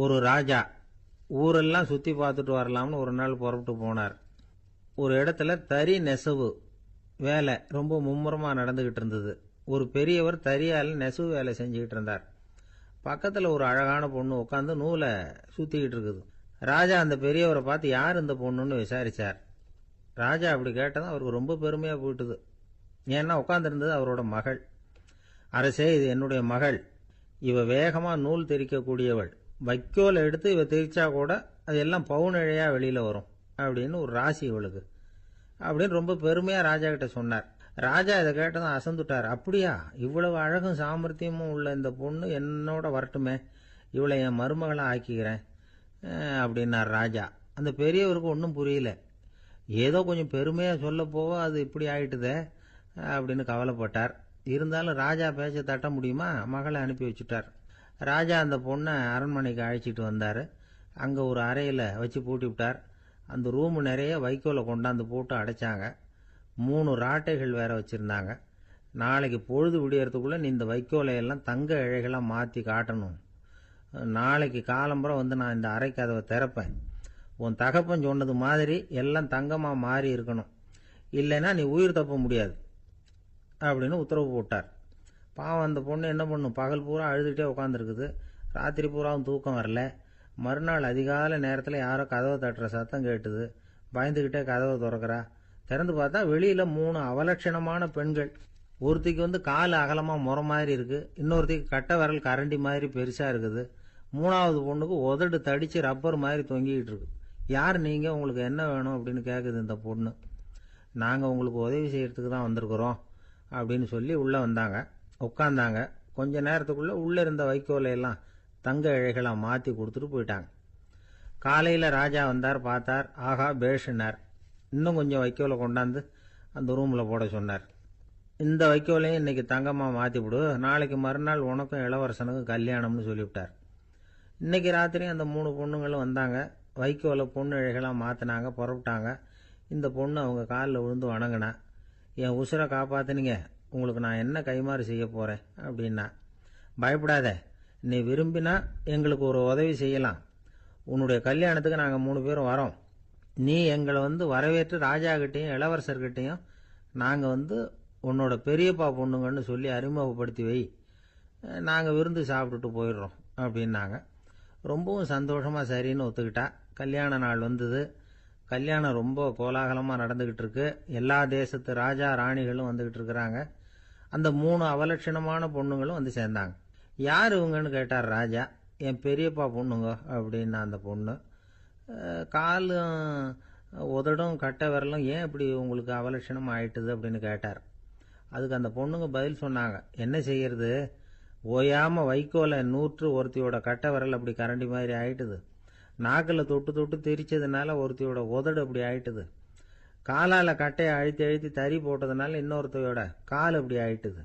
ஒரு ராஜா ஊரெல்லாம் சுற்றி பார்த்துட்டு வரலாம்னு ஒரு நாள் புறப்பட்டு போனார். ஒரு இடத்துல தறி நெசவு வேலை ரொம்ப மும்முரமாக நடந்துக்கிட்டு இருந்தது. ஒரு பெரியவர் தறியால் நெசவு வேலை செஞ்சுக்கிட்டு இருந்தார். பக்கத்தில் ஒரு அழகான பொண்ணு உட்காந்து நூலை சுற்றிக்கிட்டு இருக்குது. ராஜா அந்த பெரியவரை பார்த்து யார் இந்த பொண்ணுன்னு விசாரித்தார். ராஜா அப்படி கேட்டதும் அவருக்கு ரொம்ப பெருமையாக போயிட்டுது. ஏன்னா உட்காந்துருந்தது அவரோட மகள். அரசே, இது என்னுடைய மகள். இவ வேகமாக நூல் திரிக்கக்கூடியவள். வைக்கோலை எடுத்து இவ திரிச்சா கூட அது எல்லாம் பவுனிழையா வெளியில் வரும் அப்படின்னு ஒரு ராசி இவளுக்கு அப்படின்னு ரொம்ப பெருமையாக ராஜா கிட்ட சொன்னார். ராஜா இதை கேட்டதும் அசந்துட்டார். அப்படியா, இவ்வளவு அழகும் சாமர்த்தியமும் உள்ள இந்த பொண்ணு என்னோட வரட்டுமே, இவளை என் மருமகளை ஆக்கிக்கிறேன் அப்படின்னார் ராஜா. அந்த பெரியவருக்கு ஒன்றும் புரியல. ஏதோ கொஞ்சம் பெருமையாக சொல்ல போவ அது இப்படி ஆயிட்டுதே அப்படின்னு கவலைப்பட்டார். இருந்தாலும் ராஜா பேச்ச தட்ட முடியுமா, மகளை அனுப்பி வச்சுட்டார். ராஜா அந்த பொண்ணை அரண்மனைக்கு அழைச்சிட்டு வந்தார். அங்கே ஒரு அறையில் வச்சு பூட்டி விட்டார். அந்த ரூமு நிறைய வைக்கோலை கொண்டாந்து போட்டு அடைச்சாங்க. 3 ராட்டைகள் வேற வச்சுருந்தாங்க. நாளைக்கு பொழுது விடியறதுக்குள்ளே நீ இந்த வைக்கோலையெல்லாம் தங்க இழைகளாக மாற்றி காட்டணும். நாளைக்கு காலம்புறம் வந்து நான் இந்த அறை கதவை திறப்பேன். உன் தகப்பன் சொன்னது மாதிரி எல்லாம் தங்கமாக மாறி இருக்கணும், இல்லைன்னா நீ உயிர் தப்ப முடியாது அப்படின்னு உத்தரவு போட்டார். பாவம் அந்த பொண்ணு என்ன பண்ணும், பகல் பூரா அழுதுகிட்டே உட்காந்துருக்குது. ராத்திரி பூராவும் தூக்கம் வரல. மறுநாள் அதிகாலை நேரத்தில் யாரோ கதவை தட்டுற சத்தம் கேட்டுது. பயந்துக்கிட்டே கதவை திறக்கிறா. திறந்து பார்த்தா வெளியில் 3 அவலட்சணமான பெண்கள். ஒருத்திக்கு வந்து கால் அகலமாக முறை மாதிரி இருக்குது, இன்னொருத்திக்கு கட்டை விரல் கரண்டி மாதிரி பெருசாக இருக்குது, 3வது பொண்ணுக்கு உதடு தடித்து ரப்பர் மாதிரி தொங்கிக்கிட்டு இருக்கு. யார் நீங்கள், உங்களுக்கு என்ன வேணும் அப்படின்னு கேட்குது இந்த பொண்ணு. நாங்கள் உங்களுக்கு உதவி செய்கிறதுக்கு தான் வந்திருக்கிறோம் அப்படின்னு சொல்லி உள்ளே வந்தாங்க. உட்காந்தாங்க. கொஞ்ச நேரத்துக்குள்ளே உள்ளே இருந்த வைக்கோலையெல்லாம் தங்க இழைகளாக மாற்றி கொடுத்துட்டு போயிட்டாங்க. காலையில் ராஜா வந்தார். பார்த்தார். ஆகா பேஷுனார். இன்னும் கொஞ்சம் வைக்கோலை கொண்டாந்து அந்த ரூமில் போட சொன்னார். இந்த வைக்கோலையும் இன்னைக்கு தங்கமாக மாற்றி விடு, நாளைக்கு மறுநாள் உனக்கும் இளவரசனுக்கும் கல்யாணம்னு சொல்லிவிட்டார். இன்னைக்கு ராத்திரி அந்த 3 பொண்ணுங்களும் வந்தாங்க. வைக்கோலை பொண்ணு இழைகளாக மாற்றினாங்க, புறப்பட்டாங்க. இந்த பொண்ணு அவங்க காலில் விழுந்து வணங்கினா. என் உசுரை காப்பாற்றினீங்க, உங்களுக்கு நான் என்ன கைமாறு செய்ய போகிறேன் அப்படின்னா. பயப்படாத, நீ விரும்பினா எங்களுக்கு ஒரு உதவி செய்யலாம். உன்னுடைய கல்யாணத்துக்கு நாங்கள் 3 பேரும் வரோம். நீ எங்களை வந்து வரவேற்று ராஜாக்கிட்டையும் இளவரசர்கிட்டையும் நாங்கள் உன்னோட பெரியப்பா பொண்ணுங்கன்னு சொல்லி அறிமுகப்படுத்தி வை, நாங்கள் விருந்து சாப்பிட்டுட்டு போயிடுறோம் அப்படின்னாங்க. ரொம்பவும் சந்தோஷமாக சரின்னு ஒத்துக்கிட்டா. கல்யாண நாள் வந்தது. கல்யாணம் ரொம்ப கோலாகலமாக நடந்துக்கிட்டு இருக்கு. எல்லா தேசத்து ராஜா ராணிகளும் வந்துக்கிட்டு இருக்கிறாங்க. அந்த 3 அவலட்சணமான பொண்ணுங்களும் வந்து சேர்ந்தாங்க. யார் இவங்கன்னு கேட்டார் ராஜா. என் பெரியப்பா பொண்ணுங்க அப்படின்னா அந்த பொண்ணு. காலும் உதடும் கட்டை விரலும் ஏன் இப்படி உங்களுக்கு அவலட்சணம் ஆயிட்டுது அப்படின்னு கேட்டார். அதுக்கு அந்த பொண்ணுங்க பதில் சொன்னாங்க. என்ன செய்யறது, ஓயாமல் வைக்கோலை நூற்று ஒருத்தியோட கட்டை விரல் அப்படி கரண்டி மாதிரி ஆயிட்டுது. நாக்கில் தொட்டு தொட்டு திரிச்சதுனால ஒருத்தியோட உதடு அப்படி ஆயிட்டுது. காலால் கட்டையை அழுத்தி அழுத்தி தறி போட்டதுனால இன்னொருத்தையோட கால் அப்படி ஆயிட்டுது.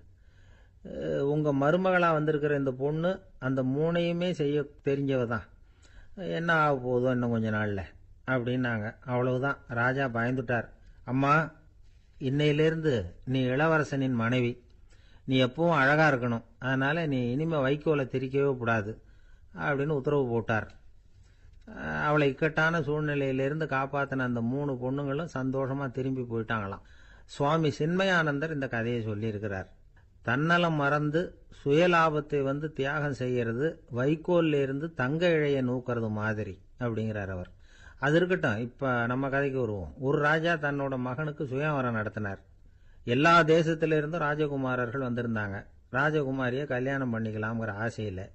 உங்கள் மருமகளாக வந்திருக்கிற இந்த பொண்ணு அந்த 3ஐயுமே செய்ய தெரிஞ்சவ தான். என்ன ஆக போதும் இன்னும் கொஞ்ச நாளில் அப்படின்னாங்க. அவ்வளவுதான். ராஜா பயந்துட்டார். அம்மா, இன்னையிலேருந்து நீ இளவரசனின் மனைவி. நீ எப்பவும் அழகாக இருக்கணும். அதனால் நீ இனிமேல் வைக்கோலை திரிக்கவே கூடாது அப்படின்னு உத்தரவு போட்டார். அவளை இக்கட்டான சூழ்நிலையிலிருந்து காப்பாற்றின அந்த 3 பொண்ணுங்களும் சந்தோஷமாக திரும்பி போயிட்டாங்களாம். சுவாமி சின்மயானந்தர் இந்த கதையை சொல்லியிருக்கிறார். தன்னலம் மறந்து சுயலாபத்தை தியாகம் செய்யறது வைக்கோல்ல இருந்து தங்க இழைய நூக்கிறது மாதிரி அப்படிங்கிறார் அவர். அது இருக்கட்டும், இப்போ நம்ம கதைக்கு வருவோம். ஒரு ராஜா தன்னோட மகனுக்கு சுயவரம் நடத்தினார். எல்லா தேசத்திலிருந்தும் ராஜகுமாரர்கள் வந்திருந்தாங்க. ராஜகுமாரியை கல்யாணம் பண்ணிக்கலாம்ங்கிற ஆசையில்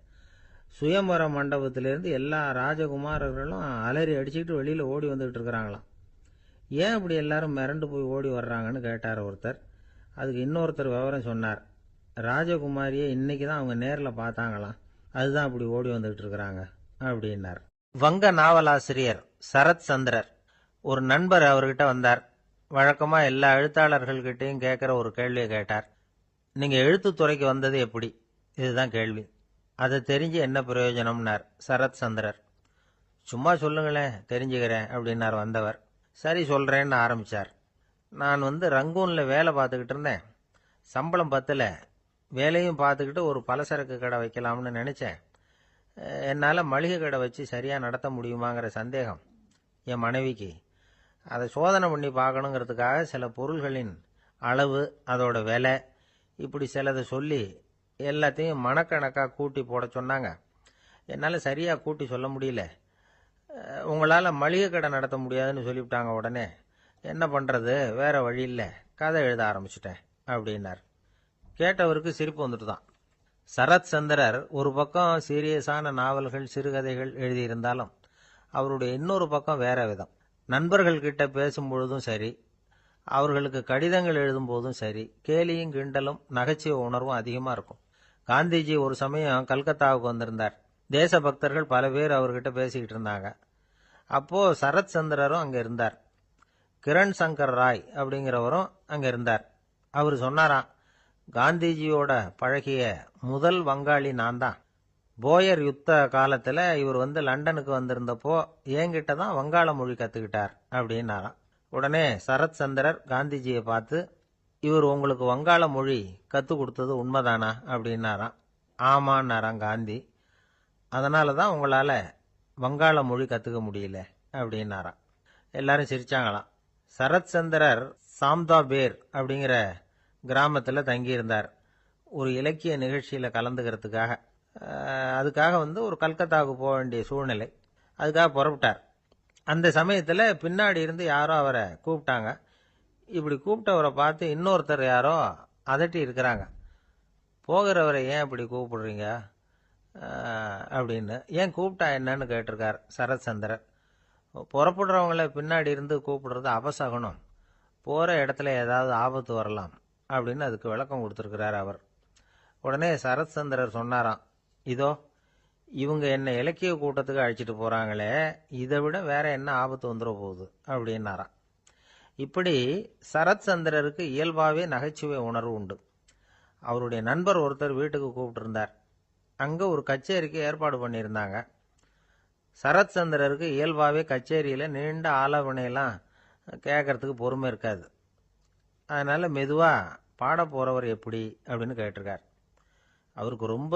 சுயம்பர மண்டபத்திலேருந்து எல்லா ராஜகுமாரர்களும் அலறி அடிச்சுக்கிட்டு வெளியில் ஓடி வந்துகிட்டு இருக்கிறாங்களாம். ஏன் இப்படி எல்லாரும் மிரண்டு போய் ஓடி வர்றாங்கன்னு கேட்டார் ஒருத்தர். அதுக்கு இன்னொருத்தர் விவரம் சொன்னார். ராஜகுமாரியை இன்னைக்கு தான் அவங்க நேரில் பார்த்தாங்களாம், அதுதான் இப்படி ஓடி வந்துகிட்டு இருக்கிறாங்க அப்படின்னார். வங்க நாவலாசிரியர் சரத் சந்திரர் ஒரு நண்பர் அவர்கிட்ட வந்தார். வழக்கமாக எல்லா எழுத்தாளர்கள்கிட்டையும் கேட்குற ஒரு கேள்வியை கேட்டார். நீங்கள் எழுத்துத்துறைக்கு வந்தது எப்படி, இதுதான் கேள்வி. அதை தெரிஞ்சு என்ன பிரயோஜனம்னார் சரத் சந்திரர். சும்மா சொல்லுங்களேன், தெரிஞ்சுக்கிறேன் அப்படின்னார் வந்தவர். சரி சொல்கிறேன்னு ஆரம்பித்தார். நான் ரங்கூனில் வேலை பார்த்துக்கிட்டு இருந்தேன். சம்பளம் பத்தல. வேலையும் பார்த்துக்கிட்டு ஒரு பலசரக்கு கடை வைக்கலாம்னு நினச்சேன். என்னால் மளிகை கடை வச்சு சரியாக நடத்த முடியுமாங்கிற சந்தேகம் என் மனைவிக்கு. அதை சோதனை பண்ணி பார்க்கணுங்கிறதுக்காக சில பொருள்களின் அளவு, அதோட விலை, இப்படி சிலதை சொல்லி எல்லாத்தையும் மனக்கணக்காக கூட்டி போட சொன்னாங்க. என்னால் சரியாக கூட்டி சொல்ல முடியல. உங்களால் மளிகை கடை நடத்த முடியாதுன்னு சொல்லிவிட்டாங்க. உடனே என்ன பண்ணுறது, வேற வழி இல்லை, கதை எழுத ஆரம்பிச்சிட்டேன் அப்படின்னார். கேட்டவருக்கு சிரிப்பு வந்துட்டு தான். சரத் சந்திரர் ஒரு பக்கம் சீரியஸான நாவல்கள், சிறுகதைகள் எழுதியிருந்தாலும் அவருடைய இன்னொரு பக்கம் வேற விதம். நண்பர்கள் கிட்ட பேசும்பொழுதும் சரி, அவர்களுக்கு கடிதங்கள் எழுதும் போதும் சரி, கேலியும் கிண்டலும் நகைச்சுவை உணர்வும் அதிகமாக இருக்கும். காந்திஜி ஒரு சமயம் கல்கத்தாவுக்கு வந்திருந்தார். தேசபக்தர்கள் பல பேர் அவர்கிட்ட பேசிக்கிட்டு இருந்தாங்க. அப்போ சரத் சந்திரரும் அங்கே இருந்தார். கிரண் சங்கர் ராய் அப்படிங்கிறவரும் அங்கே இருந்தார். அவர் சொன்னாராம், காந்திஜியோட பழகிய முதல் வங்காளி நான் தான். போயர் யுத்த காலத்தில் இவர் லண்டனுக்கு வந்திருந்தப்போ என்கிட்ட தான் வங்காள மொழி கற்றுக்கிட்டார் அப்படின்னாராம். உடனே சரத் சந்திரர் காந்திஜியை பார்த்து, இவர் உங்களுக்கு வங்காள மொழி கற்றுக் கொடுத்தது உண்மைதானா அப்படின்னாராம். ஆமான்னாராம் காந்தி. அதனால தான் உங்களால் வங்காள மொழி கற்றுக்க முடியல அப்படின்னாராம். எல்லாரும் சிரிச்சாங்களாம். சரத் சந்திரர் சாம்தாபேர் அப்படிங்கிற கிராமத்தில் தங்கியிருந்தார். ஒரு இலக்கிய நிகழ்ச்சியில் கலந்துக்கிறதுக்காக. அதுக்காக ஒரு கல்கத்தாவுக்கு போக வேண்டிய சூழ்நிலை. அதுக்காக புறப்பட்டார். அந்த சமயத்தில் பின்னாடி இருந்து யாரோ அவரை கூப்பிட்டாங்க. இப்படி கூப்பிட்டவரை பார்த்து இன்னொருத்தர் யாரோ அதட்டி இருக்கிறாங்க. போகிறவரை ஏன் இப்படி கூப்பிடுறீங்க அப்படின்னு. ஏன் கூப்பிட்டா என்னன்னு கேட்டிருக்கார் சரத் சந்திரர். புறப்படுறவங்கள பின்னாடி இருந்து கூப்பிடுறது அபசகுனம், போகிற இடத்துல ஏதாவது ஆபத்து வரலாம் அப்படின்னு அதுக்கு விளக்கம் கொடுத்துருக்கிறார் அவர். உடனே சரத் சந்திரர் சொன்னாராம், இதோ இவங்க என்ன இலக்கிய கூட்டத்துக்கு அழைச்சிட்டு போகிறாங்களே, இதை விட வேற என்ன ஆபத்து வந்துட போகுது அப்படின்னாராம். இப்படி சரத் சந்திரருக்கு இயல்பாகவே நகைச்சுவை உணர்வு உண்டு. அவருடைய நண்பர் ஒருத்தர் வீட்டுக்கு கூப்பிட்டுருந்தார். அங்கே ஒரு கச்சேரிக்கு ஏற்பாடு பண்ணியிருந்தாங்க. சரத் சந்திரருக்கு இயல்பாகவே கச்சேரியில் நீண்ட ஆலோசனையெல்லாம் கேட்கறதுக்கு பொறுமை இருக்காது. அதனால் மெதுவாக பாட போகிறவர் எப்படி அப்படின்னு கேட்டிருக்கார். அவருக்கு ரொம்ப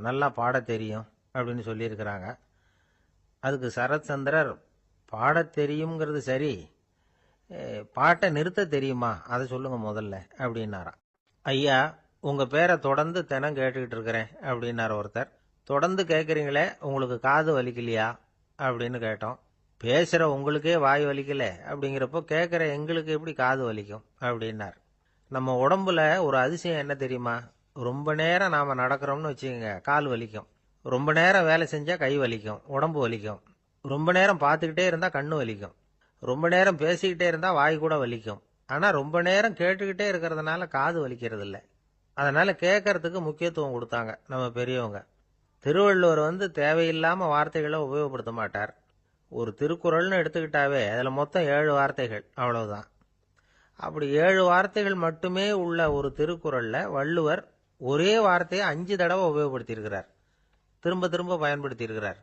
நல்லா பாட தெரியும் அப்படின்னு சொல்லியிருக்கிறாங்க. அதுக்கு சரத் சந்திரர், பாட தெரியுங்கிறது சரி, பாட்டை நிறுத்த தெரியுமா, அதை சொல்லுங்க முதல்ல அப்படின்னாராம். ஐயா, உங்கள் பேரை தொடர்ந்து தினம் கேட்டுக்கிட்டு இருக்கிறேன் அப்படின்னார் ஒருத்தர். தொடர்ந்து கேட்குறீங்களே, உங்களுக்கு காது வலிக்கலையா அப்படின்னு கேட்டோம். பேசுகிற உங்களுக்கே வாய் வலிக்கல அப்படிங்கிறப்போ கேட்குற எங்களுக்கு எப்படி காது வலிக்கும் அப்படின்னார். நம்ம உடம்புல ஒரு அதிசயம் என்ன தெரியுமா, ரொம்ப நேரம் நாம் நடக்கிறோம்னு வச்சுக்கோங்க, கால் வலிக்கும். ரொம்ப நேரம் வேலை செஞ்சால் கை வலிக்கும், உடம்பு வலிக்கும். ரொம்ப நேரம் பார்த்துக்கிட்டே இருந்தால் கண்ணு வலிக்கும். ரொம்ப நேரம் பேசிக்கிட்டே இருந்தால் வாய் கூட வலிக்கும். ஆனால் ரொம்ப நேரம் கேட்டுக்கிட்டே இருக்கிறதுனால காது வலிக்கிறது இல்லை. அதனால் கேட்கறதுக்கு முக்கியத்துவம் கொடுத்தாங்க நம்ம பெரியவங்க. திருவள்ளுவர் தேவையில்லாமல் வார்த்தைகளை உபயோகப்படுத்த மாட்டார். ஒரு திருக்குறள்னு எடுத்துக்கிட்டாவே அதில் மொத்தம் 7 வார்த்தைகள், அவ்வளவுதான். அப்படி 7 வார்த்தைகள் மட்டுமே உள்ள ஒரு திருக்குறளில் வள்ளுவர் ஒரே வார்த்தையை 5 தடவை உபயோகப்படுத்தியிருக்கிறார், திரும்ப திரும்ப பயன்படுத்தியிருக்கிறார்.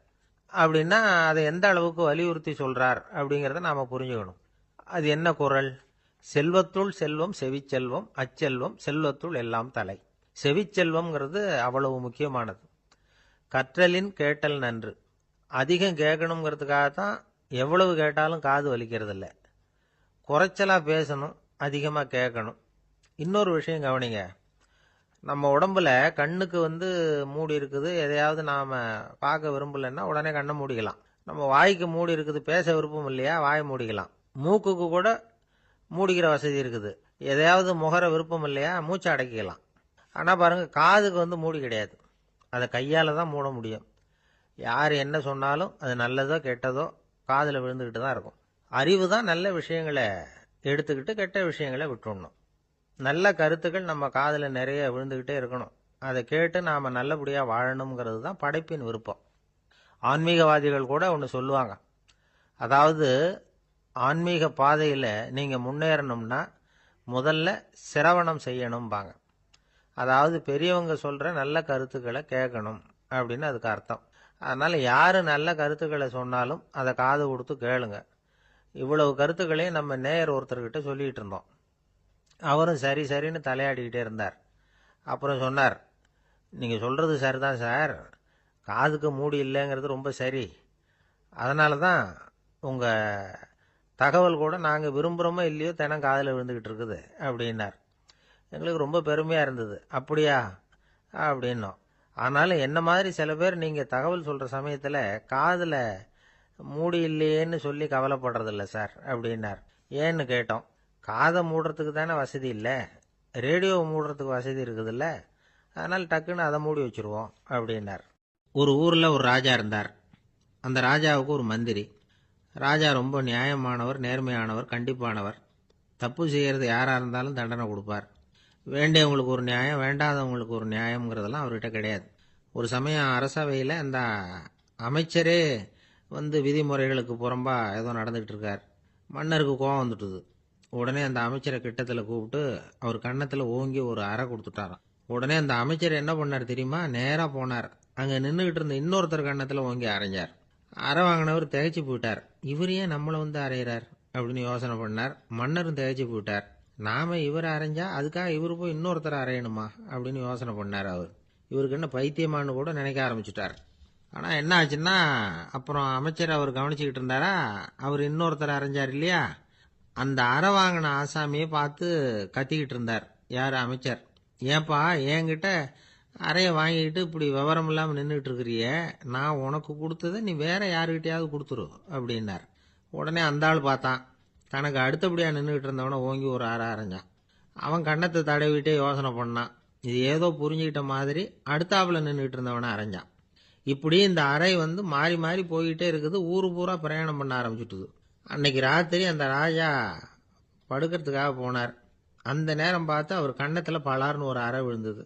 அப்படின்னா அதை எந்த அளவுக்கு வலியுறுத்தி சொல்றார் அப்படிங்கிறத நாம் புரிஞ்சுக்கணும். அது என்ன குறள்? செல்வத்துள் செல்வம் செவிச்செல்வம், அச்செல்வம் செல்வத்துள் எல்லாம் தலை. செவிச்செல்வம்ங்கிறது அவ்வளவு முக்கியமானது. கற்றலின் கேட்டல் நன்று. அதிகம் கேட்கணுங்கிறதுக்காகத்தான் எவ்வளவு கேட்டாலும் காது வலிக்கிறது இல்லை. குறைச்சலாக பேசணும், அதிகமாக கேட்கணும். இன்னொரு விஷயம் கவனிங்க, நம்ம உடம்புல கண்ணுக்கு மூடி இருக்குது, எதையாவது நாம் பார்க்க விரும்பலைன்னா உடனே கண்ணை மூடிக்கலாம். நம்ம வாய்க்கு மூடி இருக்குது, பேச விருப்பம் இல்லையா, வாய் மூடிக்கலாம். மூக்குக்கு கூட மூடிக்கிற வசதி இருக்குது, எதையாவது முகர விருப்பம் இல்லையா, மூச்சை அடக்கிக்கலாம். ஆனால் பாருங்கள், காதுக்கு மூடி கிடையாது, அதை கையால் தான் மூட முடியும். யார் என்ன சொன்னாலும் அது நல்லதோ கெட்டதோ காதில் விழுந்துக்கிட்டு தான் இருக்கும். அறிவு தான் நல்ல விஷயங்களை எடுத்துக்கிட்டு கெட்ட விஷயங்களை விட்டுடணும். நல்ல கருத்துக்கள் நம்ம காதில் நிறைய விழுந்துக்கிட்டே இருக்கணும். அதை கேட்டு நாம் நல்லபடியாக வாழணுங்கிறது தான் படைப்பின் விருப்பம். ஆன்மீகவாதிகள் கூட ஒன்று சொல்லுவாங்க, அதாவது ஆன்மீக பாதையில் நீங்கள் முன்னேறணும்னா முதல்ல சிரவணம் செய்யணும்பாங்க. அதாவது பெரியவங்க சொல்கிற நல்ல கருத்துக்களை கேட்கணும் அப்படின்னு அதுக்கு அர்த்தம். அதனால் யார் நல்ல கருத்துக்களை சொன்னாலும் அதை காது கொடுத்து கேளுங்க. இவ்வளவு கருத்துக்களையும் நம்ம நேயர் ஒருத்தர்கிட்ட சொல்லிகிட்டு இருந்தோம். அவரும் சரி சரின்னு தலையாடிக்கிட்டே இருந்தார். அப்புறம் சொன்னார், நீங்கள் சொல்கிறது சரிதான் சார், காதுக்கு மூடி இல்லைங்கிறது ரொம்ப சரி. அதனால தான் உங்கள் தகவல் கூட நாங்கள் விரும்புகிறோமோ இல்லையோ தினம் காதில் விழுந்துக்கிட்டு இருக்குது அப்படின்னார். எங்களுக்கு ரொம்ப பெருமையாக இருந்தது. அப்படியா அப்படின்னோம். ஆனாலும் என்ன மாதிரி சில பேர் நீங்கள் தகவல் சொல்கிற சமயத்தில் காதில் மூடி இல்லையேன்னு சொல்லி கவலைப்படுறதில்ல சார் அப்படின்னார். ஏன்னு கேட்டோம். காதை மூடுறதுக்கு தானே வசதி இல்லை, ரேடியோவை மூடுறதுக்கு வசதி இருக்குதுல்ல, அதனால் டக்குன்னு அதை மூடி வச்சுருவோம் அப்படின்னார். ஒரு ஊரில் ஒரு ராஜா இருந்தார். அந்த ராஜாவுக்கு ஒரு மந்திரி. ராஜா ரொம்ப நியாயமானவர், நேர்மையானவர், கண்டிப்பானவர். தப்பு செய்கிறது யாராக இருந்தாலும் தண்டனை கொடுப்பார். வேண்டியவங்களுக்கு ஒரு நியாயம், வேண்டாதவங்களுக்கு ஒரு நியாயங்கிறதெல்லாம் அவர்கிட்ட கிடையாது. ஒரு சமயம் அரசவையில் அந்த அமைச்சரே விதிமுறைகளுக்கு புறம்பா ஏதோ நடந்துகிட்டு இருக்கார். மன்னருக்கு கோபம் வந்துட்டுது. உடனே அந்த அமைச்சரை கிட்டத்தில் கூப்பிட்டு அவர் கன்னத்தில் ஓங்கி ஒரு அறை கொடுத்துட்டாராம். உடனே அந்த அமைச்சர் என்ன பண்ணார் தெரியுமா? நேராக போனார். அங்கே நின்றுக்கிட்டு இருந்த இன்னொருத்தர் கன்னத்தில் ஓங்கி அரைஞ்சார். அறை வாங்கினவர் திகைச்சு போயிட்டார். இவர் ஏன் நம்மளை அரைகிறார் அப்படின்னு யோசனை பண்ணார். மன்னரும் திகைச்சு போயிட்டார். நாம இவரை அரைஞ்சா அதுக்காக இவர் போய் இன்னொருத்தரை அரையணுமா அப்படின்னு யோசனை பண்ணார். இவருக்கு என்ன பைத்தியமானு கூட நினைக்க ஆரம்பிச்சுட்டார். ஆனால் என்ன ஆச்சுன்னா, அப்புறம் அமைச்சர் அவர் கவனிச்சுக்கிட்டு இருந்தாரா, அவர் இன்னொருத்தர் அரைஞ்சார் இல்லையா, அந்த அறை வாங்கின ஆசாமியை பார்த்து கத்திக்கிட்டு இருந்தார். யார்? அமைச்சர். ஏன்பா என்கிட்ட அறையை வாங்கிக்கிட்டு இப்படி விவரம் இல்லாமல் நின்றுட்டு இருக்கிறிய, நான் உனக்கு கொடுத்ததை நீ வேற யாருக்கிட்டையாவது கொடுத்துரு அப்படின்னார். உடனே அந்த ஆள் பார்த்தான். தனக்கு அடுத்தபடியாக நின்றுக்கிட்டு இருந்தவனை ஓங்கி ஒரு அறை அரைஞ்சான். அவன் கன்னத்தை தடவிட்டே யோசனை பண்ணான். இது ஏதோ புரிஞ்சுக்கிட்ட மாதிரி அடுத்தாப்புல நின்றுக்கிட்டு இருந்தவனை அரைஞ்சான். இப்படி இந்த அறை மாறி மாறி போய்கிட்டே இருக்குது. ஊரு பூரா பிரயாணம் பண்ண ஆரம்பிச்சுட்டுது. அன்னைக்கு ராத்திரி அந்த ராஜா படுக்கிறதுக்காக போனார். அந்த நேரம் பார்த்து அவர் கன்னத்தில் பலார்னு ஒரு அறை விழுந்தது.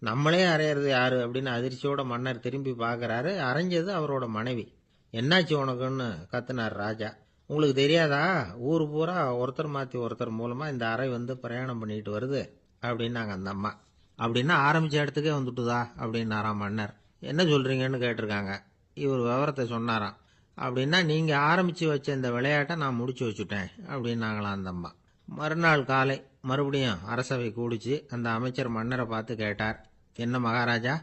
நம்மளே அரையிறது யாரு அப்படின்னு அதிர்ச்சியோட மன்னர் திரும்பி பார்க்கறாரு. அரைஞ்சது அவரோட மனைவி. என்னாச்சு உனக்குன்னு கத்துனார் ராஜா. உங்களுக்கு தெரியாதா, ஊர் பூரா ஒருத்தர் மாற்றி ஒருத்தர் மூலமாக இந்த அறை பிரயாணம் பண்ணிட்டு வருது அப்படின்னாங்க அந்த அம்மா. அப்படின்னா ஆரம்பித்த இடத்துக்கே வந்துட்டுதா அப்படின்னாராம் மன்னர். என்ன சொல்கிறீங்கன்னு கேட்டிருக்காங்க. இவர் விவரத்தை சொன்னாராம். அப்படின்னா நீங்கள் ஆரம்பித்து வச்ச இந்த விளையாட்டை நான் முடிச்சு வச்சுட்டேன் அப்படின்னாங்களாம் அந்த அம்மா. மறுநாள் காலை மறுபடியும் அரசவை கூடிச்சு. அந்த அமைச்சர் மன்னரை பார்த்து கேட்டார், என்ன மகாராஜா,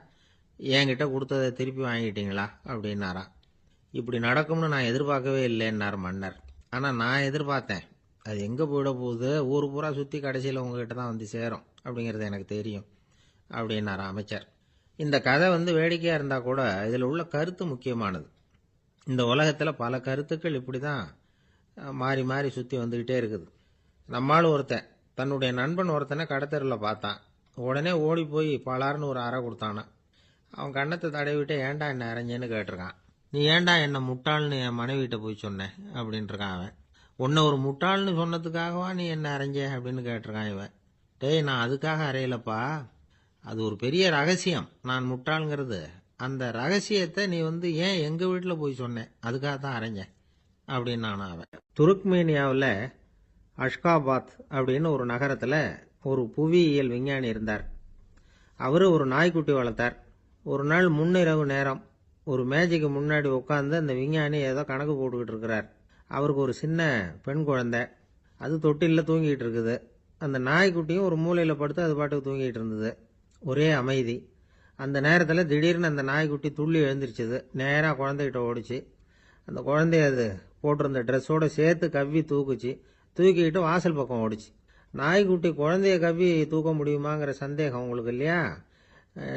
என்கிட்ட கொடுத்ததை திருப்பி வாங்கிட்டீங்களா அப்படின்னாராம். இப்படி நடக்கும்னு நான் எதிர்பார்க்கவே இல்லைன்னார் மன்னர். ஆனால் நான் எதிர்பார்த்தேன். அது எங்கே போயிட போகுது, ஊர் பூரா சுற்றி கடைசியில் உங்ககிட்ட தான் சேரும் அப்படிங்கிறது எனக்கு தெரியும் அப்படின்னார் அமைச்சர். இந்த கதை வேடிக்கையாக இருந்தால் கூட இதில் உள்ள கருத்து முக்கியமானது. இந்த உலகத்தில் பல கருத்துக்கள் இப்படி தான் மாறி மாறி சுற்றி வந்துக்கிட்டே இருக்குது. நம்மால் ஒருத்தன் தன்னுடைய நண்பன் ஒருத்தனை கடத்தெருவில் பார்த்தான். உடனே ஓடி போய் பலார்னு ஒரு அறை கொடுத்தானான். அவன் கன்னத்தை தடவிட்டு ஏன்டா என்ன அரைஞ்சேன்னு கேட்டிருக்கான். நீ ஏன்டா என்ன முட்டாள்னு என் மனைவிட்ட போய் சொன்னேன் அப்படின்ட்டுருக்கான் அவன். உன்னை ஒரு முட்டாள்னு சொன்னதுக்காகவா நீ என்ன அரைஞ்ச அப்படின்னு கேட்டிருக்கான் இவன். டேய், நான் அதுக்காக அறையலப்பா, அது ஒரு பெரிய ரகசியம். நான் முட்டாளுங்கிறது அந்த ரகசியத்தை நீ ஏன் எங்கள் வீட்டில் போய் சொன்னேன், அதுக்காக தான் அரைஞ்சேன் அப்படின்னு நான் அவன். துருக்மேனியாவில் அஷ்காபாத் அப்படின்னு ஒரு நகரத்தில் ஒரு புவியியல் விஞ்ஞானி இருந்தார். அவர் ஒரு நாய்க்குட்டி வளர்த்தார். ஒரு நாள் முன்னிரவு நேரம் ஒரு மேஜைக்கு முன்னாடி உட்காந்து அந்த விஞ்ஞானி ஏதோ கணக்கு போட்டுக்கிட்டு இருக்கிறார். அவருக்கு ஒரு சின்ன பெண் குழந்தை, அது தொட்டிலில் தூங்கிட்டு இருக்குது. அந்த நாய்க்குட்டியும் ஒரு மூலையில் படுத்து அது பாட்டுக்கு தூங்கிட்டு இருந்தது. ஒரே அமைதி. அந்த நேரத்தில் திடீர்னு அந்த நாய்க்குட்டி துள்ளி எழுந்திரிச்சது. நேராக குழந்தைகிட்ட ஓடிச்சு. அந்த குழந்தைய அது போட்டிருந்த ட்ரெஸ்ஸோடு சேர்த்து கவ்வி தூக்குச்சு. தூக்கிக்கிட்டு வாசல் பக்கம் ஓடிச்சு. நாய்க்குட்டி குழந்தைய கவ்வி தூக்க முடியுமாங்கிற சந்தேகம் உங்களுக்கு இல்லையா?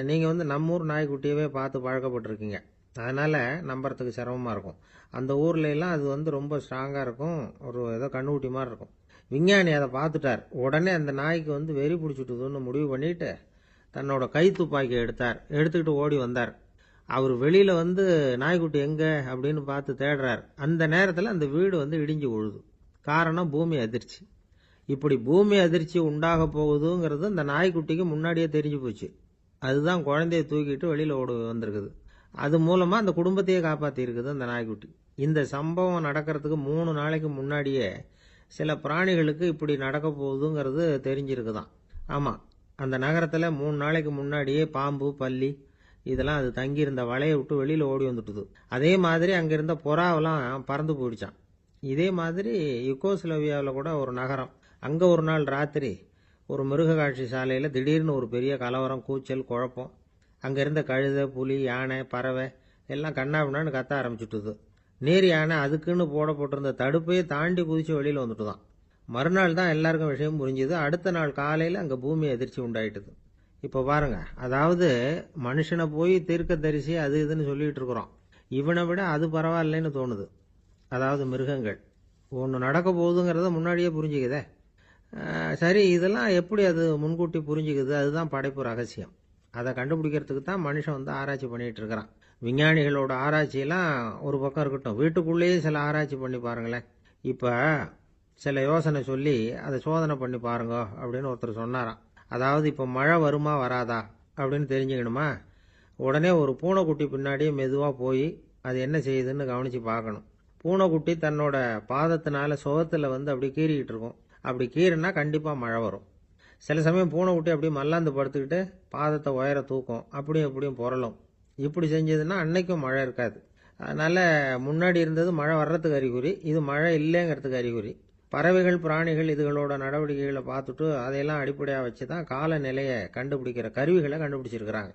நீங்கள் நம்ம ஊர் நாய்க்குட்டியவே பார்த்து பழக்கப்பட்டிருக்கீங்க, அதனால் நம்புறதுக்கு சிரமமாக இருக்கும். அந்த ஊர்ல எல்லாம் அது ரொம்ப ஸ்ட்ராங்காக இருக்கும், ஒரு ஏதோ கண்ணுக்குட்டி மாதிரி இருக்கும். விஞ்ஞானி அதை பார்த்துட்டார். உடனே அந்த நாய்க்கு வெறி பிடிச்சிட்டுதுன்னு முடிவு பண்ணிட்டு தன்னோட கை துப்பாக்கி எடுத்துக்கிட்டு ஓடி வந்தார். அவர் வெளியில் நாய்க்குட்டி எங்கே அப்படின்னு பார்த்து தேடுறார். அந்த நேரத்தில் அந்த வீடு இடிஞ்சு விழுது. காரணம் பூமி அதிர்ச்சி. இப்படி பூமி அதிர்ச்சி உண்டாக போகுதுங்கிறது அந்த நாய்க்குட்டிக்கு முன்னாடியே தெரிஞ்சு போச்சு. அதுதான் குழந்தைய தூக்கிட்டு வெளியில் ஓடி வந்திருக்குது. அது மூலமாக அந்த குடும்பத்தையே காப்பாற்றிருக்குது அந்த நாய்க்குட்டி. இந்த சம்பவம் நடக்கிறதுக்கு 3 நாளைக்கு முன்னாடியே சில பிராணிகளுக்கு இப்படி நடக்க போகுதுங்கிறது தெரிஞ்சிருக்குதான். ஆமாம், அந்த நகரத்தில் 3 நாளைக்கு முன்னாடியே பாம்பு, பல்லி இதெல்லாம் அது தங்கியிருந்த வலையை விட்டு வெளியில் ஓடி வந்துட்டுது. அதே மாதிரி அங்கே இருந்த புறாவெல்லாம் பறந்து போயிடுச்சான். இதே மாதிரி யுகோஸ்லோவியாவில் கூட ஒரு நகரம், அங்கே ஒரு நாள் ராத்திரி ஒரு மிருக காட்சி சாலையில் திடீர்னு ஒரு பெரிய கலவரம், கூச்சல், குழப்பம். அங்கே இருந்த கழுதை, புலி, யானை, பறவை எல்லாம் கண்ணாபின்னான்னு கத்த ஆரம்பிச்சுட்டுது. நீர் யானை அதுக்குன்னு போடப்பட்டிருந்த தடுப்பையே தாண்டி குதிச்சு வெளியில் வந்துட்டு தான். மறுநாள் தான் எல்லாருக்கும் விஷயம் புரிஞ்சுது. அடுத்த நாள் காலையில் அங்கே பூமி எதிர்ச்சி உண்டாயிட்டுது. இப்போ பாருங்க, அதாவது மனுஷனை போய் தீர்க்க தரிசி அது இதுன்னு சொல்லிட்டு இருக்கிறோம். இவனை விட அது பரவாயில்லைன்னு தோணுது. அதாவது மிருகங்கள் ஒன்று நடக்க போகுதுங்கிறத முன்னாடியே புரிஞ்சுக்குதே. சரி, இதெல்லாம் எப்படி அது முன்கூட்டி புரிஞ்சுக்குது? அதுதான் படைப்பு ரகசியம். அதை கண்டுபிடிக்கிறதுக்கு தான் மனுஷன் ஆராய்ச்சி பண்ணிட்டு இருக்கிறான். விஞ்ஞானிகளோட ஆராய்ச்சியெல்லாம் ஒரு பக்கம் இருக்கட்டும், வீட்டுக்குள்ளேயே சில ஆராய்ச்சி பண்ணி பாருங்களேன். இப்போ சில யோசனை சொல்லி அதை சோதனை பண்ணி பாருங்க அப்படின்னு ஒருத்தர் சொன்னாராம். அதாவது இப்போ மழை வருமா வராதா அப்படின்னு தெரிஞ்சுக்கணுமா, உடனே ஒரு பூனைக்குட்டி பின்னாடியே மெதுவாக போய் அது என்ன செய்யுதுன்னு கவனித்து பார்க்கணும். பூனைக்குட்டி தன்னோட பாதத்தினால சுகத்தில் அப்படி கீறிக்கிட்டு இருக்கும். அப்படி கீறினா கண்டிப்பாக மழை வரும். சில சமயம் பூனைக்குட்டி அப்படி மல்லாந்து படுத்துக்கிட்டு பாதத்தை உயர தூக்கும், அப்படியும் இப்படியும் புரளும். இப்படி செஞ்சதுன்னா அன்னைக்கும் மழை இருக்காது. அதனால் முன்னாடி இருந்தது மழை வர்றதுக்கு அறிகுறி, இது மழை இல்லைங்கிறதுக்கு அறிகுறி. பறவைகள் பிராணிகள் இதுகளோட நடவடிக்கைகளை பார்த்துட்டு அதையெல்லாம் அடிப்படையாக வச்சு தான் காலநிலையை கண்டுபிடிக்கிற கருவிகளை கண்டுபிடிச்சிருக்கிறாங்க.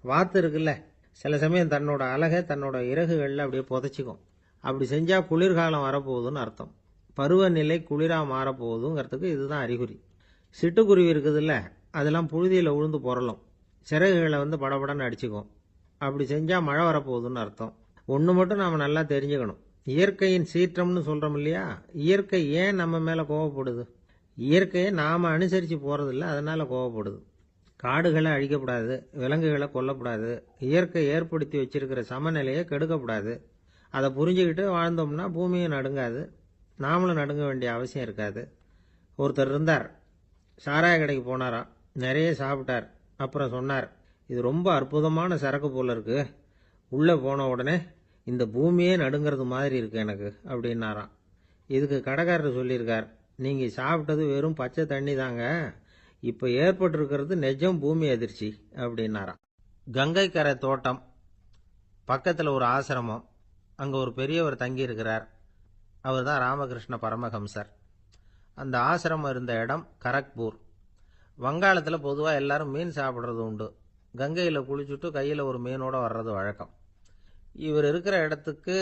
வாத்து இருக்குல்ல, சில சமயம் தன்னோட அழகை தன்னோட இறகுகளில் அப்படியே புதைச்சிக்கும். அப்படி செஞ்சால் குளிர்காலம் வரப்போகுதுன்னு அர்த்தம். பருவநிலை குளிராக மாறப்போகுதுங்கிறதுக்கு இதுதான் அறிகுறி. சிட்டுக்குருவி இருக்குதுல்ல, அதெல்லாம் புழுதியில் உழுந்து புரளும், சிறகுகளை படபடன்னு அடிச்சுக்கும். அப்படி செஞ்சால் மழை வரப்போகுதுன்னு அர்த்தம். ஒன்று மட்டும் நாம் நல்லா தெரிஞ்சுக்கணும், இயற்கையின் சீற்றம்னு சொல்கிறோம் இல்லையா, இயற்கை ஏன் நம்ம மேலே கோவப்படுது? இயற்கையை நாம் அனுசரித்து போகிறதில்ல, அதனால் கோவப்படுது. காடுகளை அழிக்கப்படாது, விலங்குகளை கொல்லக்கூடாது, இயற்கை ஏற்படுத்தி வச்சிருக்கிற சமநிலையை கெடுக்கக்கூடாது. அதை புரிஞ்சுக்கிட்டு வாழ்ந்தோம்னா பூமியும் நடுங்காது, நாமளும் நடுங்க வேண்டிய அவசியம் இருக்காது. ஒருத்தர் இருந்தார், சாராய கடைக்கு போனாராம், நிறைய சாப்பிட்டார். அப்புறம் சொன்னார், இது ரொம்ப அற்புதமான சரக்கு போல இருக்கு, உள்ளே போன உடனே இந்த பூமியே நடுங்கிறது மாதிரி இருக்கு எனக்கு அப்படின்னாராம். இதுக்கு கடைக்காரர் சொல்லியிருக்கார், நீங்கள் சாப்பிட்டது வெறும் பச்சை தண்ணி தாங்க, இப்போ ஏற்பட்டிருக்கிறது நிஜம் பூமி அதிர்ச்சி அப்படின்னாராம். கங்கை கரை தோட்டம் பக்கத்தில் ஒரு ஆசிரமம், அங்கே ஒரு பெரியவர் தங்கி இருக்கிறார். அவர் தான் ராமகிருஷ்ண பரமஹம்சர். அந்த ஆசிரமம் இருந்த இடம் கரக்பூர். வங்காளத்தில் பொதுவாக எல்லாரும் மீன் சாப்பிட்றது உண்டு. கங்கையில் குளிச்சுட்டு கையில் ஒரு மீனோட வர்றது வழக்கம். இவர் இருக்கிற இடத்துக்கு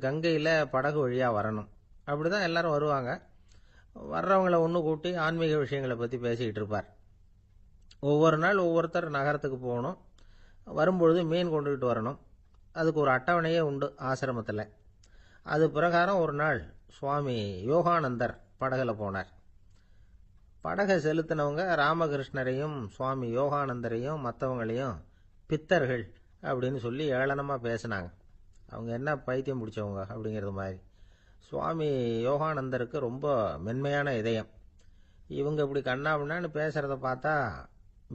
கங்கையில் படகு வழியாக வரணும். அப்படி தான் எல்லாரும் வருவாங்க. வர்றவங்களை ஒன்று கூட்டி ஆன்மீக விஷயங்களை பற்றி பேசிக்கிட்டு இருப்பார். ஒவ்வொரு நாள் ஒவ்வொருத்தர் நகரத்துக்கு போகணும், வரும்பொழுது மீன் கொண்டுகிட்டு வரணும். அதுக்கு ஒரு அட்டவணையே உண்டு ஆசிரமத்தில். அது பிரகாரம் ஒரு நாள் சுவாமி யோகானந்தர் படகுல போனார். படகை செலுத்தினவங்க ராமகிருஷ்ணரையும் சுவாமி யோகானந்தரையும் மற்றவங்களையும் பித்தர்கள் அப்படின்னு சொல்லி ஏளனமாக பேசினாங்க. அவங்க என்ன பைத்தியம் பிடிச்சவங்க அப்படிங்கிறது மாதிரி. சுவாமி யோகானந்தருக்கு ரொம்ப மென்மையான இதயம். இவங்க இப்படி கண்ணாபின்னான்னு பேசுகிறத பார்த்தா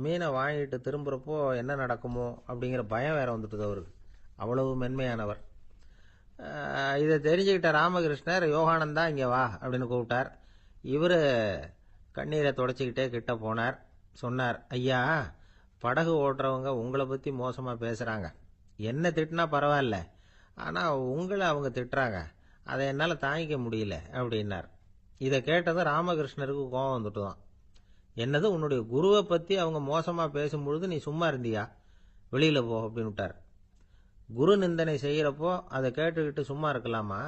மீனை வாங்கிட்டு திரும்புகிறப்போ என்ன நடக்குமோ அப்படிங்கிற பயம் வேற வந்துட்டுது அவருக்கு. அவ்வளவு மென்மையானவர். இதை தெரிஞ்சுக்கிட்ட ராமகிருஷ்ணர், யோகானந்தா இங்கே வா அப்படின்னு கூப்பிட்டார். இவர் கண்ணீரை தொடச்சிக்கிட்டே கிட்ட போனார். சொன்னார், ஐயா, படகு ஓட்டுறவங்க உங்களை பற்றி மோசமாக பேசுகிறாங்க. என்ன திட்டினா பரவாயில்ல, ஆனால் உங்களை அவங்க திட்டுறாங்க, அதை என்னால் தாங்கிக்க முடியல அப்படின்னார். இதை கேட்டதும் ராமகிருஷ்ணருக்கு கோபம் வந்துட்டு தான். என்னது, உன்னுடைய குருவை பற்றி அவங்க மோசமாக பேசும்பொழுது நீ சும்மா இருந்தியா? வெளியில் போ அப்படின்னு விட்டார். குரு நிந்தனை செய்கிறப்போ அதை கேட்டுக்கிட்டு சும்மா இருக்கலாமா?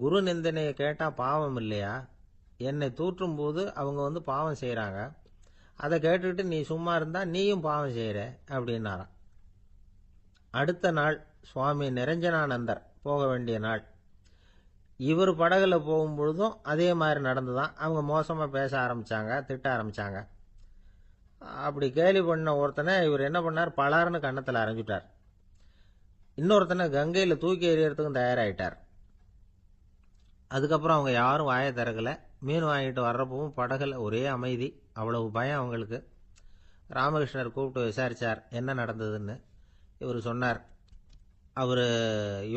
குரு நிந்தனையை கேட்டால் பாவம் இல்லையா? என்னை தூற்றும் போது அவங்க பாவம் செய்கிறாங்க, அதை கேட்டுக்கிட்டு நீ சும்மா இருந்தால் நீயும் பாவம் செய்கிற அப்படின்னாராம். அடுத்த நாள் சுவாமி நிரஞ்சனானந்தர் போக வேண்டிய நாள். இவர் படகுல போகும்பொழுதும் அதே மாதிரி நடந்துதான். அவங்க மோசமாக பேச ஆரம்பித்தாங்க, திட்ட ஆரம்பித்தாங்க. அப்படி கேலி பண்ண ஒருத்தனை இவர் என்ன பண்ணார், பலார்னு கன்னத்தில் அரைஞ்சிட்டார். இன்னொருத்தனை கங்கையில் தூக்கி எறியறதுக்கும் தயாராகிட்டார். அதுக்கப்புறம் அவங்க யாரும் வாயை திறக்கலை. மீன் வாங்கிட்டு வர்றப்பவும் படகுல ஒரே அமைதி, அவ்வளவு பயம் அவங்களுக்கு. ராமகிருஷ்ணர் கூப்பிட்டு விசாரித்தார் என்ன நடந்ததுன்னு. இவர் சொன்னார், அவர்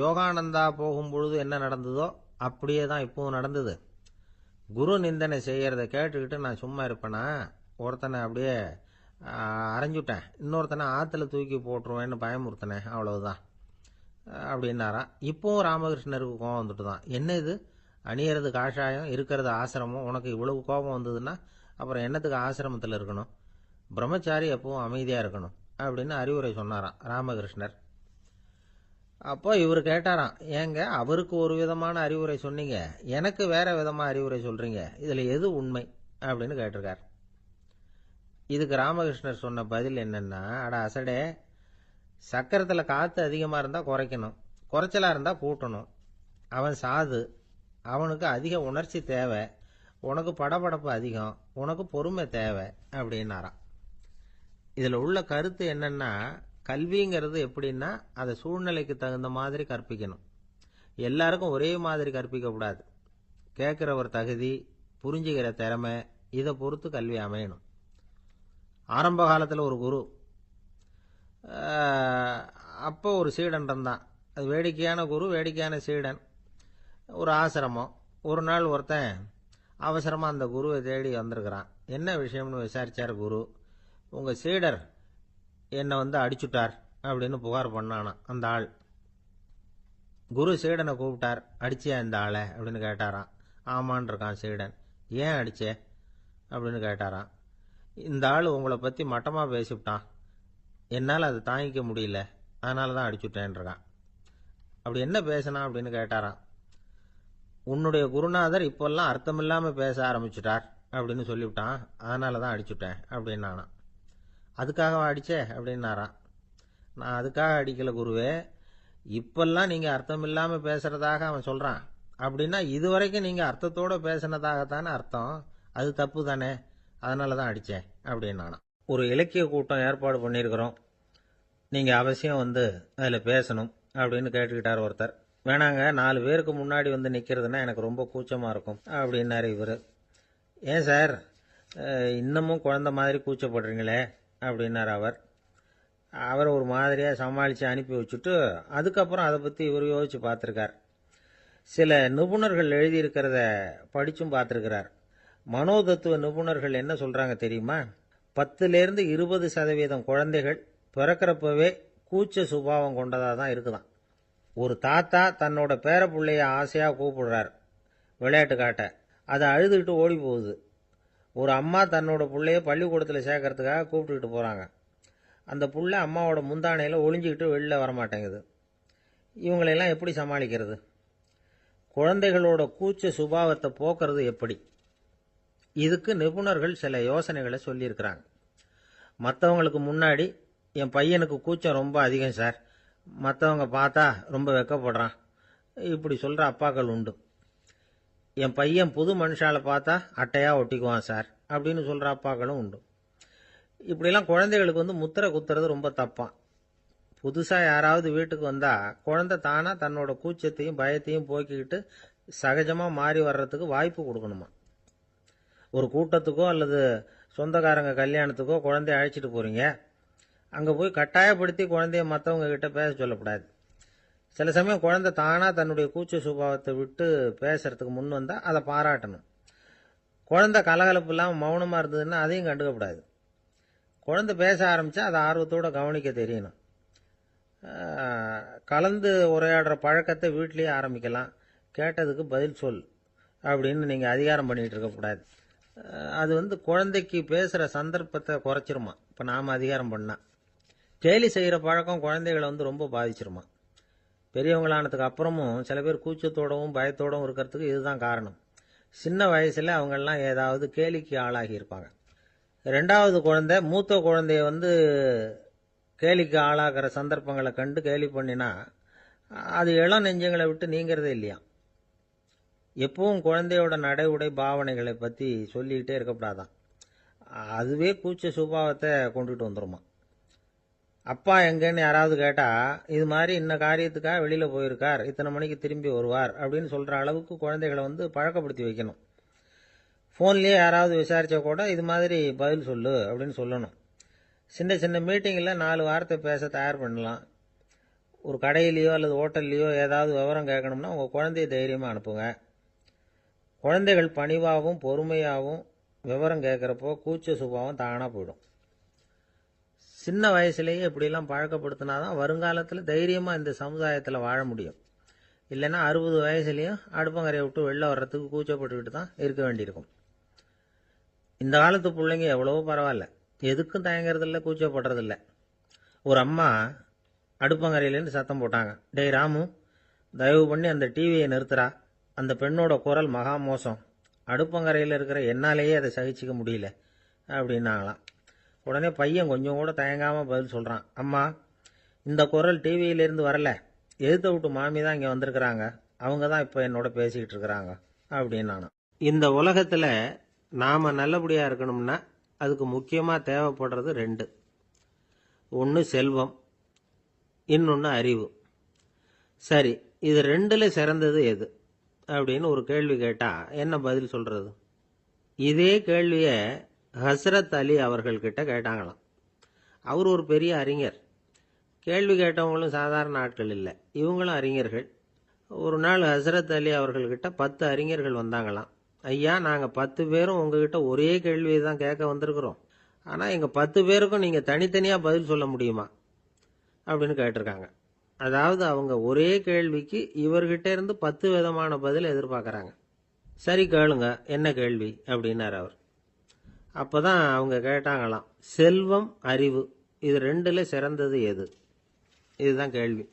யோகானந்தா போகும்பொழுது என்ன நடந்ததோ அப்படியே தான் இப்பவும் நடந்தது. குரு நிந்தனை செய்கிறத கேட்டுக்கிட்டு நான் சும்மா இருப்பேனா? ஒருத்தனை அப்படியே அரைஞ்சுட்டேன், இன்னொருத்தனை ஆற்றுல தூக்கி போட்டுருவேன்னு பயமுறுத்தினேன், அவ்வளவுதான் அப்படின்னாராம். இப்போவும் ராமகிருஷ்ணருக்கு கோபம் வந்துட்டு தான். என்ன இது, அணியறது காஷாயம், இருக்கிறது ஆசிரமம், உனக்கு இவ்வளவு கோபம் வந்ததுன்னா அப்புறம் என்னத்துக்கு ஆசிரமத்தில் இருக்கணும்? பிரம்மச்சாரி எப்பவும் அமைதியாக இருக்கணும் அப்படின்னு அறிவுரை சொன்னாராம் ராமகிருஷ்ணர். அப்போ இவர் கேட்டாராம், ஏங்க அவருக்கு ஒரு விதமான அறிவுரை சொன்னீங்க, எனக்கு வேற விதமா அறிவுரை சொல்றீங்க, இதுல எது உண்மை அப்படின்னு கேட்டிருக்கார். இதுக்கு ராமகிருஷ்ணர் சொன்ன பதில் என்னன்னா, அட அசடே, சக்கரத்தில் காற்று அதிகமாக இருந்தால் குறைக்கணும், குறைச்சலா இருந்தால் கூட்டணும். அவன் சாது, அவனுக்கு அதிக உணர்ச்சி தேவை, உனக்கு படபடப்பு அதிகம், உனக்கு பொறுமை தேவை அப்படின்னாராம். இதில் உள்ள கருத்து என்னன்னா, கல்விங்கிறது எப்படின்னா அதை சூழ்நிலைக்கு தகுந்த மாதிரி கற்பிக்கணும். எல்லாருக்கும் ஒரே மாதிரி கற்பிக்கக்கூடாது. கேட்குறவர் தகுதி, புரிஞ்சுக்கிற திறமை, இதை பொறுத்து கல்வி அமையணும். ஆரம்ப காலத்தில் ஒரு குரு, அப்போ ஒரு சீடன் இருந்தான். அது வேடிக்கையான குரு, வேடிக்கையான சீடன். ஒரு ஆசிரமம். ஒரு நாள் ஒருத்தன் அவசரமாக அந்த குருவை தேடி வந்திருக்கிறான். என்ன விஷயம்னு விசாரிச்சார் குரு. உங்கள் சீடர் என்னை அடிச்சுட்டார் அப்படின்னு புகார் பண்ணானான் அந்த ஆள். குரு சீடனை கூப்பிட்டார். அடிச்சியா இந்த ஆளை அப்படின்னு கேட்டாராம். ஆமான் இருக்கான் சீடன். ஏன் அடிச்சே அப்படின்னு கேட்டாராம். இந்த ஆள் உங்களை பற்றி மட்டமாக பேசிவிட்டான், என்னால் அதை தாங்கிக்க முடியல, அதனால தான் அடிச்சுட்டேன்றான். அப்படி என்ன பேசினான் அப்படின்னு கேட்டாராம். உன்னுடைய குருநாதர் இப்போல்லாம் அர்த்தமில்லாமல் பேச ஆரம்பிச்சுட்டார் அப்படின்னு சொல்லிவிட்டான், அதனால தான் அடிச்சுட்டேன் அப்படின்னானான். அதுக்காக அடிச்சே அப்படின்னாராம். நான் அதுக்காக அடிக்கல குருவே, இப்பெல்லாம் நீங்கள் அர்த்தம் இல்லாமல் பேசுறதாக அவன் சொல்கிறான், அப்படின்னா இதுவரைக்கும் நீங்கள் அர்த்தத்தோடு பேசினதாகத்தானே அர்த்தம், அது தப்பு தானே, அதனால தான் அடித்தேன் அப்படின்னானா. ஒரு இலக்கிய கூட்டம் ஏற்பாடு பண்ணியிருக்கிறோம், நீங்கள் அவசியம் அதில் பேசணும் அப்படின்னு கேட்டுக்கிட்டார் ஒருத்தர். வேணாங்க, 4 பேருக்கு முன்னாடி நிற்கிறதுனா எனக்கு ரொம்ப கூச்சமாக இருக்கும் அப்படின்னாரு இவர். ஏன் சார் இன்னமும் குழந்த மாதிரி கூச்சப்படுறீங்களே அப்படின்னார் அவர். அவரை ஒரு மாதிரியாக சமாளித்து அனுப்பி வச்சுட்டு அதுக்கப்புறம் அதை பற்றி இவர் யோசித்து பார்த்துருக்கார். சில நிபுணர்கள் எழுதியிருக்கிறத படித்தும் பார்த்துருக்கிறார். மனோதத்துவ நிபுணர்கள் என்ன சொல்கிறாங்க தெரியுமா? 10லேருந்து 20% குழந்தைகள் பிறக்கிறப்பவே கூச்ச சுபாவம் கொண்டதாக தான் இருக்குதான். ஒரு தாத்தா தன்னோட பேர பிள்ளைய ஆசையாக கூப்பிடுறார் விளையாட்டு காட்ட, அதை அழுதுகிட்டு ஓடி போகுது. ஒரு அம்மா தன்னோட பிள்ளைய பள்ளிக்கூடத்தில் சேர்க்கறதுக்காக கூப்பிட்டுக்கிட்டு போகிறாங்க. அந்த புள்ள அம்மாவோட முந்தானையில் ஒளிஞ்சிக்கிட்டு வெளில வரமாட்டேங்குது. இவங்களெல்லாம் எப்படி சமாளிக்கிறது? குழந்தைகளோட கூச்ச சுபாவத்தை போக்குறது எப்படி? இதுக்கு நிபுணர்கள் சில யோசனைகளை சொல்லியிருக்கிறாங்க. மற்றவங்களுக்கு முன்னாடி என் பையனுக்கு கூச்சம் ரொம்ப அதிகம் சார், மற்றவங்க பார்த்தா ரொம்ப வெக்கப்படுறான், இப்படி சொல்கிற அப்பாக்கள் உண்டு. என் பையன் புது மனுஷால பார்த்தா அட்டையாக ஒட்டிக்குவான் சார் அப்படின்னு சொல்கிற அப்பாக்களும் உண்டு. இப்படிலாம் குழந்தைகளுக்கு முத்திரை குத்துறது ரொம்ப தப்பான். புதுசாக யாராவது வீட்டுக்கு வந்தால் குழந்தை தானாக தன்னோட கூச்சத்தையும் பயத்தையும் போக்கிக்கிட்டு சகஜமாக மாறி வர்றதுக்கு வாய்ப்பு கொடுக்கணுமா. ஒரு கூட்டத்துக்கோ அல்லது சொந்தக்காரங்க கல்யாணத்துக்கோ குழந்தைய அழைச்சிட்டு போகிறீங்க, அங்கே போய் கட்டாயப்படுத்தி குழந்தைய மற்றவங்க கிட்ட பேச சொல்லக்கூடாது. சில சமயம் குழந்தை தானாக தன்னுடைய கூச்ச சுபாவத்தை விட்டு பேசுறதுக்கு முன் வந்தால் அதை பாராட்டணும். குழந்தை கலகலப்பு இல்லாமல் மௌனமாக இருந்ததுன்னா அதையும் கண்டுக்கக்கூடாது. குழந்தை பேச ஆரம்பித்தா அதை ஆர்வத்தோடு கவனிக்க தெரியணும். கலந்து உரையாடுற பழக்கத்தை வீட்லேயே ஆரம்பிக்கலாம். கேட்டதுக்கு பதில் சொல் அப்படின்னு நீங்கள் அதிகாரம் பண்ணிகிட்டு இருக்கக்கூடாது. அது குழந்தைக்கு பேசுகிற சந்தர்ப்பத்தை குறைச்சிருமா. இப்போ நாம் அதிகாரம் பண்ணால் கேலி செய்கிற பழக்கம் குழந்தைகளை ரொம்ப பாதிச்சிருமா. பெரியவங்களானதுக்கு அப்புறமும் சில பேர் கூச்சத்தோடவும் பயத்தோடவும் இருக்கிறதுக்கு இதுதான் காரணம். சின்ன வயசில் அவங்கெல்லாம் ஏதாவது கேலிக்கு ஆளாகி இருப்பாங்க. 2வது குழந்தை மூத்த குழந்தைய கேலிக்கு ஆளாகிற சந்தர்ப்பங்களை கண்டு கேலி பண்ணினா அது இளம் நெஞ்சங்களை விட்டு நீங்கிறதே இல்லையா. எப்பவும் குழந்தையோட நடை உடை பாவனைகளை பற்றி சொல்லிக்கிட்டே இருக்கக்கூடாதான். அதுவே கூச்ச சுபாவத்தை கொண்டுட்டு வந்துருமா. அப்பா எங்கன்னு யாராவது கேட்டால் இது மாதிரி இன்ன காரியத்துக்காக வெளியில் போயிருக்கார், இத்தனை மணிக்கு திரும்பி வருவார் அப்படின்னு சொல்கிற அளவுக்கு குழந்தைகளை பழக்கப்படுத்தி வைக்கணும். ஃபோன்லேயே யாராவது விசாரித்தா கூட இது மாதிரி பதில் சொல்லு அப்படின்னு சொல்லணும். சின்ன சின்ன மீட்டிங்கில் 4 வார்த்தை பேச தயார் பண்ணலாம். ஒரு கடையிலையோ அல்லது ஹோட்டல்லையோ ஏதாவது விவரம் கேட்கணும்னா உங்கள் குழந்தைய தைரியமாக அனுப்புங்க. குழந்தைகள் பணிவாகவும் பொறுமையாகவும் விவரம் கேட்குறப்போ கூச்ச சுபாவம் தானாக போயிடும். சின்ன வயசுலேயே இப்படிலாம் பழக்கப்படுத்தினா தான் வருங்காலத்தில் தைரியமாக இந்த சமுதாயத்தில் வாழ முடியும். இல்லைன்னா 60 வயசுலேயும் அடுப்பங்கரையை விட்டு வெளில வர்றதுக்கு கூச்சப்பட்டுக்கிட்டு தான் இருக்க வேண்டியிருக்கும். இந்த காலத்து பிள்ளைங்க எவ்வளவோ பரவாயில்ல, எதுக்கும் தயங்குறதில்ல, கூச்சப்படுறதில்ல. ஒரு அம்மா அடுப்பங்கரையிலேருந்து சத்தம் போட்டாங்க. டேய் ராமு, தயவு பண்ணி அந்த டிவியை நிறுத்துறா. அந்த பெண்ணோட குரல் மகா மோசம். அடுப்பங்கரையில் இருக்கிற என்னாலேயே அதை சகிச்சிக்க முடியல அப்படின்னாங்களாம். உடனே பையன் கொஞ்சம் கூட தயங்காமல் பதில் சொல்கிறான். அம்மா, இந்த குரல் டிவியிலேருந்து வரல, எதிர்த்த விட்டு மாமி தான் இங்கே வந்திருக்கிறாங்க. அவங்க தான் இப்போ என்னோட பேசிக்கிட்டு இருக்கிறாங்க அப்படின்னு. இந்த உலகத்தில் நாம் நல்லபடியாக இருக்கணும்னா அதுக்கு முக்கியமாக தேவைப்படுறது ரெண்டு. ஒன்று செல்வம், இன்னொன்று அறிவு. சரி, இது ரெண்டில் சிறந்தது எது அப்படின்னு ஒரு கேள்வி கேட்டால் என்ன பதில் சொல்கிறது? இதே கேள்வியை ஹஸ்ரத் அலி அவர்கள்கிட்ட கேட்டாங்களாம். அவர் ஒரு பெரிய அறிஞர். கேள்வி கேட்டவங்களும் சாதாரண ஆட்கள் இல்லை, இவங்களும் அறிஞர்கள். ஒரு நாள் ஹஸ்ரத் அலி அவர்கள்கிட்ட 10 அறிஞர்கள் வந்தாங்களாம். ஐயா, நாங்கள் 10 பேரும் உங்ககிட்ட ஒரே கேள்வியை தான் கேட்க வந்திருக்கிறோம். ஆனால் எங்கள் 10 பேருக்கும் நீங்கள் தனித்தனியாக பதில் சொல்ல முடியுமா அப்படின்னு கேட்டிருக்காங்க. அதாவது அவங்க ஒரே கேள்விக்கு இவர்கிட்ட இருந்து 10 விதமான பதில் எதிர்பார்க்குறாங்க. சரி கேளுங்க, என்ன கேள்வி அப்படின்னார் அவர். அப்போ தான் அவங்க கேட்டாங்களாம், செல்வம் அறிவு இது ரெண்டில் சிறந்தது எது? இதுதான் கேள்வி.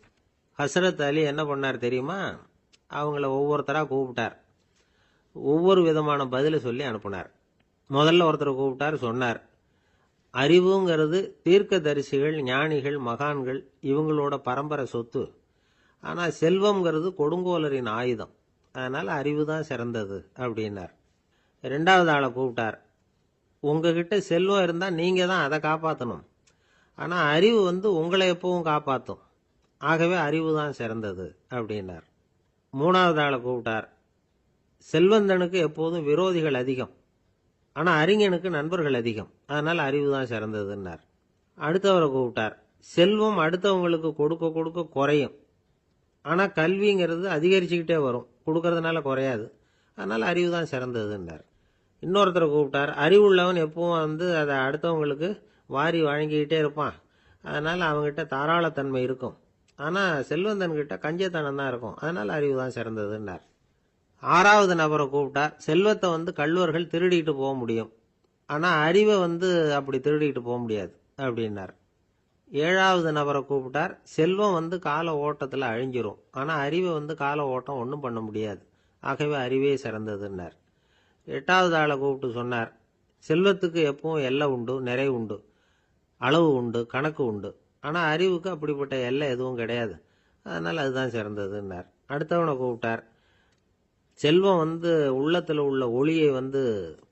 ஹஸ்ரத் அலி என்ன பண்ணார் தெரியுமா? அவங்கள ஒவ்வொருத்தராக கூப்பிட்டார். ஒவ்வொரு விதமான பதிலை சொல்லி அனுப்புனார். முதல்ல ஒருத்தரை கூப்பிட்டார், சொன்னார், அறிவுங்கிறது தீர்க்கதரிசிகள், ஞானிகள், மகான்கள் இவங்களோட பரம்பரை சொத்து. ஆனால் செல்வம்ங்கிறது கொடுங்கோலரின் ஆயுதம். அதனால் அறிவு தான் சிறந்தது அப்படின்னார். ரெண்டாவது ஆளை கூப்பிட்டார். உங்ககிட்ட செல்வம் இருந்தால் நீங்கள் தான் அதை காப்பாற்றணும். ஆனால் அறிவு உங்களை எப்பவும் காப்பாற்றும். ஆகவே அறிவு தான் சிறந்தது அப்படின்னார். மூணாவது ஆளை கூப்பிட்டார். செல்வந்தனுக்கு எப்போதும் விரோதிகள் அதிகம், ஆனால் அறிஞனுக்கு நண்பர்கள் அதிகம். அதனால் அறிவு தான் சிறந்ததுன்னார். அடுத்தவரை கூப்பிட்டார். செல்வம் அடுத்தவங்களுக்கு கொடுக்க கொடுக்க குறையும், ஆனால் கல்விங்கிறது அதிகரிச்சுக்கிட்டே வரும், கொடுக்கறதுனால குறையாது. அதனால் அறிவு தான் சிறந்ததுன்னார். இன்னொருத்தரை கூப்பிட்டார். அறிவுள்ளவன் எப்பவும் அதை அடுத்தவங்களுக்கு வாரி வழங்கிக்கிட்டே இருப்பான். அதனால் அவங்ககிட்ட தாராளத்தன்மை இருக்கும். ஆனால் செல்வந்தன்கிட்ட கஞ்சத்தனம் தான் இருக்கும். அதனால் அறிவு தான் சிறந்ததுன்னார். ஆறாவது நபரை கூப்பிட்டார். செல்வத்தை கள்வர்கள் திருடிட்டு போக முடியும், ஆனால் அறிவை அப்படி திருடிட்டு போக முடியாது அப்படின்னார். ஏழாவது நபரை கூப்பிட்டார். செல்வம் கால ஓட்டத்தில் அழிஞ்சிரும், ஆனால் அறிவை கால ஓட்டம் ஒன்றும் பண்ண முடியாது. ஆகவே அறிவே சிறந்ததுன்னார். எட்டாவது ஆளை கூப்பிட்டு சொன்னார், செல்வத்துக்கு எப்பவும் எல்லை உண்டு, நிறைவு உண்டு, அளவு உண்டு, கணக்கு உண்டு. ஆனால் அறிவுக்கு அப்படிப்பட்ட எல்லை எதுவும் கிடையாது. அதனால் அதுதான் சிறந்ததுன்னார். அடுத்தவனை கூப்பிட்டார். செல்வம் உள்ளத்தில் உள்ள ஒளியை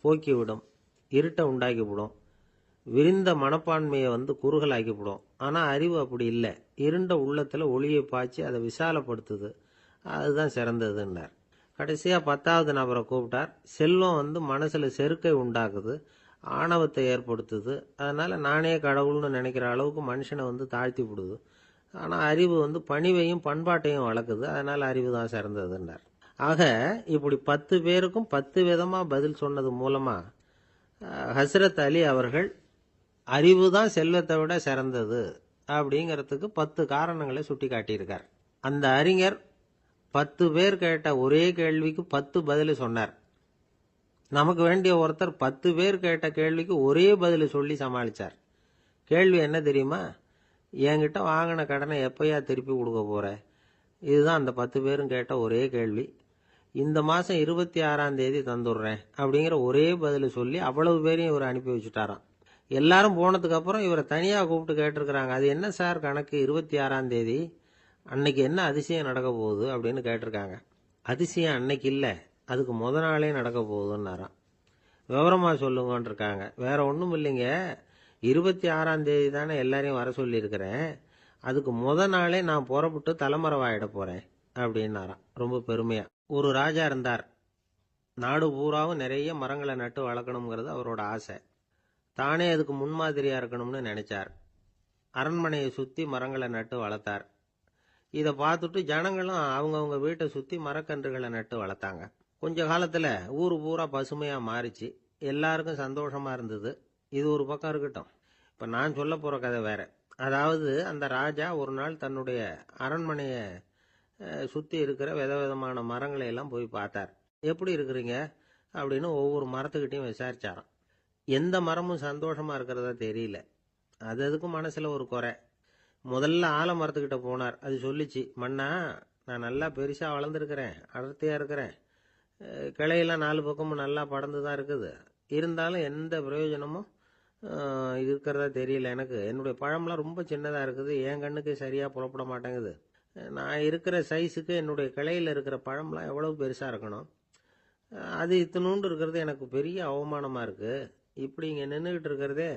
போக்கிவிடும், இருட்டை உண்டாக்கிவிடும், விரிந்த மனப்பான்மையை குறுகலாக்கிவிடும். ஆனால் அறிவு அப்படி இல்லை, இருண்ட உள்ளத்தில் ஒளியை பாய்ச்சி அதை விசாலப்படுத்துது. அதுதான் சிறந்ததுன்னார். கடைசியாக 10வது நபரை கூப்பிட்டார். செல்வம் மனசில் செருக்கை உண்டாக்குது, ஆணவத்தை ஏற்படுத்துது. அதனால் நானே கடவுள்னு நினைக்கிற அளவுக்கு மனுஷனை தாழ்த்தி விடுது. ஆனால் அறிவு பணிவையும் பண்பாட்டையும் வளர்க்குது. அதனால் அறிவு தான் சிறந்ததுன்னார். ஆக இப்படி 10 பேருக்கும் 10 விதமாக பதில் சொன்னது மூலமாக ஹஸ்ரத் அலி அவர்கள் அறிவு தான் செல்வத்தை விட சிறந்தது அப்படிங்கிறதுக்கு 10 காரணங்களை சுட்டி காட்டியிருக்கார். அந்த அறிஞர் 10 பேர் கேட்ட ஒரே கேள்விக்கு 10 பதில் சொன்னார். நமக்கு வேண்டிய ஒருத்தர் 10 பேர் கேட்ட கேள்விக்கு ஒரே பதில் சொல்லி சமாளித்தார். கேள்வி என்ன தெரியுமா? என்கிட்ட வாங்கின கடனை எப்பயா திருப்பி கொடுக்க போற? இதுதான் அந்த 10 பேரும் கேட்ட ஒரே கேள்வி. இந்த மாதம் 26ஆம் தேதி தந்துடுறேன் அப்படிங்கிற ஒரே பதில் சொல்லி அவ்வளவு பேரையும் இவர் அனுப்பி வச்சுட்டாராம். எல்லாரும் போனதுக்கு அப்புறம் இவரை தனியாக கூப்பிட்டு கேட்டிருக்கிறாங்க. அது என்ன சார் கணக்கு, 26ஆம் தேதி அன்னைக்கு என்ன அதிசயம் நடக்க போகுது அப்படின்னு கேட்டிருக்காங்க. அதிசயம் அன்னைக்கு இல்லை, அதுக்கு முத நாளே நடக்க போகுதுன்னாராம். விவரமாக சொல்லுங்கன்னு இருக்காங்க. வேற ஒன்றும் இல்லைங்க, 26ஆம் தேதி தானே எல்லாரையும் வர சொல்லியிருக்கிறேன், அதுக்கு முத நாளே நான் புறப்பட்டு தலைமறைவாயிட போகிறேன் அப்படின்னாராம் ரொம்ப பெருமையாக. ஒரு ராஜா இருந்தார். நாடு பூராவும் நிறைய மரங்களை நட்டு வளர்க்கணுங்கிறது அவரோட ஆசை. தானே அதுக்கு முன்மாதிரியாக இருக்கணும்னு நினைச்சார். அரண்மனையை சுற்றி மரங்களை நட்டு வளர்த்தார். இதை பார்த்துட்டு ஜனங்களும் அவங்கவுங்க வீட்டை சுற்றி மரக்கன்றுகளை நட்டு வளர்த்தாங்க. கொஞ்ச காலத்தில் ஊர் பூரா பசுமையாக மாறிச்சு. எல்லாருக்கும் சந்தோஷமாக இருந்தது. இது ஒரு பக்கம் இருக்கட்டும். இப்போ நான் சொல்ல போகிற கதை வேற. அதாவது அந்த ராஜா ஒரு நாள் தன்னுடைய அரண்மனையை சுற்றி இருக்கிற விதவிதமான மரங்களை எல்லாம் போய் பார்த்தார். எப்படி இருக்கிறீங்க அப்படின்னு ஒவ்வொரு மரத்துக்கிட்டையும் விசாரிச்சாராம். எந்த மரமும் சந்தோஷமாக இருக்கிறதா தெரியல. அதுக்கும் மனசில் ஒரு குறை. முதல்ல ஆலமரத்துக்கிட்ட போனார். அது சொல்லிச்சு, மண்ணா, நான் நல்லா பெருசாக வளர்ந்துருக்கிறேன், அடர்த்தியாக இருக்கிறேன், கிளையெல்லாம் 4 பக்கமும் நல்லா படர்ந்து தான் இருக்குது. இருந்தாலும் எந்த பிரயோஜனமும் இருக்கிறதா தெரியல எனக்கு. என்னுடைய பழம்லாம் ரொம்ப சின்னதாக இருக்குது, என் கண்ணுக்கு சரியாக புலப்பட மாட்டேங்குது. நான் இருக்கிற சைஸுக்கு என்னுடைய கிளையில் இருக்கிற பழம்லாம் எவ்வளோ பெருசாக இருக்கணும். அது இத்தினூண்டு இருக்கிறது எனக்கு பெரிய அவமானமாக இருக்குது. இப்படி இங்கே நின்றுக்கிட்டு இருக்கிறதே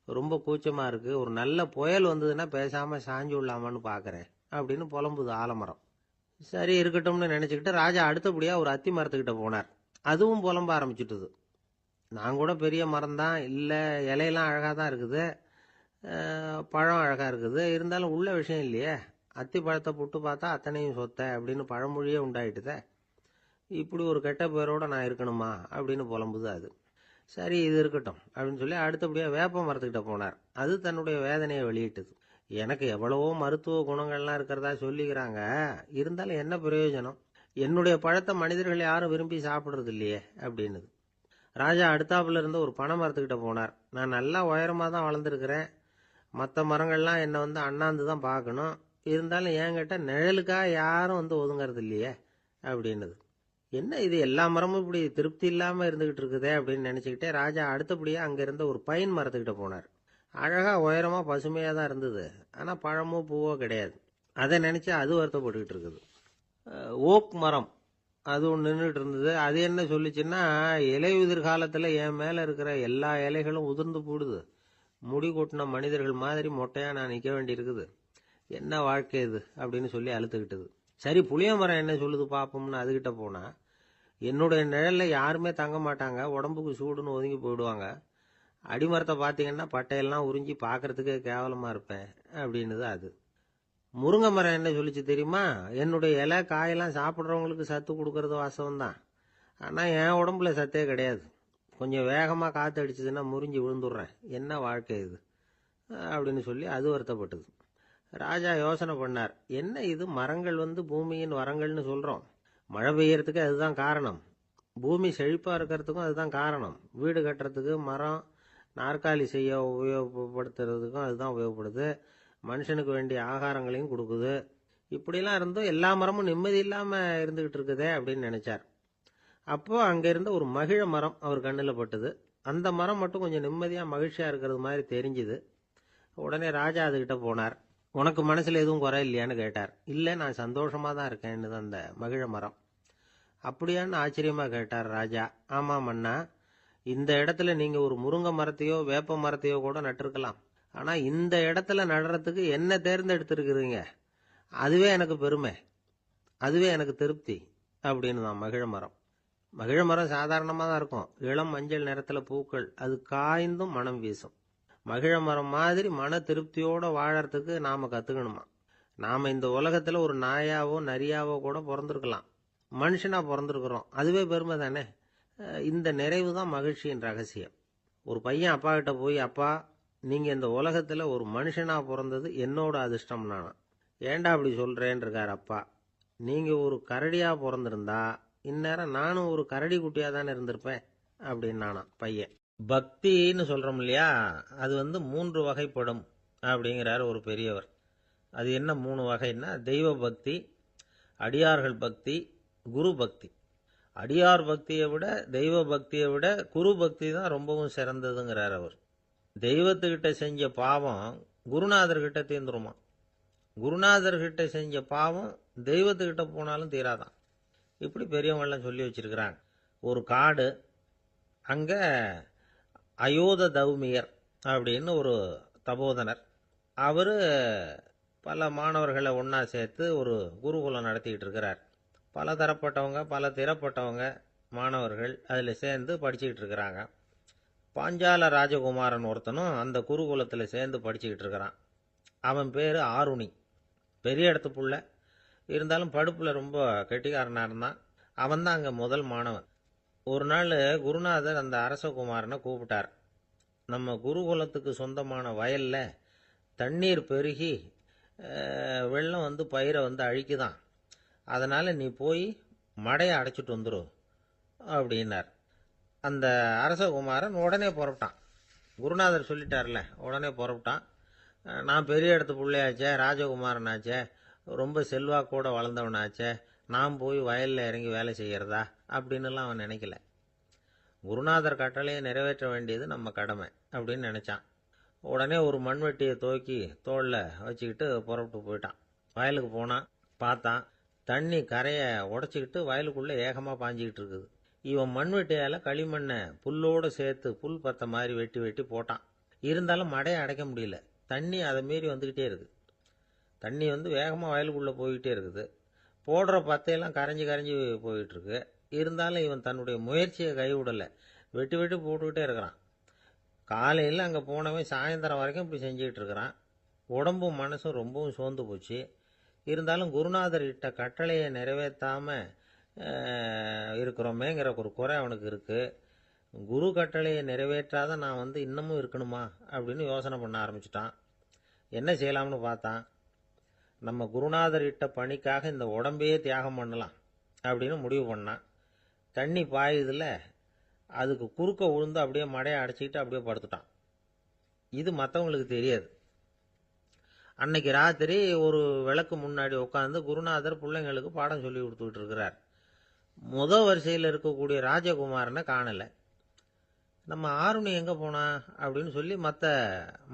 ரொம்ப கூச்சமாக இருக்குது. ஒரு நல்ல புயல் வந்ததுன்னா பேசாமல் சாஞ்சு விடலாமான்னு பார்க்குறேன் அப்படின்னு புலம்புது ஆலமரம். சரி இருக்கட்டும்னு நினச்சிக்கிட்டு ராஜா அடுத்தபடியாக ஒரு அத்தி மரத்துக்கிட்ட போனார். அதுவும் புலம்ப ஆரம்பிச்சுட்டுது. நான் கூட பெரிய மரம் தான், இல்லை இலையெல்லாம் அழகாக தான் இருக்குது, பழம் அழகாக இருக்குது, இருந்தாலும் உள்ள விஷயம் இல்லையே. அத்தி பழத்தை புட்டு பார்த்தா அத்தனையும் சொத்தை அப்படின்னு பழமொழியே உண்டாயிட்டுதே. இப்படி ஒரு கெட்ட பேரோடு நான் இருக்கணுமா அப்படின்னு புலம்புது அது. சரி இது இருக்கட்டும் அப்படின்னு சொல்லி அடுத்தபடியாக வேப்ப மரத்துக்கிட்ட போனார். அது தன்னுடைய வேதனையை வெளியிட்டது. எனக்கு எவ்வளவோ மருத்துவ குணங்கள்லாம் இருக்கிறதா சொல்லிக்கிறாங்க, இருந்தாலும் என்ன பிரயோஜனம், என்னுடைய பழத்தை மனிதர்கள் யாரும் விரும்பி சாப்பிட்றது இல்லையே அப்படின்னுது. ராஜா அடுத்தாப்புல இருந்து ஒரு பனை மரத்துக்கிட்ட போனார். நான் நல்லா உயரமாக தான் வளர்ந்துருக்கிறேன், மற்ற மரங்கள்லாம் என்னை வந்து அண்ணாந்து தான் பார்க்கணும், இருந்தாலும் என்கிட்ட நிழலுக்காக யாரும் வந்து ஒதுங்கிறது இல்லையே அப்படின்னுது. என்ன இது எல்லா மரமும் இப்படி திருப்தி இல்லாமல் இருந்துகிட்டு இருக்குதே அப்படின்னு நினச்சிக்கிட்டே ராஜா அடுத்தபடியாக அங்கே இருந்த ஒரு பைன் மரத்துக்கிட்ட போனார். அழகாக உயரமாக பசுமையாக தான் இருந்தது, ஆனால் பழமோ பூவோ கிடையாது. அதை நினச்சி அது வருத்தப்பட்டுக்கிட்டு இருக்குது. ஓக் மரம் அது ஒன்று நின்றுட்டு இருந்தது. அது என்ன சொல்லிச்சுன்னா, இலையுதிர் காலத்தில் என் மேலே இருக்கிற எல்லா இலைகளும் உதிர்ந்து போடுது, முடி கொட்டின மனிதர்கள் மாதிரி மொட்டையாக நான் நிற்க வேண்டி இருக்குது, என்ன வாழ்க்கை இது அப்படின்னு சொல்லி அழுத்துக்கிட்டது. சரி புளிய மரம் என்ன சொல்லுது பார்ப்போம்னு அதுகிட்ட போனால், என்னுடைய நிழலில் யாருமே தங்க மாட்டாங்க, உடம்புக்கு சூடுன்னு ஒதுங்கி போயிடுவாங்க, அடிமரத்தை பார்த்தீங்கன்னா பட்டையெல்லாம் உறிஞ்சி பார்க்கறதுக்கே கேவலமாக இருப்பேன் அப்படின்னுது அது. முருங்கை மரம் என்ன சொல்லிச்சு தெரியுமா, என்னுடைய இலை காயெல்லாம் சாப்பிட்றவங்களுக்கு சத்து கொடுக்கறது வாசம்தான், ஆனால் என் உடம்புல சத்தே கிடையாது, கொஞ்சம் வேகமாக காற்று அடிச்சதுன்னா முறிஞ்சி விழுந்துடுறேன், என்ன வாழ்க்கை இது அப்படின்னு சொல்லி அது வருத்தப்பட்டது. ராஜா யோசனை பண்ணார், என்ன இது மரங்கள் வந்து பூமியின் வரங்கள்னு சொல்கிறோம், மழை பெய்யறதுக்கு அதுதான் காரணம், பூமி செழிப்பாக இருக்கிறதுக்கும் அதுதான் காரணம், வீடு கட்டுறதுக்கு மரம், நாற்காலி செய்ய உபயோகப்படுத்துறதுக்கும் அதுதான் உபயோகப்படுது, மனுஷனுக்கு வேண்டிய ஆகாரங்களையும் கொடுக்குது, இப்படிலாம் இருந்தும் எல்லா மரமும் நிம்மதி இல்லாமல் இருந்துகிட்டு இருக்குதே அப்படின்னு நினைச்சார். அப்போ அங்கே இருந்த ஒரு மகிழ மரம் அவர் கண்ணில் பட்டுது. அந்த மரம் மட்டும் கொஞ்சம் நிம்மதியாக மகிழ்ச்சியாக இருக்கிறது மாதிரி தெரிஞ்சுது. உடனே ராஜா அதுகிட்ட போனார். உனக்கு மனசில் எதுவும் குறை இல்லையான்னு கேட்டார். இல்லை, நான் சந்தோஷமாக தான் இருக்கேன்னு அந்த மகிழ மரம். அப்படியான்னு ஆச்சரியமாக கேட்டார் ராஜா. ஆமாம் மன்னா, இந்த இடத்துல நீங்கள் ஒரு முருங்கை மரத்தையோ வேப்ப மரத்தையோ கூட நட்டிருக்கலாம், ஆனால் இந்த இடத்துல நடுறதுக்கு என்ன தேர்ந்தெடுத்திருக்கிறீங்க, அதுவே எனக்கு பெருமை, அதுவே எனக்கு திருப்தி அப்படின்னு தான் மகிழ மரம். மகிழ மரம் சாதாரணமாக தான் இருக்கும், இளம் மஞ்சள் நிறத்தில் பூக்கள், அது காய்ந்தும் மனம் வீசும். மகிழ மரம் மாதிரி மன திருப்தியோடு வாழறதுக்கு நாம் கற்றுக்கணுமா. நாம் இந்த உலகத்தில் ஒரு நாயாவோ நரியாவோ கூட பிறந்திருக்கலாம், மனுஷனாக பிறந்திருக்கிறோம், அதுவே பெருமை தானே. இந்த நிறைவு தான் மகிழ்ச்சியின் ரகசியம். ஒரு பையன் அப்பா கிட்ட போய், அப்பா நீங்கள் இந்த உலகத்தில் ஒரு மனுஷனாக பிறந்தது என்னோட அதிர்ஷ்டம் நானா. ஏண்டா அப்படி சொல்கிறேன்னு இருக்கார் அப்பா. நீங்கள் ஒரு கரடியாக பிறந்திருந்தா இந்நேரம் நானும் ஒரு கரடி குட்டியாக தானே இருந்திருப்பேன் அப்படின்னு நானா பையன். பக்தின்னு சொல்கிறோம் இல்லையா, அது வந்து 3 வகைப்படும் அப்படிங்கிறார் ஒரு பெரியவர். அது என்ன 3 வகைன்னா, தெய்வ பக்தி, அடியார்கள் பக்தி, குரு பக்தி. அடியார் பக்தியை விட தெய்வ பக்தியை விட குரு பக்தி தான் ரொம்பவும் சிறந்ததுங்கிறார் அவர். தெய்வத்துக்கிட்ட செஞ்ச பாவம் குருநாதர்கிட்ட தீர்ந்துருமா, குருநாதர்கிட்ட செஞ்ச பாவம் தெய்வத்துக்கிட்ட போனாலும் தீராதான். இப்படி பெரியவங்களாம் சொல்லி வச்சிருக்கிறாங்க. ஒரு காடு, அங்கே அயோத தௌமியர் அப்படின்னு ஒரு தபோதனர், அவர் பல மாணவர்களை ஒன்றா சேர்த்து ஒரு குருகுலம் நடத்திக்கிட்டு இருக்கிறார். பல தரப்பட்டவங்க பல திறப்பட்டவங்க மாணவர்கள் அதில் சேர்ந்து படிச்சுக்கிட்டு இருக்கிறாங்க. பாஞ்சால ராஜகுமாரன் ஒருத்தனும் அந்த குருகுலத்தில் சேர்ந்து படிச்சுக்கிட்டு இருக்கிறான். அவன் பேர் ஆருணி. பெரிய இடத்து புள்ள, இருந்தாலும் படுப்பில் ரொம்ப கெட்டிக்காரனாக இருந்தான். அவன் தான் அங்கே முதல் மாணவன். ஒரு நாள் குருநாதர் அந்த அரசகுமாரனை கூப்பிட்டார். நம்ம குருகுலத்துக்கு சொந்தமான வயலில் தண்ணீர் பெருகி வெள்ளம் வந்து பயிரை வந்து அழிக்குதான், அதனால் நீ போய் மடையை அடைச்சிட்டு வந்துரு அப்படின்னார். அந்த அரசகுமாரன் உடனே புறப்பட்டான். குருநாதர் சொல்லிட்டார்ல, உடனே புறப்பட்டான். நான் பெரிய இடத்து பிள்ளையாச்சே, ராஜகுமாரனாச்சே, ரொம்ப செல்வாக்கோட வளர்ந்தவனாச்சே, நான் போய் வயலில் இறங்கி வேலை செய்கிறதா அப்படின்னுலாம் அவன் நினைக்கல. குருநாதர் கட்டளையை நிறைவேற்ற வேண்டியது நம்ம கடமை அப்படின்னு நினச்சான். உடனே ஒரு மண்வெட்டியை தூக்கி தோளில் வச்சுக்கிட்டு புறப்பட்டு போயிட்டான். வயலுக்கு போனான். பார்த்தான், தண்ணி கரையை உடச்சிக்கிட்டு வயலுக்குள்ளே ஏகமாக பாஞ்சிக்கிட்டு இருக்குது. இவன் மண்வெட்டியால் களிமண்ணை புல்லோடு சேர்த்து புல் பத்த மாதிரி வெட்டி வெட்டி போட்டான். இருந்தாலும் மடையை அடைக்க முடியல. தண்ணி அதை மீறி வந்துக்கிட்டே இருக்குது. தண்ணி வேகமாக வயலுக்குள்ளே போய்கிட்டே இருக்குது. போடுற பத்தையெல்லாம் கரைஞ்சி கரைஞ்சி போயிட்டுருக்கு. இருந்தாலும் இவன் தன்னுடைய முயற்சியை கைவிடலை. வெட்டி வெட்டி போட்டுக்கிட்டே இருக்கிறான். காலையில் அங்கே போனவன் சாயந்தரம் வரைக்கும் இப்படி செஞ்சுக்கிட்டு இருக்கிறான். உடம்பும் மனசும் ரொம்பவும் சோர்ந்து போச்சு. இருந்தாலும் குருநாதர் இட்ட கட்டளையை நிறைவேற்றாமல் இருக்கிறோமேங்கிற ஒரு குறை அவனுக்கு இருக்குது. குரு கட்டளையை நிறைவேற்றாத நான் இன்னமும் இருக்கணுமா அப்படின்னு யோசனை பண்ண ஆரம்பிச்சிட்டான். என்ன செய்யலாம்னு பார்த்தான். நம்ம குருநாதர் இட்ட பணிக்காக இந்த உடம்பையே தியாகம் பண்ணலாம் அப்படின்னு முடிவு பண்ணான். தண்ணி பாயுதில் அதுக்கு குறுக்க விழுந்து அப்படியே மடையை அடைச்சிக்கிட்டு அப்படியே படுத்துட்டான். இது மற்றவங்களுக்கு தெரியாது. அன்னைக்கு ராத்திரி ஒரு விளக்கு முன்னாடி உட்காந்து குருநாதர் பிள்ளைங்களுக்கு பாடம் சொல்லி கொடுத்துக்கிட்டு இருக்கிறார். வரிசையில் இருக்கக்கூடிய ராஜகுமாரனை காணலை. நம்ம ஆருணி எங்கே போனா அப்படின்னு சொல்லி மற்ற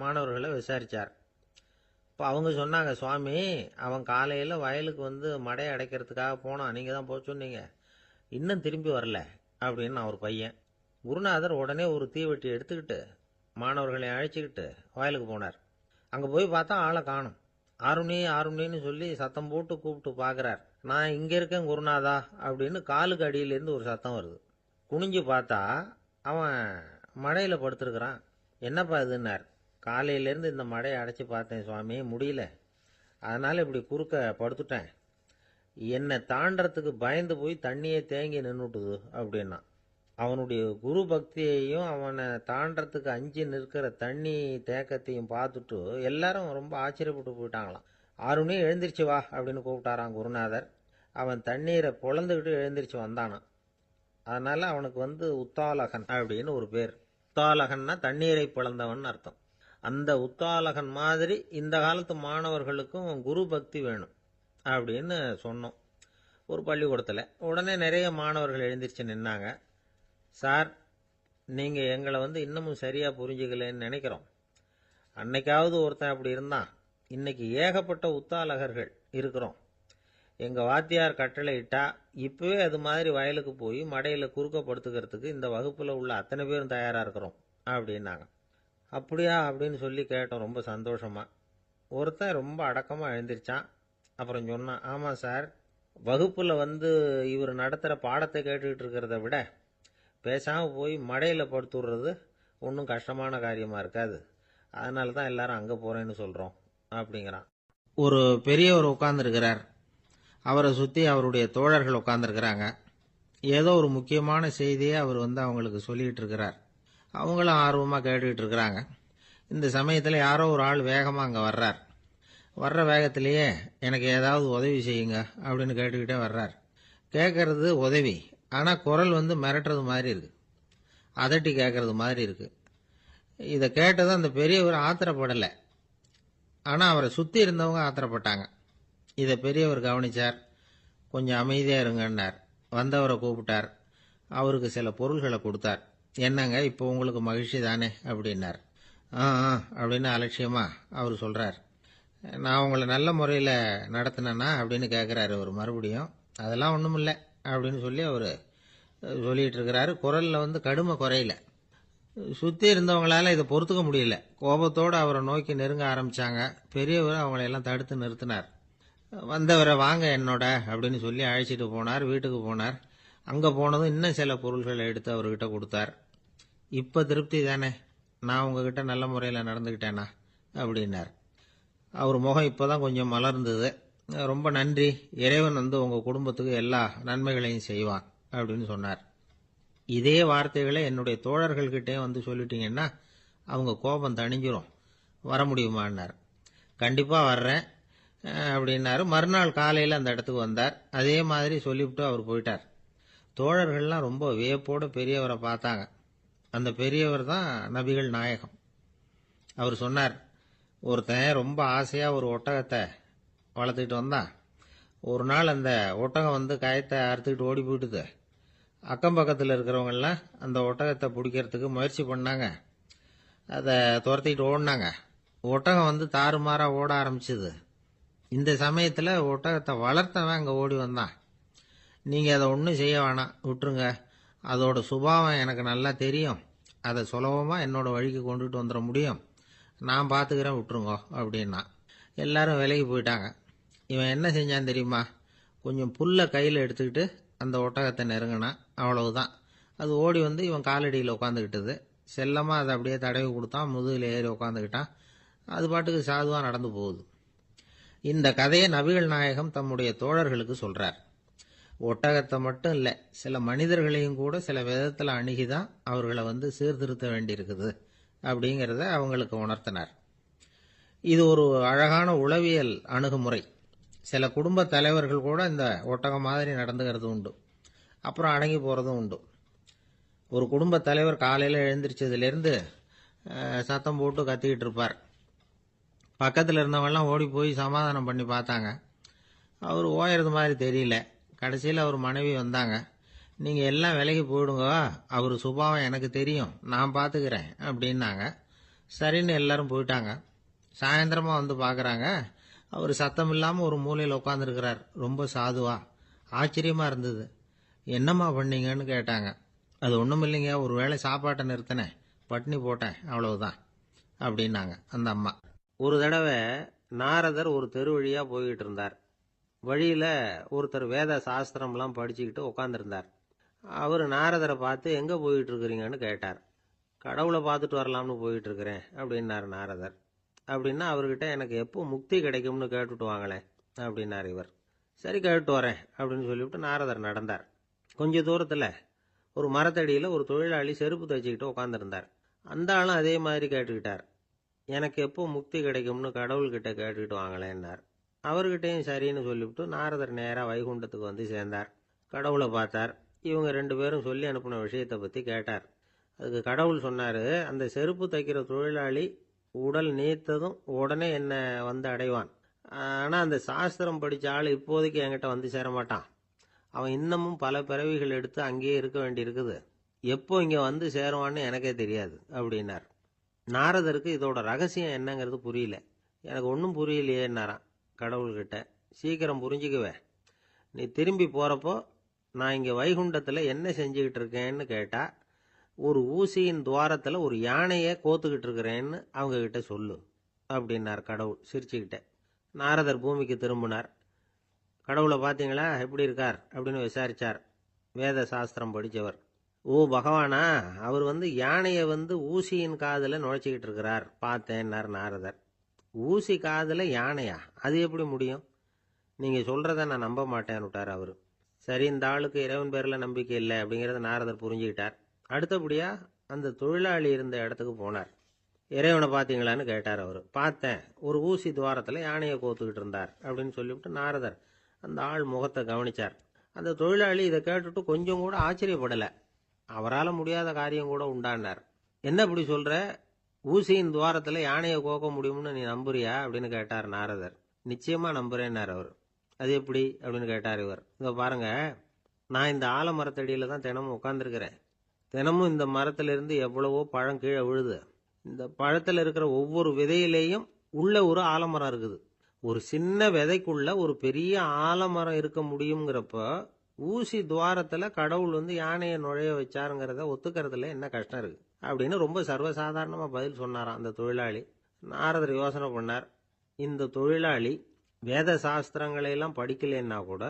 மாணவர்களை விசாரித்தார். இப்போ அவங்க சொன்னாங்க, சுவாமி அவன் காலையில் வயலுக்கு மடையை அடைக்கிறதுக்காக போனான், நீங்கள் தான் போக சொன்னீங்க, இன்னும் திரும்பி வரல அப்படின்னு அவர் பையன். குருநாதர் உடனே ஒரு தீவெட்டி எடுத்துக்கிட்டு மாணவர்களை அழைச்சிக்கிட்டு வயலுக்கு போனார். அங்கே போய் பார்த்தா ஆளை காணும். ஆருணி ஆருணின்னு சொல்லி சத்தம் போட்டு கூப்பிட்டு பார்க்குறார். நான் இங்கே இருக்கேன் குருநாதா அப்படின்னு காலுக்கு அடியிலேருந்து ஒரு சத்தம் வருது. குனிஞ்சு பார்த்தா அவன் மடையில் படுத்துருக்கிறான். என்னப்பா இதுன்னார். காலையிலேருந்து இந்த மடையை அடைச்சி பார்த்தேன் சுவாமி, முடியல, அதனால் இப்படி குறுக்க படுத்துட்டேன். என்னை தாண்டறதுக்கு பயந்து போய் தண்ணியே தேங்கி நின்றுட்டுது அப்படின்னா. அவனுடைய குரு பக்தியையும் அவனை தாண்டறதுக்கு அஞ்சு நிற்கிற தண்ணி தேக்கத்தையும் பார்த்துட்டு எல்லாரும் ரொம்ப ஆச்சரியப்பட்டு போயிட்டாங்களாம். ஆருணி எழுந்திரிச்சு வா அப்படின்னு கூப்பிட்டாரான் குருநாதர். அவன் தண்ணீரை பொழந்துக்கிட்டு எழுந்திரிச்சு வந்தானான். அதனால அவனுக்கு உத்தாலகன் அப்படின்னு ஒரு பேர். உத்தாலகன்னா தண்ணீரை பிளந்தவன் அர்த்தம். அந்த உத்தாலகன் மாதிரி இந்த காலத்து மாணவர்களுக்கும் குரு பக்தி வேணும் அப்படின்னு சொன்னோம் ஒரு பள்ளிக்கூடத்தில். உடனே நிறைய மாணவர்கள் எழுந்திரிச்சு நின்னாங்க. சார், நீங்கள் எங்களை இன்னமும் சரியாக புரிஞ்சுக்கலன்னு நினைக்கிறோம். அன்னைக்காவது ஒருத்தன் அப்படி இருந்தான், இன்னைக்கு ஏகப்பட்ட உத்தாலகர்கள் இருக்கிறோம். எங்கள் வாத்தியார் கட்டளை இட்டா இப்போவே அது மாதிரி வயலுக்கு போய் மடையில் குறுக்கப்படுத்துக்கிறதுக்கு இந்த வகுப்பில் உள்ள அத்தனை பேரும் தயாராக இருக்கிறோம் அப்படின்னாங்க. அப்படியா அப்படின்னு சொல்லி கேட்டோம் ரொம்ப சந்தோஷமாக. ஒருத்தன் ரொம்ப அடக்கமாக எழுந்திரிச்சான். அப்புறம் சொன்னான், ஆமாம் சார், வகுப்பில் இவர் நடத்துகிற பாடத்தை கேட்டுக்கிட்டு இருக்கிறத விட பேசாமல் போய் மடையில் படுத்துடுறது ஒன்றும் கஷ்டமான காரியமாக இருக்காது, அதனால தான் எல்லாரும் அங்கே போகிறேன்னு சொல்கிறோம் அப்படிங்கிறான். ஒரு பெரியவர் உட்கார்ந்துருக்கிறார். அவரை சுற்றி அவருடைய தோழர்கள் உட்காந்துருக்கிறாங்க. ஏதோ ஒரு முக்கியமான செய்தியை அவர் அவங்களுக்கு சொல்லிகிட்டு இருக்கிறார். அவங்களும் ஆர்வமாக கேட்டுக்கிட்டு இருக்கிறாங்க. இந்த சமயத்தில் யாரோ ஒரு ஆள் வேகமாக அங்கே வர்றார். வர்ற வேகத்திலேயே எனக்கு ஏதாவது உதவி செய்யுங்க அப்படின்னு கேட்டுக்கிட்டே வர்றார். கேட்கறது உதவி, ஆனால் குரல் மிரட்டுறது மாதிரி இருக்கு, அதட்டி கேட்கறது மாதிரி இருக்கு. இதை கேட்டதும் அந்த பெரியவர் ஆத்திரப்படலை, ஆனால் அவரை சுற்றி இருந்தவங்க ஆத்திரப்பட்டாங்க. இதை பெரியவர் கவனிச்சார். கொஞ்சம் அமைதியாக இருங்கன்னார். வந்தவரை கூப்பிட்டார். அவருக்கு சில பொருள்களை கொடுத்தார். என்னங்க இப்போ உங்களுக்கு மகிழ்ச்சி தானே அப்படின்னார். ஆ அப்படின்னு அலட்சியமா அவர் சொல்கிறார். நான் உங்களை நல்ல முறையில் நடத்தினேன்னா அப்படின்னு கேட்குறாரு அவர் மறுபடியும். அதெல்லாம் ஒன்றும் இல்லை அப்படின்னு சொல்லி அவர் சொல்லிகிட்டு இருக்கிறாரு. குரலில் கடுமை குறையில. சுற்றி இருந்தவங்களால இதை பொறுத்துக்க முடியல. கோபத்தோடு அவரை நோக்கி நெருங்க ஆரம்பித்தாங்க. பெரியவர் அவங்களையெல்லாம் தடுத்து நிறுத்தினார். வந்தவரை வாங்க என்னோட அப்படின்னு சொல்லி அழைச்சிட்டு போனார். வீட்டுக்கு போனார். அங்கே போனதும் இன்னும் சில பொருள்களை எடுத்து அவர்கிட்ட கொடுத்தார். இப்போ திருப்தி தானே, நான் உங்ககிட்ட நல்ல முறையில் நடந்துக்கிட்டேனா அப்படின்னார். அவர் முகம் இப்போ தான் கொஞ்சம் மலர்ந்தது. ரொம்ப நன்றி, இறைவன் உங்கள் குடும்பத்துக்கு எல்லா நன்மைகளையும் செய்வான் அப்படின்னு சொன்னார். இதே வார்த்தைகளை என்னுடைய தோழர்கள்கிட்டே சொல்லிட்டீங்கன்னா அவங்க கோபம் தணிஞ்சிரும், வர முடியுமான்னார். கண்டிப்பாக வர்றேன் அப்படின்னாரு. மறுநாள் காலையில் அந்த இடத்துக்கு வந்தார். அதே மாதிரி சொல்லிவிட்டு அவர் போயிட்டார். தோழர்கள்லாம் ரொம்ப வியப்போடு பெரியவரை பார்த்தாங்க. அந்த பெரியவர் தான் நபிகள் நாயகம். அவர் சொன்னார், ஒருத்தன் ரொம்ப ஆசையாக ஒரு ஒட்டகத்தை வளர்த்துக்கிட்டு வந்தான். ஒரு நாள் அந்த ஒட்டகம் வந்து கயத்தை அறுத்துக்கிட்டு ஓடி போயிட்டுது. அக்கம் பக்கத்தில் இருக்கிறவங்கெல்லாம் அந்த ஒட்டகத்தை பிடிக்கிறதுக்கு முயற்சி பண்ணாங்க. அதை துரத்திக்கிட்டு ஓடினாங்க. ஒட்டகம் வந்து தாறுமாறாக ஓட ஆரம்பிச்சுது. இந்த சமயத்தில் ஒட்டகத்தை வளர்த்தவன் அங்கே ஓடி வந்தான். நீங்கள் அதை ஒன்றும் செய்ய வேணாம், விட்டுருங்க. அதோட சுபாவம் எனக்கு நல்லா தெரியும். அதை சுலபமாக என்னோட வழிக்கு கொண்டுட்டு வந்துட முடியும். நான் பார்த்துக்கிறேன், விட்டுருங்கோ அப்படின்னா. எல்லாரும் விலைக்கு போயிட்டாங்க. இவன் என்ன செஞ்சான் தெரியுமா? கொஞ்சம் புல்லை கையில் எடுத்துக்கிட்டு அந்த ஒட்டகத்தை நெருங்கினான். அவ்வளவுதான். அது ஓடி வந்து இவன் காலடியில் உட்காந்துக்கிட்டது. செல்லமாக அதை அப்படியே தடவி கொடுத்தான். முதுகில் ஏறி உட்காந்துக்கிட்டான். அது பாட்டுக்கு சாதுவாக நடந்து போகுது. இந்த கதையை நபிகள் நாயகம் தம்முடைய தோழர்களுக்கு சொல்றார். ஒட்டகத்தை மட்டும் இல்லை, சில மனிதர்களையும் கூட சில விதத்தில் அணுகிதான் அவர்களை வந்து சீர்திருத்த வேண்டியிருக்குது அப்படிங்கிறத அவங்களுக்கு உணர்த்தினார். இது ஒரு அழகான உளவியல் அணுகுமுறை. சில குடும்ப தலைவர்கள் கூட இந்த ஒட்டகம் மாதிரி நடந்துக்கிறது உண்டு. அப்புறம் அடங்கி போகிறதும் உண்டு. ஒரு குடும்ப தலைவர் காலையில் எழுந்திரிச்சதுலேருந்து சத்தம் போட்டு கத்திக்கிட்டு இருப்பார். பக்கத்தில் இருந்தவங்கலாம் ஓடி போய் சமாதானம் பண்ணி பார்த்தாங்க. அவர் ஓயறது மாதிரி தெரியல. கடைசியில் அவர் மனைவி வந்தாங்க. நீங்கள் எல்லாம் விலைக்கு போயிடுங்க, அவர் சுபாவம் எனக்கு தெரியும், நான் பார்த்துக்கிறேன் அப்படின்னாங்க. சரின்னு எல்லாரும் போயிட்டாங்க. சாயந்தரமாக வந்து பார்க்குறாங்க. அவர் சத்தம் இல்லாமல் ஒரு மூலையில் உட்காந்துருக்கிறார். ரொம்ப சாதுவா. ஆச்சரியமாக இருந்தது. என்னம்மா பண்ணீங்கன்னு கேட்டாங்க. அது ஒன்றும் இல்லைங்க, ஒரு வேளை சாப்பாட்டை நிறுத்தினேன், பட்னி போட்டேன், அவ்வளவுதான் அப்படின்னாங்க அந்த அம்மா. ஒரு தடவை நாரதர் ஒரு தெரு வழியாக போய்கிட்டு இருந்தார். வழியில் ஒருத்தர் வேத சாஸ்திரம்லாம் படிச்சுக்கிட்டு உட்காந்துருந்தார். அவர் நாரதரை பார்த்து எங்கே போயிட்டு இருக்கிறீங்கன்னு கேட்டார். கடவுளை பார்த்துட்டு வரலாம்னு போயிட்டு இருக்கிறேன் அப்படின்னார் நாரதர். அப்படின்னா அவர்கிட்ட எனக்கு எப்போ முக்தி கிடைக்கும்னு கேட்டுட்டு வாங்களேன் அப்படின்னார் இவர். சரி, கேட்டு வரேன் அப்படின்னு சொல்லிவிட்டு நாரதர் நடந்தார். கொஞ்ச தூரத்தில் ஒரு மரத்தடியில் ஒரு தொழிலாளி செருப்பு தைச்சிக்கிட்டு உட்காந்துருந்தார். அந்த ஆளும் அதே மாதிரி கேட்டுக்கிட்டார். எனக்கு எப்போ முக்தி கிடைக்கும்னு கடவுள்கிட்ட கேட்டுக்கிட்டு வாங்களேன்னார். அவர்கிட்டையும் சரின்னு சொல்லிவிட்டு நாரதர் நேராக வைகுண்டத்துக்கு வந்து சேர்ந்தார். கடவுளை பார்த்தார். இவங்க ரெண்டு பேரும் சொல்லி அனுப்பின விஷயத்தை பற்றி கேட்டார். அதுக்கு கடவுள் சொன்னார், அந்த செருப்பு தைக்கிற தொழிலாளி உடல் நீத்ததும் உடனே என்னை வந்து அடைவான். ஆனால் அந்த சாஸ்திரம் படித்த ஆள் இப்போதைக்கு என்கிட்ட வந்து சேரமாட்டான். அவன் இன்னமும் பல பிறவிகள் எடுத்து அங்கேயே இருக்க வேண்டியிருக்குது. எப்போ இங்கே வந்து சேருவான்னு எனக்கே தெரியாது அப்படின்னார். நாரதருக்கு இதோட ரகசியம் என்னங்கிறது புரியல. எனக்கு ஒன்றும் புரியலையேன்னாரான் கடவுள்கிட்ட. சீக்கிரம் புரிஞ்சுக்குவேன். நீ திரும்பி போகிறப்போ நான் இங்கே வைகுண்டத்தில் என்ன செஞ்சுக்கிட்டு இருக்கேன்னு கேட்டால், ஒரு ஊசியின் துவாரத்தில் ஒரு யானையை கோத்துக்கிட்டு இருக்கிறேன்னு அவங்கக்கிட்ட சொல்லு அப்படின்னார் கடவுள் சிரிச்சுக்கிட்டே. நாரதர் பூமிக்கு திரும்பினார். கடவுளை பார்த்தீங்களா, எப்படி இருக்கார் அப்படின்னு விசாரித்தார் வேத சாஸ்திரம் படித்தவர். ஓ பகவானா, அவர் வந்து யானையை வந்து ஊசியின் காதில் நுழைச்சிக்கிட்டு இருக்கிறார் பார்த்தேன்னார் நாரதர். ஊசி காதில் யானையா? அது எப்படி முடியும்? நீங்கள் சொல்கிறத நான் நம்ப மாட்டேன்னு விட்டார் அவர். சரி, இந்த ஆளுக்கு இறைவன் பேரில் நம்பிக்கை இல்லை அப்படிங்கிறத நாரதர் புரிஞ்சுக்கிட்டார். அடுத்தபடியாக அந்த தொழிலாளி இருந்த இடத்துக்கு போனார். இறைவனை பார்த்தீங்களான்னு கேட்டார் அவர். பார்த்தேன், ஒரு ஊசி துவாரத்தில் யானையை கோத்துக்கிட்டு இருந்தார் அப்படின்னு சொல்லிவிட்டு நாரதர் அந்த ஆள் முகத்தை கவனித்தார். அந்த தொழிலாளி இதை கேட்டுட்டு கொஞ்சம் கூட ஆச்சரியப்படலை. அவரால் முடியாத காரியம் கூட உண்டானார். என்ன இப்படி சொல்கிற? ஊசியின் துவாரத்தில் யானையை கோக்க முடியும்னு நீ நம்புறியா அப்படின்னு கேட்டார் நாரதர். நிச்சயமாக நம்புறேன்னார் அவர். அது எப்படி அப்படின்னு கேட்டார் இவர். இதை பாருங்க, நான் இந்த ஆலமரத்தடியில் தான் தினமும் உட்காந்துருக்கிறேன். தினமும் இந்த மரத்திலிருந்து எவ்வளவோ பழம் கீழே விழுது. இந்த பழத்தில் இருக்கிற ஒவ்வொரு விதையிலேயும் உள்ள ஒரு ஆலமரம் இருக்குது. ஒரு சின்ன விதைக்குள்ள ஒரு பெரிய ஆலமரம் இருக்க முடியுங்கிறப்ப ஊசி துவாரத்தில் கடவுள் வந்து யானையை நுழைய வச்சாருங்கிறத ஒத்துக்கிறதுல என்ன கஷ்டம் இருக்கு அப்படின்னு ரொம்ப சர்வசாதாரணமாக பதில் சொன்னாராம் அந்த தொழிலாளி. நாரதர் யோசனை பண்ணார். இந்த தொழிலாளி வேத சாஸ்திரங்களையெல்லாம் படிக்கலைன்னா கூட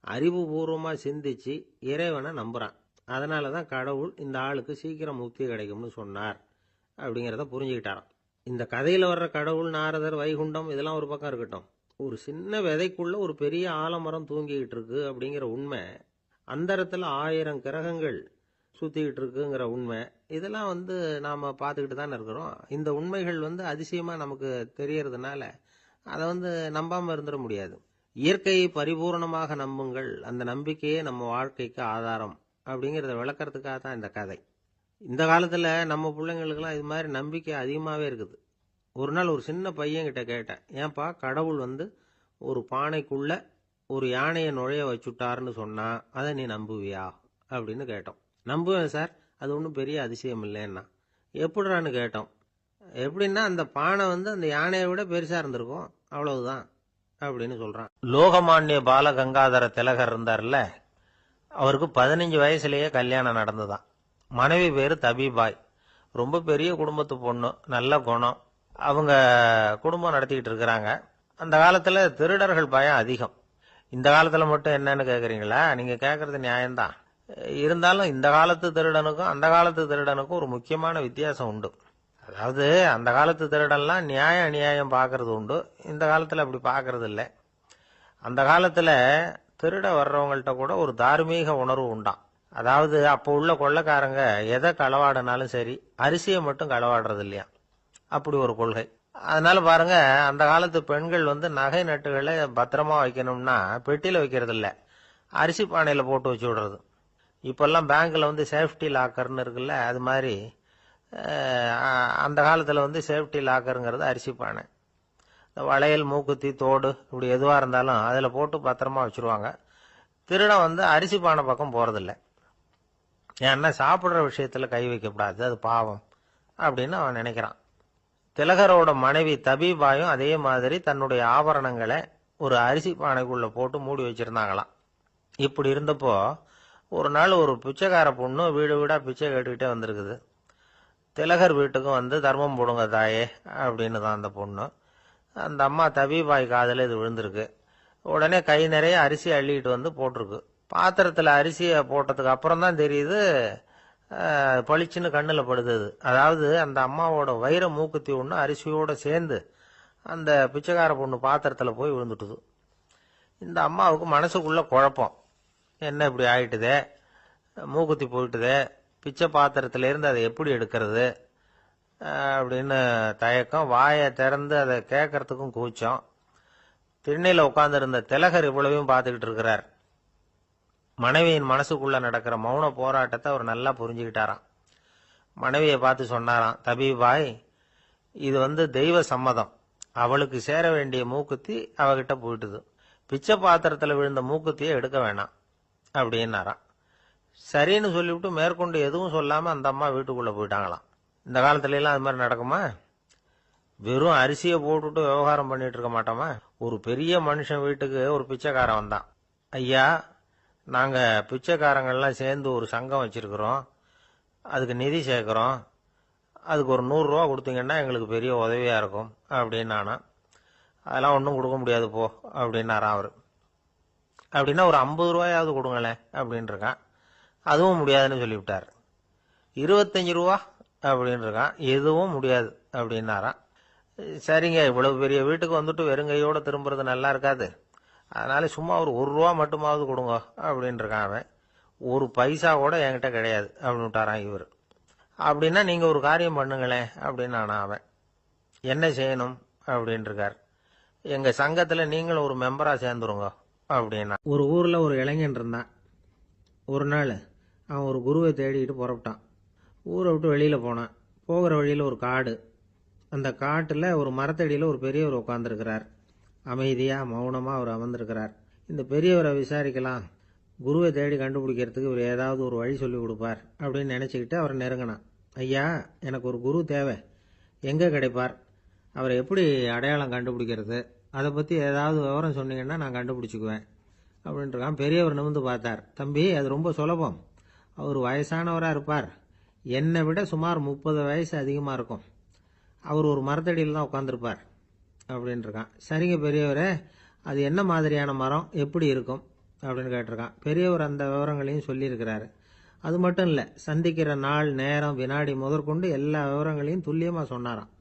அறிவுபூர்வமாக சிந்திச்சு இறைவனை நம்புகிறான். அதனால தான் கடவுள் இந்த ஆளுக்கு சீக்கிரம் முக்தி கிடைக்கும்னு சொன்னார் அப்படிங்கிறத புரிஞ்சுக்கிட்டாராம். இந்த கதையில் வர்ற கடவுள், நாரதர், வைகுண்டம் இதெல்லாம் ஒரு பக்கம் இருக்கட்டும். ஒரு சின்ன விதைக்குள்ள ஒரு பெரிய ஆலமரம் தூங்கிக்கிட்டு இருக்கு அப்படிங்கிற உண்மை, அந்தரத்தில் 1000 கிரகங்கள் சுற்றிக்கிட்டு இருக்குங்கிற உண்மை, இதெல்லாம் வந்து நாம் பார்த்துக்கிட்டு தானே இருக்கிறோம். இந்த உண்மைகள் வந்து அதிசயமாக நமக்கு தெரியறதுனால அதை வந்து நம்பாமல் இருந்துட முடியாது. இயற்கையை பரிபூர்ணமாக நம்புங்கள், அந்த நம்பிக்கையே நம்ம வாழ்க்கைக்கு ஆதாரம் அப்படிங்கிறத விளக்கறதுக்காக தான் இந்த கதை. இந்த காலத்தில் நம்ம பிள்ளைங்களுக்கெல்லாம் இது மாதிரி நம்பிக்கை அதிகமாகவே இருக்குது. ஒரு நாள் ஒரு சின்ன பையன்கிட்ட கேட்டேன், ஏன்பா கடவுள் ஒரு பானைக்குள்ள ஒரு யானையை நுழைய வச்சுட்டாருன்னு சொன்னா அதை நீ நம்புவியா அப்படின்னு கேட்டோம். நம்புவேன் சார், அது ஒன்றும் பெரிய அதிசயம் இல்லைன்னா. எப்படிறான்னு கேட்டோம். எப்படின்னா அந்த பானை அந்த யானையை விட பெருசா இருந்திருக்கும், அவ்வளவுதான் அப்படின்னு சொல்றான். லோகமானிய பாலகங்காதர திலகர் இருந்தார்ல, அவருக்கு 15 வயசுலயே கல்யாணம் நடந்துதான். மனைவி பேரு தபிபாய். ரொம்ப பெரிய குடும்பத்து பொண்ணு, நல்ல குணம். அவங்க குடும்பம் நடத்திக்கிட்டு இருக்கிறாங்க. அந்த காலத்துல திருடர்கள் பயம் அதிகம். இந்த காலத்துல மட்டும் என்னன்னு கேக்குறீங்களா? நீங்க கேக்குறது நியாயம்தான். இருந்தாலும் இந்த காலத்து திருடனுக்கும் அந்த காலத்து திருடனுக்கும் ஒரு முக்கியமான வித்தியாசம் உண்டு. அதாவது அந்த காலத்து திருடன்லாம் நியாயம் அநியாயம் பாக்குறது உண்டு, இந்த காலத்துல அப்படி பாக்குறது இல்லை. அந்த காலத்துல திருட வர்றவங்கள்ட்ட கூட ஒரு தார்மீக உணர்வு உண்டாம். அதாவது அப்போ உள்ள கொள்ளைக்காரங்க எதை களவாடினாலும் சரி, அரிசியை மட்டும் களவாடுறது இல்லையா, அப்படி ஒரு கொள்கை. அதனால பாருங்க, அந்த காலத்து பெண்கள் நகை நட்டுகளை பத்திரமா வைக்கணும்னா பெட்டியில வைக்கிறது இல்ல, அரிசி பானையில போட்டு வச்சு விடுறது. இப்பெல்லாம் பேங்க்ல சேஃப்டி லாக்கர்னு இருக்குல்ல, அது மாதிரி அந்த காலத்துல சேஃப்டி லாக்கருங்கிறது அரிசி பானை. வளையல், மூக்குத்தி, தோடு இப்படி எதுவா இருந்தாலும் அதுல போட்டு பத்திரமா வச்சிருவாங்க. திருடன் அரிசி பானை பக்கம் போறதில்லை. ஏன்னா சாப்பிடுற விஷயத்துல கை வைக்கக்கூடாது, அது பாவம் அப்படின்னு அவன் நினைக்கிறான். திலகரோட மனைவி தபிபாயும் அதே மாதிரி தன்னுடைய ஆபரணங்களை ஒரு அரிசி பானைக்குள்ள போட்டு மூடி வச்சிருந்தாங்களாம். இப்படி இருந்தப்போ ஒரு நாள் ஒரு பிச்சைக்கார பொண்ணு வீடு வீடா பிச்சை கேட்டுக்கிட்டே வந்திருக்குது. திலகர் வீட்டுக்கும் தர்மம் போடுங்க தாயே அப்படின்னு தான் அந்த பொண்ணு. அந்த அம்மா தபிபாய் காதுல இது விழுந்திருக்கு. உடனே கை நிறைய அரிசி அள்ளிட்டு போட்டிருக்கு. பாத்திரத்துல அரிசியை போட்டதுக்கு அப்புறம் தான் தெரியுது, பளிச்சுன்னு கண்ணுல படுது. அதாவது அந்த அம்மாவோட வைர மூக்குத்தி ஒண்ணு அரிசியோட சேர்ந்து அந்த பிச்சைக்கார பொண்ணு பாத்திரத்துல போய் விழுந்துட்டுது. இந்த அம்மாவுக்கு மனசுக்குள்ள குழப்பம், என்ன இப்படி ஆயிட்டுதே, மூக்குத்தி போயிட்டுதே, பிச்சை பாத்திரத்துல இருந்து அதை எப்படி எடுக்கிறது அப்படின்னு தயக்கம். வாயை திறந்து அதை கேட்கறதுக்கும் கூச்சம். திண்ணையில உட்கார்ந்து இருந்த திலகர் இவ்வளவையும் பார்த்துக்கிட்டு இருக்கிறார். மனைவியின் மனசுக்குள்ள நடக்கிற மௌன போராட்டத்தை அவர் நல்லா புரிஞ்சுக்கிட்டாராம். மனைவியை பார்த்து சொன்னாராம், தபிபாய், இது தெய்வ சம்மதம். அவளுக்கு சேர வேண்டிய மூக்குத்தி அவகிட்ட போயிட்டுது. பிச்சை பாத்திரத்துல விழுந்த மூக்குத்தியை எடுக்க வேணாம் அப்படின்னாராம். சரின்னு சொல்லிவிட்டு மேற்கொண்டு எதுவும் சொல்லாம அந்த அம்மா வீட்டுக்குள்ள போயிட்டாங்களாம். இந்த காலத்துல எல்லாம் அது மாதிரி நடக்குமா? வெறும் அரிசியை போட்டுட்டு விவகாரம் பண்ணிட்டு இருக்க மாட்டோமா? ஒரு பெரிய மனுஷன் வீட்டுக்கு ஒரு பிச்சைக்காரன் வந்தான். ஐயா, நாங்க பிச்சைக்காரங்கள்லாம் சேர்ந்து ஒரு சங்கம் வச்சிருக்கிறோம், அதுக்கு நிதி சேர்க்கிறோம், அதுக்கு ஒரு 100 ரூபா கொடுத்தீங்கன்னா எங்களுக்கு பெரிய உதவியா இருக்கும் அப்படின்னானா. அதெல்லாம் ஒன்றும் கொடுக்க முடியாது போ அப்படின்னாராம் அவரு. அப்படின்னா ஒரு 50 ரூபாயாவது கொடுங்களேன் அப்படின்னு இருக்கான். அதுவும் முடியாதுன்னு சொல்லிவிட்டார். 25 ரூபா அப்படின்னு இருக்கான். எதுவும் முடியாது அப்படின்னாராம். சரிங்க, இவ்வளவு பெரிய வீட்டுக்கு வெறுங்கையோட திரும்புறது நல்லா இருக்காது, அதனால சும்மா ஒரு 1 ரூபா மட்டுமாவது கொடுங்க அப்படின்னு இருக்கான் அவன். ஒரு பைசா கூட என்கிட்ட கிடையாது அப்படின்னு விட்டாரான் இவர். அப்படின்னா நீங்க ஒரு காரியம் பண்ணுங்களேன் அப்படின்னானா அவன். என்ன செய்யணும் அப்படின்னு இருக்கார். எங்க சங்கத்துல நீங்களும் ஒரு மெம்பரா சேர்ந்துருங்க அப்படின்னா. ஒரு ஊர்ல ஒரு இளைஞன் இருந்தான். ஒரு நாள் அவன் ஒரு குருவை தேடிக்கிட்டு புறப்பட்டான். ஊரை விட்டு வெளியில போனான். போகிற வழியில ஒரு காடு. அந்த காட்டுல ஒரு மரத்தடியில ஒரு பெரியவர் உட்கார்ந்துருக்கிறார். அமைதியா மௌனமா அவர் அமர்ந்திருக்கிறார். இந்த பெரியவரை விசாரிக்கலாம், குருவை தேடி கண்டுபிடிக்கிறதுக்கு இவர் ஏதாவது ஒரு வழி சொல்லி கொடுப்பார் அப்படின்னு நினைச்சுக்கிட்டு அவரை நெருங்கினான். ஐயா, எனக்கு ஒரு குரு தேவை, எங்க கிடைப்பார், அவரை எப்படி அடையாளம் கண்டுபிடிக்கிறது, அதை பத்தி ஏதாவது விவரம் சொன்னீங்கன்னா நான் கண்டுபிடிச்சுக்குவேன் அப்படின்ட்டுருக்கான். பெரியவர் நிமிர்ந்து பார்த்தார். தம்பி, அது ரொம்ப சுலபம். அவர் வயசானவரா இருப்பார், என்னை விட சுமார் 30 வயசு அதிகமா இருக்கும். அவர் ஒரு மரத்தடியில் தான் உட்காந்துருப்பார் அப்படின்னு இருக்கான். சரிங்க பெரியவரே, அது என்ன மாதிரியான மரம், எப்படி இருக்கும் அப்படின்னு கேட்டிருக்கான். பெரியவர் அந்த விவரங்களையும் சொல்லியிருக்கிறாரு. அது மட்டும் இல்லை, சந்திக்கிற நாள், நேரம், வினாடி முதற்கொண்டு எல்லா விவரங்களையும் துல்லியமா சொன்னாராம்.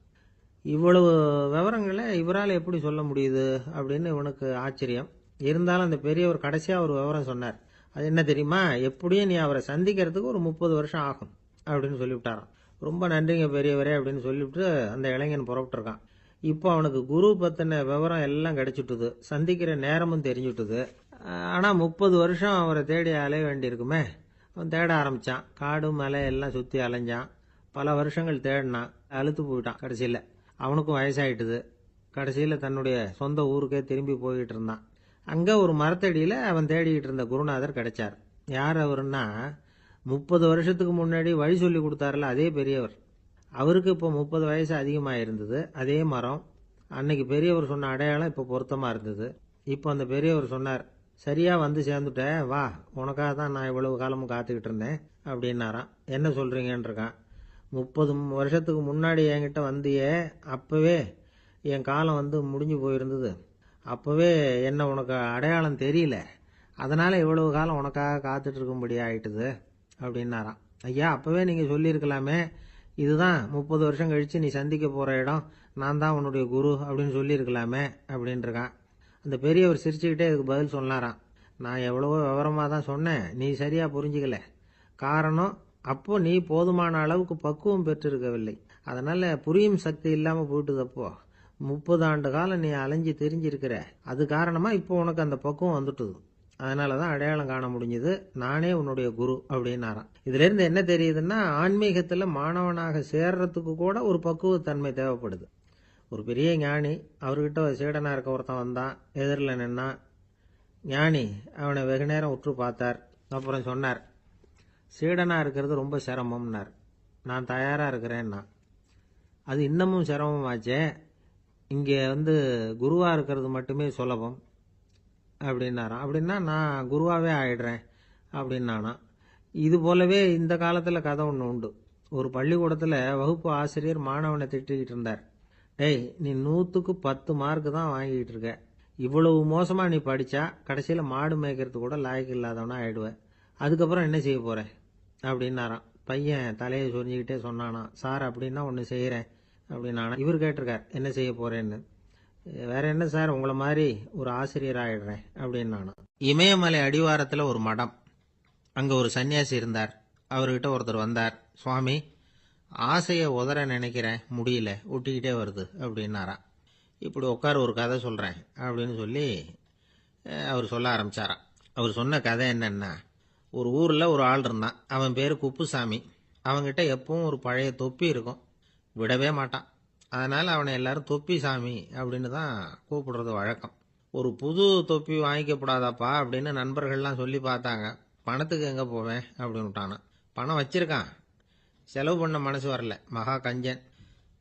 இவ்வளவு விவரங்களை இவரால் எப்படி சொல்ல முடியுது அப்படின்னு இவனுக்கு ஆச்சரியம். இருந்தாலும் அந்த பெரியவர் கடைசியா ஒரு விவரம் சொன்னார். அது என்ன தெரியுமா, எப்படியும் நீ அவரை சந்திக்கிறதுக்கு ஒரு 30 வருஷம் ஆகும் அப்படின்னு சொல்லிவிட்டாராம். ரொம்ப நன்றிங்க பெரியவரே அப்படின்னு சொல்லிவிட்டு அந்த இளைஞன் புறப்பட்டு இருக்கான். இப்போ அவனுக்கு குரு பத்தின விவரம் எல்லாம் கிடைச்சிட்டுது, சந்திக்கிற நேரமும் தெரிஞ்சுட்டுது. ஆனா 30 வருஷம் அவரை தேடி அலைய வேண்டியிருக்குமே. அவன் தேட ஆரம்பிச்சான். காடு மலை எல்லாம் சுத்தி அலைஞ்சான். பல வருஷங்கள் தேடினான், அழுத்து போயிட்டான் கடைசியில. அவனுக்கும் வயசாயிட்டுது. கடைசியில் தன்னுடைய சொந்த ஊருக்கே திரும்பி போய்கிட்டு இருந்தான். அங்கே ஒரு மரத்தடியில் அவன் தேடிக்கிட்டு இருந்த குருநாதர் கிடைச்சார். யார் அவருன்னா, 30 வருஷத்துக்கு முன்னாடி வழி சொல்லி கொடுத்தாருல அதே பெரியவர். அவருக்கு இப்போ 30 வயசு அதிகமாக இருந்தது. அதே மரம். அன்னைக்கு பெரியவர் சொன்ன அடையாளம் இப்போ பொருத்தமாக இருந்தது. இப்போ அந்த பெரியவர் சொன்னார், சரியாக வந்து சேர்ந்துட்ட, வா, உனக்காக தான் நான் இவ்வளவு காலமும் காத்துக்கிட்டு இருந்தேன் அப்படின்னாராம். என்ன சொல்கிறீங்கன்னு இருக்கான். 30 வருஷத்துக்கு முன்னாடி என்கிட்ட வந்தியே, அப்போவே என் காலம் வந்து முடிஞ்சு போயிருந்தது. அப்போவே என்ன உனக்கு அடையாளம் தெரியல, அதனால் இவ்வளவு காலம் உனக்காக காத்துட்டு இருக்கும்படி ஆயிட்டுது அப்படின்னாராம். ஐயா, அப்போவே நீங்கள் சொல்லியிருக்கலாமே, இதுதான் 30 வருஷம் கழித்து நீ சந்திக்க போகிற இடம், நான் தான் உன்னுடைய குரு அப்படின்னு சொல்லியிருக்கலாமே அப்படின்ட்டுருக்கான். அந்த பெரியவர் சிரிச்சுக்கிட்டே இதுக்கு பதில் சொன்னாராம். நான் எவ்வளவோ விவரமாக தான் சொன்னேன், நீ சரியாக புரிஞ்சிக்கல. காரணம், அப்போ நீ போதுமான அளவுக்கு பக்குவம் பெற்றிருக்கவில்லை. அதனால் புரியும் சக்தி இல்லாமல் போயிட்டுதப்போ 30 ஆண்டு காலம் நீ அலைஞ்சி தெரிஞ்சிருக்கிற. அது காரணமாக இப்போ உனக்கு அந்த பக்குவம் வந்துட்டுது. அதனால தான் அடையாளம் காண முடிஞ்சது. நானே உன்னுடைய குரு அப்படின்னாராம். இதுலேருந்து என்ன தெரியுதுன்னா, ஆன்மீகத்தில் மாணவனாக சேர்றதுக்கு கூட ஒரு பக்குவத்தன்மை தேவைப்படுது. ஒரு பெரிய ஞானி, அவர்கிட்ட சீடனாக இருக்க ஒருத்தன் வந்தான். எதிரில் நின்னான். ஞானி அவனை வெகு நேரம் உற்று பார்த்தார். அப்புறம் சொன்னார், சீடனாக இருக்கிறது ரொம்ப சிரமம்னார். நான் தயாராக இருக்கிறேன்னா. அது இன்னமும் சிரமமாச்சே, இங்கே வந்து குருவாக இருக்கிறது மட்டுமே சுலபம் அப்படின்னாராம். அப்படின்னா நான் குருவாகவே ஆயிடுறேன் அப்படின்னானா. இது போலவே இந்த காலத்தில் கதை ஒன்று உண்டு. ஒரு பள்ளிக்கூடத்தில் வகுப்பு ஆசிரியர் மாணவனை திட்டிக்கிட்டு இருந்தார். டேய், நீ 100க்கு 10 மார்க்கு தான் வாங்கிட்டு இருக்க. இவ்வளவு மோசமாக நீ படித்தா கடைசியில் மாடு மேய்க்கிறது கூட லாய்க்கு இல்லாதவனா ஆயிடுவேன். அதுக்கப்புறம் என்ன செய்ய போகிற அப்படின்னாராம். பையன் தலையை சொரிஞ்சிக்கிட்டே சொன்னானா, சார் அப்படின்னா ஒன்று செய்கிறேன் அப்படின்னானா. இவர் கேட்டிருக்கார், என்ன செய்ய போகிறேன்னு. வேற என்ன சார், உங்களை மாதிரி ஒரு ஆசிரியர் ஆயிடுறேன் அப்படின்னானா. இமயமலை அடிவாரத்தில் ஒரு மடம். அங்கே ஒரு சன்னியாசி இருந்தார். அவர்கிட்ட ஒருத்தர் வந்தார். சுவாமி, ஆசையை உதற நினைக்கிறேன், முடியல, ஒட்டிக்கிட்டே வருது அப்படின்னாராம். இப்படி உட்கார, ஒரு கதை சொல்கிறேன் அப்படின்னு சொல்லி அவர் சொல்ல ஆரம்பித்தாராம். அவர் சொன்ன கதை என்னன்னா, ஒரு ஊரில் ஒரு ஆள் இருந்தான். அவன் பேர் குப்புசாமி. அவன்கிட்ட எப்பவும் ஒரு பழைய தொப்பி இருக்கும், விடவே மாட்டான். அதனால் அவனை எல்லாரும் தொப்பி சாமி அப்படின்னு தான் கூப்பிடுறது வழக்கம். ஒரு புது தொப்பி வாங்கிக்கப்படாதாப்பா அப்படின்னு நண்பர்கள்லாம் சொல்லி பார்த்தாங்க. பணத்துக்கு எங்கே போவேன் அப்படின்னு விட்டானா. பணம் வச்சிருக்கான், செலவு பண்ண மனசு வரல, மகா கஞ்சன்.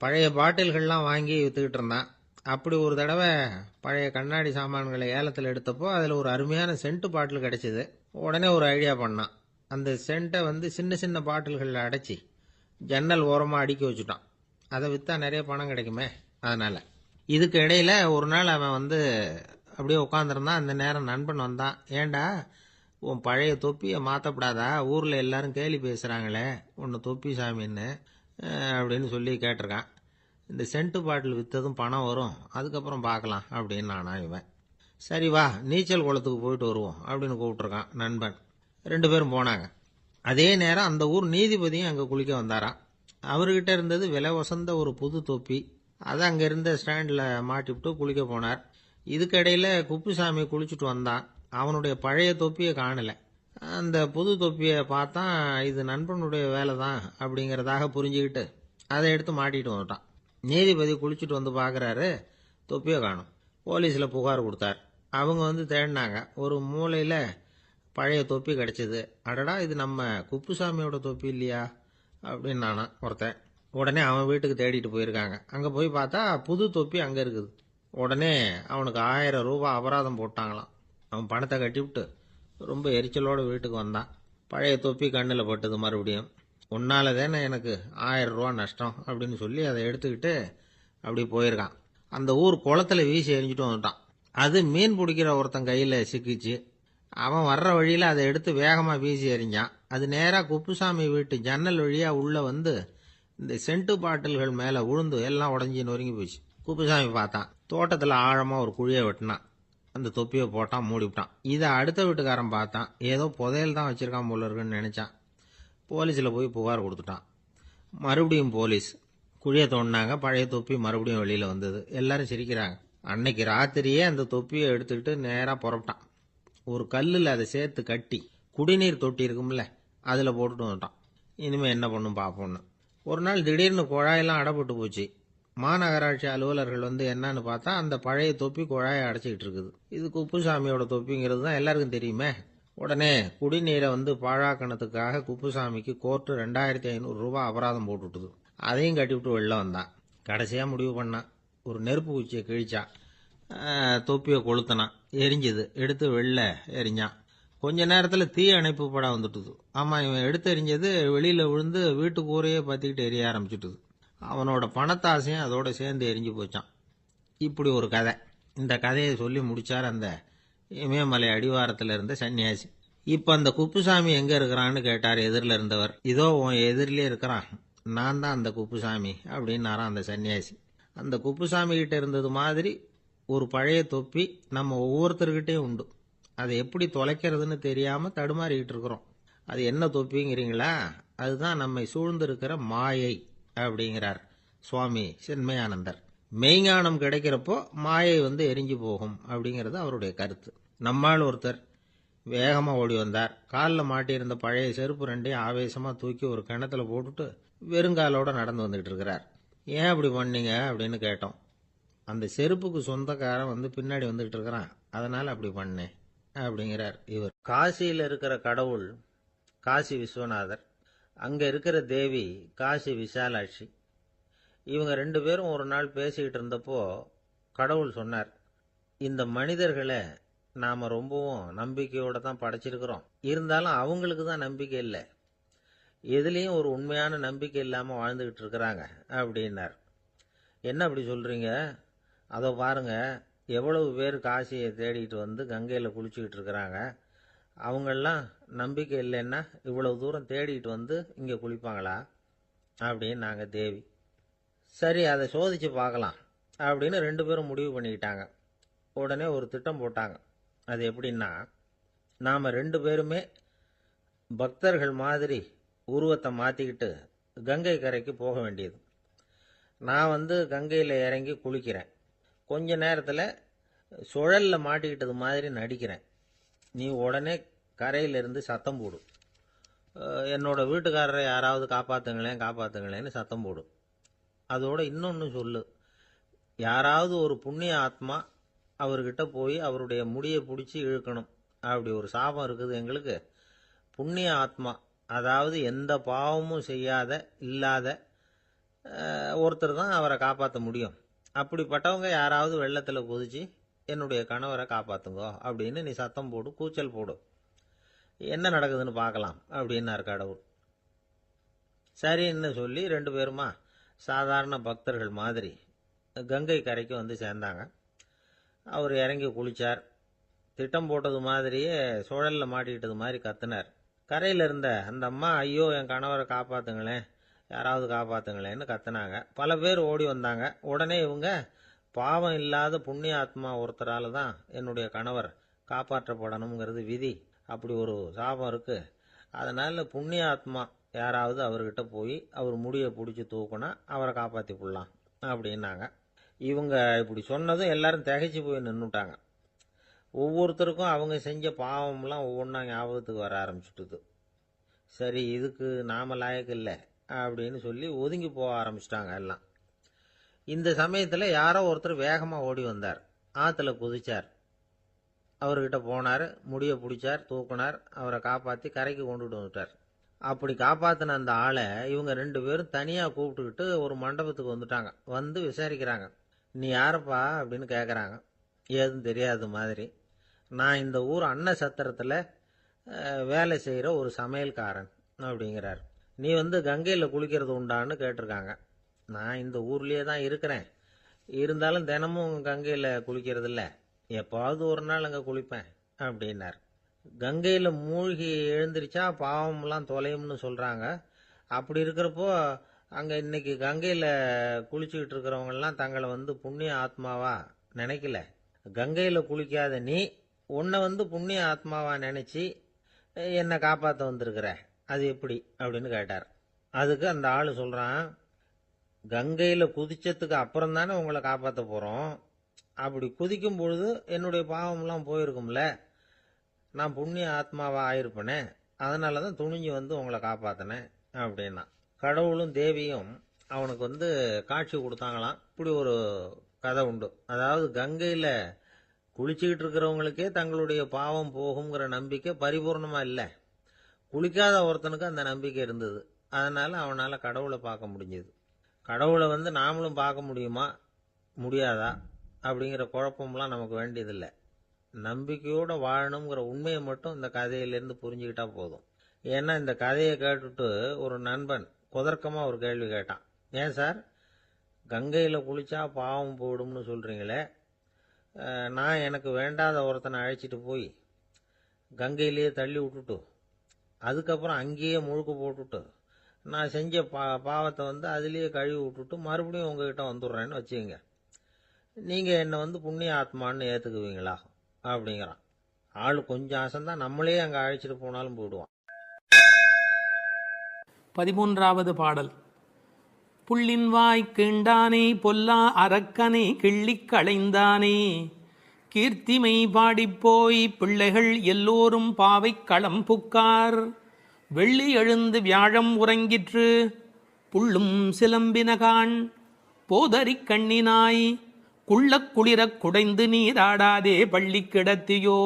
பழைய பாட்டில்கள்லாம் வாங்கி விற்றுக்கிட்டு இருந்தான். அப்படி ஒரு தடவை பழைய கண்ணாடி சாமான்களை ஏலத்தில் எடுத்தப்போ அதில் ஒரு அருமையான சென்ட்டு பாட்டில் கிடச்சிது. உடனே ஒரு ஐடியா பண்ணான். அந்த சென்ட்டை வந்து சின்ன சின்ன பாட்டில்களில் அடைச்சி ஜன்னல் ஓரமாக அடுக்கி வச்சுட்டான். அதை விற்றா நிறைய பணம் கிடைக்குமே. அதனால் இதுக்கு இடையில் ஒரு நாள் அவன் வந்து அப்படியே உட்காந்துருந்தான். அந்த நேரம் நண்பன் வந்தான். ஏண்டா, உன் பழைய தொப்பியை மாற்றப்படாதா, ஊரில் எல்லாரும் கேலி பேசுகிறாங்களே உன்னை தொப்பி சாமின்னு அப்படின்னு சொல்லி கேட்டிருக்கான். இந்த சென்ட்டு பாட்டில் விற்றதும் பணம் வரும், அதுக்கப்புறம் பார்க்கலாம் அப்படின்னு நானா. இவன் சரி வா, நீச்சல் குளத்துக்கு போயிட்டு வருவோம் அப்படின்னு கூப்பிட்ருக்கான் நண்பன். 2 பேரும் போனாங்க. அதே நேரம் அந்த ஊர் நீதிபதியும் அங்கே குளிக்க வந்தாராம். அவர்கிட்ட இருந்தது விலை வசந்த ஒரு புது தொப்பி. அதை அங்கே இருந்த ஸ்டாண்டில் மாட்டிவிட்டு குளிக்க போனார். இதுக்கிடையில் குப்புசாமி குளிச்சுட்டு வந்தான். அவனுடைய பழைய தொப்பியை காணலை. அந்த புது தொப்பியை பார்த்தா இது நண்பனுடைய வேலை தான் அப்படிங்கிறதாக புரிஞ்சுக்கிட்டு அதை எடுத்து மாட்டிட்டு வந்துட்டான். நீதிபதி குளிச்சுட்டு வந்து பார்க்குறாரு, தொப்பியை காணும். போலீஸில் புகார் கொடுத்தார். அவங்க வந்து தேடினாங்க. ஒரு மூலையில் பழைய தொப்பி கிடச்சிது. அடடா, இது நம்ம குப்புசாமியோட தொப்பி இல்லையா அப்படின்னு நானா ஒருத்தன். உடனே அவன் வீட்டுக்கு தேடிட்டு போயிருக்காங்க. அங்கே போய் பார்த்தா புது தொப்பி அங்கே இருக்குது. உடனே அவனுக்கு 1000 ரூபாய் அபராதம் போட்டாங்களாம். அவன் பணத்தை கட்டிவிட்டு ரொம்ப எரிச்சலோடு வீட்டுக்கு வந்தான். பழைய தொப்பி கண்ணில் பட்டது. மறுபடியும், உன்னால தானே எனக்கு 1000 ரூபா நஷ்டம் அப்படின்னு சொல்லி அதை எடுத்துக்கிட்டு அப்படி போயிருக்கான். அந்த ஊர் குளத்துல வீசி எரிஞ்சிட்டு வந்துட்டான். அது மீன் பிடிக்கிற ஒருத்தன் கையில் சிக்கிச்சு. அவன் வர்ற வழியில் அதை எடுத்து வேகமாக வீசி எறிஞ்சான். அது நேராக குப்புசாமி வீட்டு ஜன்னல் வழியாக உள்ளே வந்து இந்த சென்ட்டு பாட்டில்கள் மேலே விழுந்து எல்லாம் உடஞ்சி நொறுங்கி போச்சு. குப்புசாமி பார்த்தான். தோட்டத்தில் ஆழமாக ஒரு குழியை வெட்டினான். அந்த தொப்பியை போட்டான், மூடிவிட்டான். இதை அடுத்த வீட்டுக்காரன் பார்த்தான். ஏதோ புதையல் தான் வச்சிருக்கான் போல இருக்குன்னு நினச்சான். போலீஸில் போய் புகார் கொடுத்துட்டான். மறுபடியும் போலீஸ் குழியை தோண்டினாங்க. பழைய தொப்பி மறுபடியும் வெளியில் வந்தது. எல்லாரும் சிரிக்கிறாங்க. அன்னைக்கு ராத்திரியே அந்த தொப்பியை எடுத்துக்கிட்டு நேராக புறப்பட்டான். ஒரு கல்லில் அதை சேர்த்து கட்டி குடிநீர் தொட்டி இருக்கும்ல, அதில் போட்டுட்டு வந்துட்டான். இனிமேல் என்ன பண்ணும் பார்ப்போன்னு. ஒரு நாள் திடீர்னு குழாயெல்லாம் அடைப்பட்டு போச்சு. மாநகராட்சி அலுவலர்கள் என்னன்னு பார்த்தா அந்த பழைய தொப்பி குழாயை அடைச்சிக்கிட்டு இருக்குது. இது குப்புசாமியோட தொப்பிங்கிறது தான் எல்லாருக்கும் தெரியுமே. உடனே குடிநீரை பாழாக்கணத்துக்காக குப்புசாமிக்கு கோர்ட்டு 2500 ரூபாய் அபராதம் போட்டுட்டுது. அதையும் கட்டிவிட்டு வெளில வந்தான். கடைசியா முடிவு பண்ணான். ஒரு நெருப்பு குச்சியை கிழிச்சான். தொப்பியை கொளுத்தினான். எரிஞ்சது. எடுத்து வெளில எரிஞ்சான். கொஞ்ச நேரத்தில் தீ அணைப்பு படம் வந்துட்டுது. ஆமாம், இவன் எடுத்து எரிஞ்சது வெளியில் விழுந்து வீட்டு கூரையே பற்றிக்கிட்டு எரிய ஆரம்பிச்சுட்டுது. அவனோட பணத்தாசையும் அதோட சேர்ந்து எரிஞ்சு போச்சான். இப்படி ஒரு கதை. இந்த கதையை சொல்லி முடிச்சார் அந்த இமயமலை அடிவாரத்தில் இருந்த சன்னியாசி. இப்போ அந்த குப்புசாமி எங்கே இருக்கிறான்னு கேட்டார் எதிரில் இருந்தவர். இதோ உன் எதிரிலே இருக்கிறான், நான் தான் அந்த குப்புசாமி அப்படின்னாரான் அந்த சன்னியாசி. அந்த குப்புசாமி கிட்ட இருந்தது மாதிரி ஒரு பழைய தொப்பி நம்ம ஒவ்வொருத்தர்கிட்டையும் உண்டு. அதை எப்படி தொலைக்கிறதுன்னு தெரியாமல் தடுமாறிக்கிட்டு இருக்கிறோம். அது என்ன தொப்பிங்கிறீங்களா? அதுதான் நம்மை சூழ்ந்திருக்கிற மாயை அப்படிங்கிறார் சுவாமி சின்மயானந்தர். மெய்ஞானம் கிடைக்கிறப்போ மாயை எரிஞ்சு போகும் அப்படிங்கிறது அவருடைய கருத்து. நம்மால் ஒருத்தர் வேகமாக ஓடி வந்தார். காலில் மாட்டியிருந்த பழைய செருப்பு ரெண்டையும் ஆவேசமாக தூக்கி ஒரு கிணத்துல போட்டுட்டு வெறுங்காலோட நடந்து வந்துகிட்டு இருக்கிறார். ஏன் அப்படி பண்ணீங்க அப்படின்னு கேட்டோம். அந்த செருப்புக்கு சொந்தக்காரன் பின்னாடி வந்துகிட்டு இருக்கிறான், அதனால அப்படி பண்ணேன் அப்படிங்கிறார் இவர். காசியில் இருக்கிற கடவுள் காசி விஸ்வநாதர், அங்கே இருக்கிற தேவி காசி விசாலாட்சி. இவங்க 2 பேரும் ஒரு நாள் பேசிக்கிட்டு இருந்தப்போ கடவுள் சொன்னார், இந்த மனிதர்களை நாம் ரொம்பவும் நம்பிக்கையோடு தான் படைச்சிருக்கிறோம். இருந்தாலும் அவங்களுக்கு தான் நம்பிக்கை இல்லை, எதுலேயும் ஒரு உண்மையான நம்பிக்கை இல்லாமல் வாழ்ந்துக்கிட்டு இருக்கிறாங்க அப்படின்னார். என்ன அப்படி சொல்கிறீங்க? அதை பாருங்க, எவ்வளவு பேர் காசியை தேடிட்டு கங்கையில் குளிச்சுக்கிட்டு இருக்கிறாங்க. அவங்கெல்லாம் நம்பிக்கை இல்லைன்னா இவ்வளவு தூரம் தேடிட்டு இங்கே குளிப்பாங்களா அப்படின்னு நாங்கள் தேவி. சரி, அதை சோதித்து பார்க்கலாம் அப்படின்னு 2 பேரும் முடிவு பண்ணிக்கிட்டாங்க. உடனே ஒரு திட்டம் போட்டாங்க. அது எப்படின்னா, நாம் 2 பேருமே பக்தர்கள் மாதிரி உருவத்தை மாற்றிக்கிட்டு கங்கை கரைக்கு போக வேண்டியது. நான் கங்கையில் இறங்கி குளிக்கிறேன். கொஞ்ச நேரத்தில் சுழலில் மாட்டிக்கிட்டது மாதிரி நடிக்கிறேன். நீ உடனே கரையிலிருந்து சத்தம் போடு, என்னோட வீட்டுக்காரரை யாராவது காப்பாற்றுங்களேன் காப்பாற்றுங்களேன்னு சத்தம் போடு. அதோட இன்னொன்று சொல்லு, யாராவது ஒரு புண்ணிய ஆத்மா அவர்கிட்ட போய் அவருடைய முடியை பிடிச்சி இழுக்கணும். அப்படி ஒரு சாபம் இருக்குது எங்களுக்கு. புண்ணிய ஆத்மா, அதாவது எந்த பாவமும் செய்யாத இல்லாத ஒருத்தர் தான் அவரை காப்பாற்ற முடியும். அப்படிப்பட்டவங்க யாராவது வெள்ளத்தில் குதிச்சு என்னுடைய கணவரை காப்பாற்றுங்கோ அப்படின்னு நீ சத்தம் போடு, கூச்சல் போடு, என்ன நடக்குதுன்னு பார்க்கலாம் அப்படின்னார் கடவுள். சரின்னு சொல்லி 2 பேருமா சாதாரண பக்தர்கள் மாதிரி கங்கை கரைக்கு சேர்ந்தாங்க. அவர் இறங்கி குளித்தார். திட்டம் போட்டது மாதிரியே சுழலில் மாட்டிக்கிட்டது மாதிரி கத்துனார். கரையில் இருந்த அந்த அம்மா, ஐயோ என் கணவரை காப்பாற்றுங்களேன், யாராவது காப்பாற்றுங்களேன்னு கத்துனாங்க. பல பேர் ஓடி வந்தாங்க. உடனே இவங்க, பாவம் இல்லாத புண்ணிய ஆத்மா ஒருத்தரால் தான் என்னுடைய கணவர் காப்பாற்றப்படணுங்கிறது விதி, அப்படி ஒரு சாபம் இருக்குது, அதனால் புண்ணிய ஆத்மா யாராவது அவர்கிட்ட போய் அவர் முடியை பிடிச்சி தூக்குனா அவரை காப்பாற்றி போடலாம் அப்படின்னாங்க. இவங்க இப்படி சொன்னதும் எல்லாரும் திகைச்சு போய் நின்றுட்டாங்க. ஒவ்வொருத்தருக்கும் அவங்க செஞ்ச பாவம்லாம் ஒவ்வொன்றா ஞாபகத்துக்கு வர ஆரம்பிச்சுட்டுது. சரி, இதுக்கு நாம லாயக்கு இல்லை அப்படின்னு சொல்லி ஒதுங்கி போக ஆரம்பிச்சிட்டாங்க எல்லாம். இந்த சமயத்தில் யாரோ ஒருத்தர் வேகமாக ஓடி வந்தார். ஆற்றுல குதிச்சார். அவர்கிட்ட போனார், முடியை பிடிச்சார், தூக்குனார், அவரை காப்பாற்றி கரைக்கு கொண்டுட்டு வந்துட்டார். அப்படி காப்பாற்றின அந்த ஆளை இவங்க 2 பேரும் தனியாக கூப்பிட்டுக்கிட்டு ஒரு மண்டபத்துக்கு வந்துட்டாங்க. விசாரிக்கிறாங்க. நீ யாரப்பா அப்படின்னு கேட்குறாங்க. ஏதும் தெரியாத மாதிரி. நான் இந்த ஊர் அன்ன சத்திரத்தில் வேலை செய்கிற ஒரு சமையல்காரன் அப்படிங்கிறார். நீ கங்கையில் குளிக்கிறது உண்டான்னு கேட்டிருக்காங்க. நான் இந்த ஊர்லேயே தான் இருக்கிறேன், இருந்தாலும் தினமும் கங்கையில் குளிக்கிறது இல்லை, எப்பாவது ஒரு நாள் அங்கே குளிப்பேன் அப்படின்னார். கங்கையில் மூழ்கி எழுந்திரிச்சா பாவம்லாம் தொலையும்னு சொல்கிறாங்க. அப்படி இருக்கிறப்போ அங்கே இன்னைக்கு கங்கையில் குளிச்சுக்கிட்டு இருக்கிறவங்கெல்லாம் தங்களை புண்ணிய ஆத்மாவா நினைக்கல. கங்கையில் குளிக்காத நீ உன்னை புண்ணிய ஆத்மாவா நினச்சி என்னை காப்பாற்ற வந்திருக்கிற, அது எப்படி அப்படின்னு கேட்டார். அதுக்கு அந்த ஆள் சொல்கிறான், கங்கையில் குதிச்சதுக்கு அப்புறம் தானே உங்களை காப்பாற்ற போகிறோம். அப்படி குதிக்கும் பொழுது என்னுடைய பாவம்லாம் போயிருக்கும்ல, நான் புண்ணிய ஆத்மாவா ஆயிருப்பேனே, அதனால தான் துணிஞ்சு உங்களை காப்பாற்றினேன் அப்படின்னா. கடவுளும் தேவியும் அவனுக்கு காட்சி கொடுத்தாங்களாம். இப்படி ஒரு கதை உண்டு. அதாவது கங்கையில் குளிச்சுக்கிட்டு இருக்கிறவங்களுக்கே தங்களுடைய பாவம் போகுங்கிற நம்பிக்கை பரிபூர்ணமாக இல்லை. குளிக்காத ஒருத்தனுக்கு அந்த நம்பிக்கை இருந்தது. அதனால் அவனால் கடவுளை பார்க்க முடிஞ்சது. கடவுளை நாமளும் பார்க்க முடியுமா முடியாதா அப்படிங்கிற குழப்பம்லாம் நமக்கு வேண்டியதில்லை. நம்பிக்கையோடு வாழணுங்கிற உண்மையை மட்டும் இந்த கதையிலேருந்து புரிஞ்சுக்கிட்டா போதும். ஏன்னா இந்த கதையை கேட்டுட்டு ஒரு நண்பன் குதர்க்கமாக ஒரு கேள்வி கேட்டான். ஏன் சார், கங்கையில் குளிச்சா பாவம் போயிடும்னு சொல்கிறீங்களே, நான் எனக்கு வேண்டாத ஒருத்தனை அழைச்சிட்டு போய் கங்கையிலேயே தள்ளி விட்டுட்டு அதுக்கப்புறம் அங்கேயே முழுக்க போட்டுட்டு நான் செஞ்ச பாவத்தை அதுலேயே கழுவி விட்டுட்டு மறுபடியும் உங்ககிட்ட வந்துடுறேன்னு வச்சுக்கோங்க, நீங்கள் என்னை புண்ணிய ஆத்மான்னு ஏற்றுக்குவீங்களா அப்படிங்கிறான். ஆள் கொஞ்சம் ஆசைந்தான், நம்மளே அங்கே அழைச்சிட்டு போனாலும் போயிடுவான். 13வது பாடல். புள்ளின்வாய் கீண்டானே பொல்லா அரக்கனை கிள்ளிக் களைந்தானே, கீர்த்திமை பாடிப்போய் பிள்ளைகள் எல்லோரும் பாவை களம் புக்கார், வெள்ளி எழுந்து வியாழம் உறங்கிற்று புள்ளும் சிலம்பினகான், போதறிக் கண்ணினாய் குள்ளக் குளிரக் குடைந்து நீராடாதே பள்ளி கிடத்தியோ,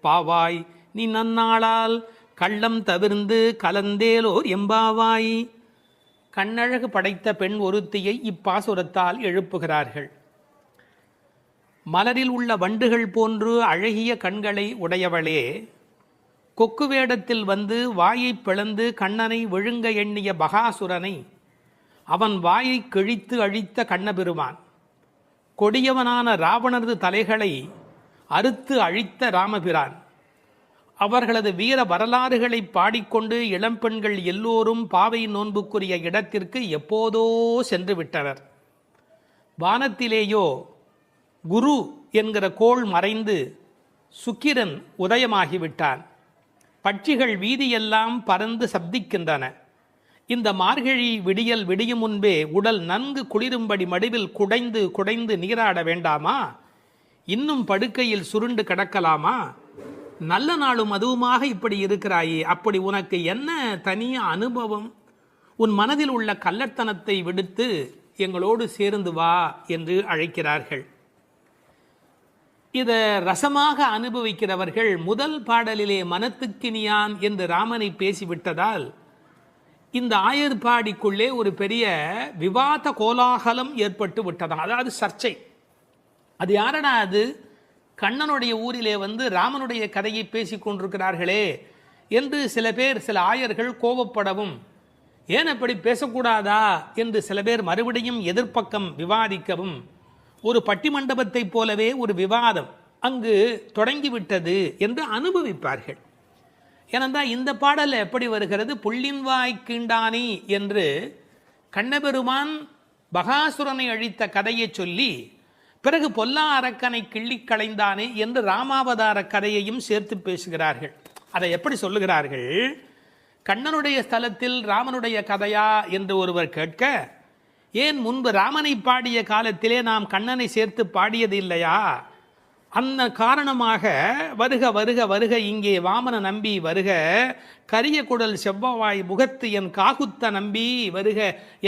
பாவாய் நீ நன்னாளால் கள்ளம் தவிர்ந்து கலந்தேலோர் எம்பாவாய். கண்ணழகு படைத்த பெண் ஒருத்தியை இப்பாசுரத்தால் எழுப்புகிறார்கள். மலரில் உள்ள வண்டுகள் போன்று அழகிய கண்களை உடையவளே, கொக்கு வேடத்தில் வாயை பிளந்து கண்ணனை விழுங்க எண்ணிய பகாசுரனை அவன் வாயை கிழித்து அழித்த கண்ணபெருமான், கொடியவனான ராவணரது தலைகளை அறுத்து அழித்த ராமபிரான், அவர்களது வீர வரலாறுகளை பாடிக்கொண்டு இளம்பெண்கள் எல்லோரும் பாவை நோன்புக்குரிய இடத்திற்கு எப்போதோ சென்று விட்டனர். வானத்திலேயோ குரு என்கிற கோள் மறைந்து சுக்கிரன் உதயமாகிவிட்டான். பட்சிகள் வீதியெல்லாம் பறந்து சப்திக்கின்றன. இந்த மார்கழி விடியல் விடியும் முன்பே உடல் நன்கு குளிரும்படி மடிவில் குடைந்து குடைந்து நீராட வேண்டாமா? இன்னும் படுக்கையில் சுருண்டு கிடக்கலாமா? நல்ல நாளும் அதுவுமாக இப்படி இருக்கிறாயே, அப்படி உனக்கு என்ன தனிய அனுபவம்? உன் மனதில் உள்ள கள்ளத்தனத்தை விடுத்து எங்களோடு சேர்ந்து வா என்று அழைக்கிறார்கள். இதை ரசமாக அனுபவிக்கிறவர்கள் முதல் பாடலிலே மனத்துக்கினியான் என்று ராமனை பேசிவிட்டதால் இந்த ஆயர்பாடிக்குள்ளே ஒரு பெரிய விவாத கோலாகலம் ஏற்பட்டு விட்டதாம். அதாவது சர்ச்சை. அது யாரடா அது? கண்ணனுடைய ஊரிலே ராமனுடைய கதையை பேசி கொண்டிருக்கிறார்களே என்று சில பேர், சில ஆயர்கள் கோபப்படவும், ஏன் அப்படி பேசக்கூடாதா என்று சில பேர் மறுபடியும் எதிர்ப்பக்கம் விவாதிக்கவும், ஒரு பட்டிமண்டபத்தை போலவே ஒரு விவாதம் அங்கு தொடங்கிவிட்டது என்று அனுபவிப்பார்கள். ஏனென்றால் இந்த பாடல் எப்படி வருகிறது? புள்ளின்வாய் கீண்டானி என்று கண்ணபெருமான் பகாசுரனை அழித்த கதையை சொல்லி பிறகு பொல்லா அரக்கனை கிள்ளி களைந்தானே என்று ராமாவதார கதையையும் சேர்த்து பேசுகிறார்கள். அதை எப்படி சொல்லுகிறார்கள்? கண்ணனுடைய ஸ்தலத்தில் ராமனுடைய கதையா என்று ஒருவர் கேட்க, ஏன் முன்பு ராமனை பாடிய காலத்திலே நாம் கண்ணனை சேர்த்து பாடியது இல்லையா? அந்த காரணமாக வருக வருக வருக இங்கே வாமன நம்பி வருக, கரிய குடல் செவ்வவாய் முகத்து என் காகுத்த நம்பி வருக